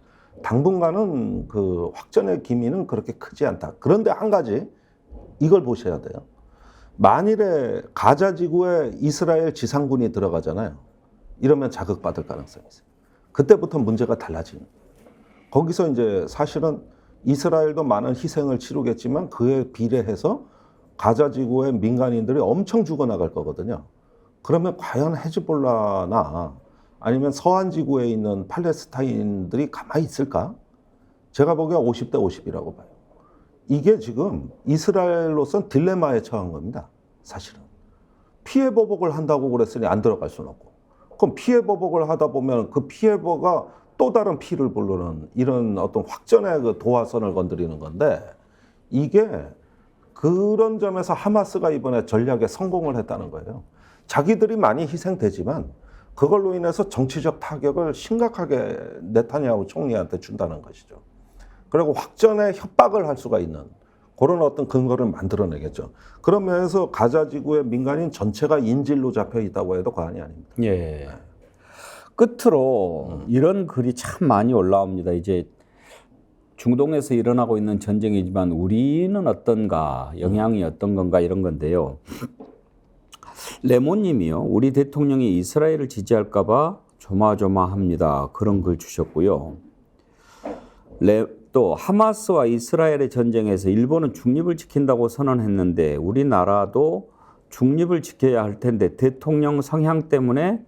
당분간은 그 확전의 기미는 그렇게 크지 않다. 그런데 한 가지 이걸 보셔야 돼요. 만일에 가자 지구에 이스라엘 지상군이 들어가잖아요. 이러면 자극받을 가능성이 있어요. 그때부터 문제가 달라집니다. 거기서 이제 사실은 이스라엘도 많은 희생을 치르겠지만 그에 비례해서 가자 지구의 민간인들이 엄청 죽어나갈 거거든요. 그러면 과연 헤즈볼라나 아니면 서한 지구에 있는 팔레스타인들이 가만히 있을까? 제가 보기엔 50대 50이라고 봐요. 이게 지금 이스라엘로선 딜레마에 처한 겁니다. 사실은. 피해 보복을 한다고 그랬으니 안 들어갈 수는 없고. 그럼 피해 보복을 하다 보면 그 피해보가 또 다른 피를 부르는 이런 어떤 확전의 그 도화선을 건드리는 건데 이게 그런 점에서 하마스가 이번에 전략에 성공을 했다는 거예요. 자기들이 많이 희생되지만 그걸로 인해서 정치적 타격을 심각하게 네타냐후 총리한테 준다는 것이죠. 그리고 확전에 협박을 할 수가 있는 그런 어떤 근거를 만들어내겠죠. 그런 면에서 가자 지구의 민간인 전체가 인질로 잡혀 있다고 해도 과언이 아닙니다. 예. 끝으로 이런 글이 참 많이 올라옵니다. 이제 중동에서 일어나고 있는 전쟁이지만 우리는 어떤가, 영향이 어떤 건가 이런 건데요. 레몬님이요. 우리 대통령이 이스라엘을 지지할까 봐 조마조마합니다. 그런 글 주셨고요. 또 하마스와 이스라엘의 전쟁에서 일본은 중립을 지킨다고 선언했는데 우리나라도 중립을 지켜야 할 텐데 대통령 성향 때문에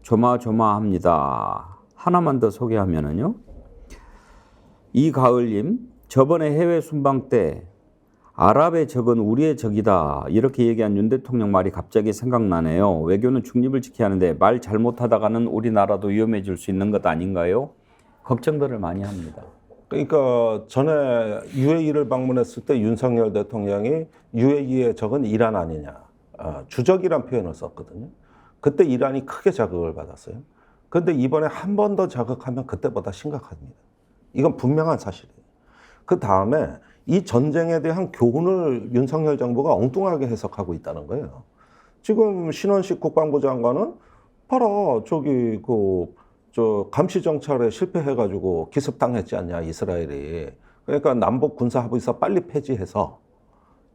조마조마합니다. 하나만 더 소개하면은요. 이가을님, 저번에 해외 순방 때 아랍의 적은 우리의 적이다 이렇게 얘기한 윤 대통령 말이 갑자기 생각나네요. 외교는 중립을 지켜야 하는데 말 잘못하다가는 우리나라도 위험해질 수 있는 것 아닌가요? 걱정들을 많이 합니다. 그러니까 전에 UAE를 방문했을 때 윤석열 대통령이 UAE의 적은 이란 아니냐, 주적이란 표현을 썼거든요. 그때 이란이 크게 자극을 받았어요. 그런데 이번에 한 번 더 자극하면 그때보다 심각합니다. 이건 분명한 사실이에요. 그 다음에 이 전쟁에 대한 교훈을 윤석열 정부가 엉뚱하게 해석하고 있다는 거예요. 지금 신원식 국방부 장관은 봐라 저기 감시정찰에 실패해가지고 기습당했지 않냐 이스라엘이. 그러니까 남북 군사합의서 빨리 폐지해서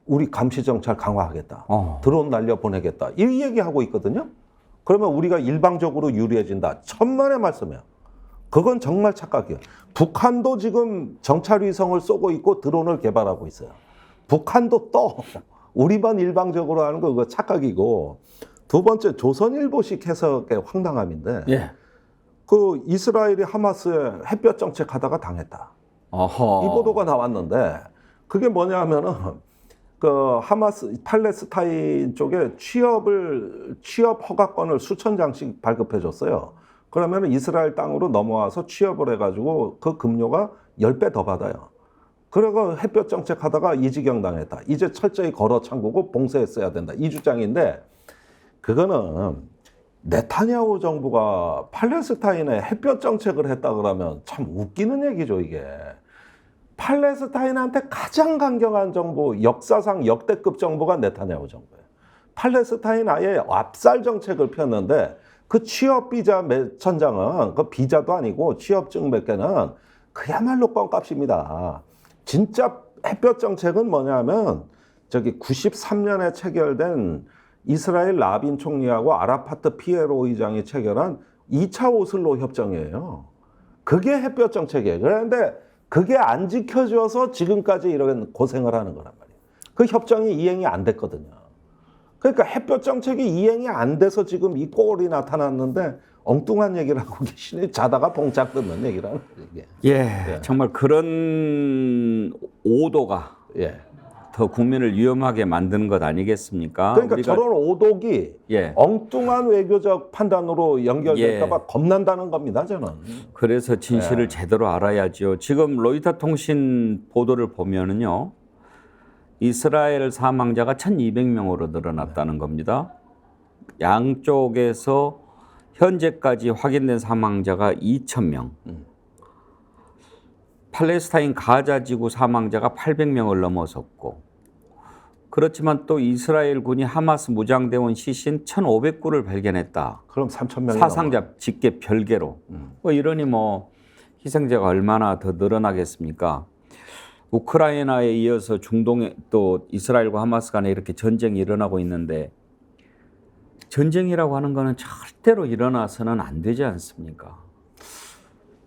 우리 감시정찰 강화하겠다. 드론 날려보내겠다. 이 얘기하고 있거든요. 그러면 우리가 일방적으로 유리해진다. 천만의 말씀이에요. 그건 정말 착각이에요. 북한도 지금 정찰위성을 쏘고 있고 드론을 개발하고 있어요. 북한도 또 우리만 일방적으로 하는 거 그거 착각이고. 두 번째 조선일보식 해석의 황당함인데 예. 그 이스라엘이 하마스에 햇볕 정책하다가 당했다. 이 보도가 나왔는데 그게 뭐냐 하면은 그 하마스 팔레스타인 쪽에 취업 허가권을 수천 장씩 발급해 줬어요. 그러면 이스라엘 땅으로 넘어와서 취업을 해가지고 그 급료가 10배 더 받아요. 그래가 햇볕 정책하다가 이 지경 당했다. 이제 철저히 걸어 잠그고 봉쇄했어야 된다. 이 주장인데 그거는 네타냐후 정부가 팔레스타인에 햇볕 정책을 했다 그러면 참 웃기는 얘기죠, 이게. 팔레스타인한테 가장 강경한 정부, 역사상 역대급 정부가 네타냐후 정부예요. 팔레스타인 아예 압살 정책을 폈는데 그 취업 비자 몇 천장은 그 비자도 아니고 취업증 몇 개는 그야말로 껌값입니다. 진짜 햇볕 정책은 뭐냐면 저기 93년에 체결된 이스라엘 라빈 총리하고 아라파트 피에로 의장이 체결한 2차 오슬로 협정이에요. 그게 햇볕 정책이에요. 그런데 그게 안 지켜져서 지금까지 이런 고생을 하는 거란 말이에요. 그 협정이 이행이 안 됐거든요. 그러니까 햇볕 정책이 이행이 안 돼서 지금 이 꼴이 나타났는데 엉뚱한 얘기를 하고 계시네. 자다가 봉착 듣는 얘기라는 거예요. 예, 정말 그런 오도가 더 국민을 위험하게 만드는 것 아니겠습니까? 그러니까 저런 오독이 엉뚱한 외교적 판단으로 연결될까 봐 겁난다는 겁니다, 저는. 그래서 진실을 제대로 알아야죠. 지금 로이터 통신 보도를 보면은요. 이스라엘 사망자가 1,200명으로 늘어났다는 겁니다. 양쪽에서 현재까지 확인된 사망자가 2,000명. 팔레스타인 가자 지구 사망자가 800명을 넘어섰고, 그렇지만 또 이스라엘 군이 하마스 무장대원 시신 1,500구를 발견했다. 그럼 3,000명이 사상자 직계 별개로. 뭐 이러니 뭐 희생자가 얼마나 더 늘어나겠습니까? 우크라이나에 이어서 중동에 또 이스라엘과 하마스 간에 이렇게 전쟁이 일어나고 있는데 전쟁이라고 하는 거는 절대로 일어나서는 안 되지 않습니까?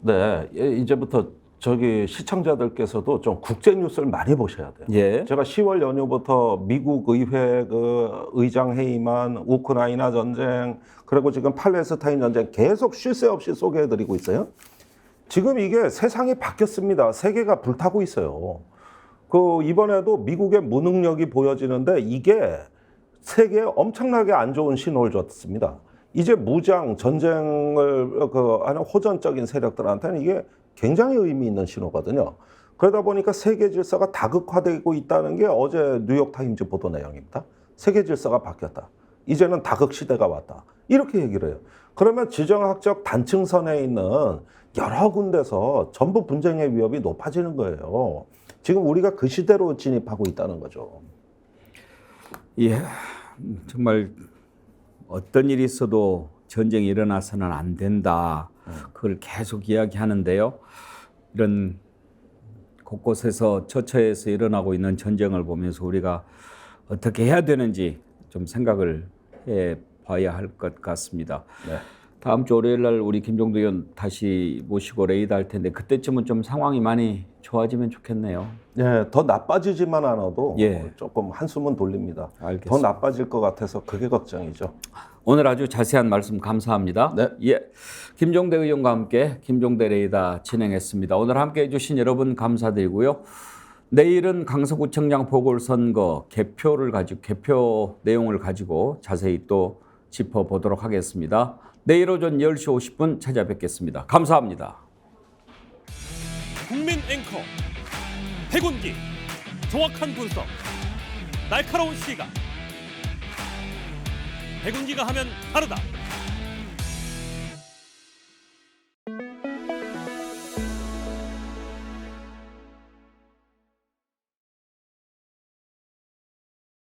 네, 이제부터 저기 시청자들께서도 좀 국제 뉴스를 많이 보셔야 돼요. 예. 제가 10월 연휴부터 미국 의회 그 의장 회의만, 우크라이나 전쟁, 그리고 지금 팔레스타인 전쟁 계속 쉴 새 없이 소개해드리고 있어요. 지금 이게 세상이 바뀌었습니다. 세계가 불타고 있어요. 그 이번에도 미국의 무능력이 보여지는데 이게 세계에 엄청나게 안 좋은 신호를 줬습니다. 이제 무장 전쟁을 하는 호전적인 세력들한테는 이게 굉장히 의미 있는 신호거든요. 그러다 보니까 세계 질서가 다극화되고 있다는 게 어제 뉴욕타임즈 보도 내용입니다. 세계 질서가 바뀌었다. 이제는 다극 시대가 왔다. 이렇게 얘기를 해요. 그러면 지정학적 단층선에 있는 여러 군데서 전부 분쟁의 위협이 높아지는 거예요. 지금 우리가 그 시대로 진입하고 있다는 거죠. 예, 정말 어떤 일이 있어도 전쟁이 일어나서는 안 된다. 그걸 계속 이야기하는데요. 이런 곳곳에서 처처에서 일어나고 있는 전쟁을 보면서 우리가 어떻게 해야 되는지 좀 생각을 해봐야 할 것 같습니다. 네. 다음 주 월요일 날 우리 김종도 의원 다시 모시고 레이드 할 텐데 그때쯤은 좀 상황이 많이 좋아지면 좋겠네요. 예, 더 나빠지지만 않아도 조금 한숨은 돌립니다. 알겠습니다. 더 나빠질 것 같아서 그게 걱정이죠. 오늘 아주 자세한 말씀 감사합니다. 네. 예, 김종대 의원과 함께 김종대 레이더 진행했습니다. 오늘 함께 해주신 여러분 감사드리고요. 내일은 강서구청장 보궐선거 개표 내용을 가지고 자세히 또 짚어보도록 하겠습니다. 내일 오전 10시 50분 찾아뵙겠습니다. 감사합니다. 국민 앵커 백운기, 정확한 분석, 날카로운 시각. 백운기가 하면 다르다.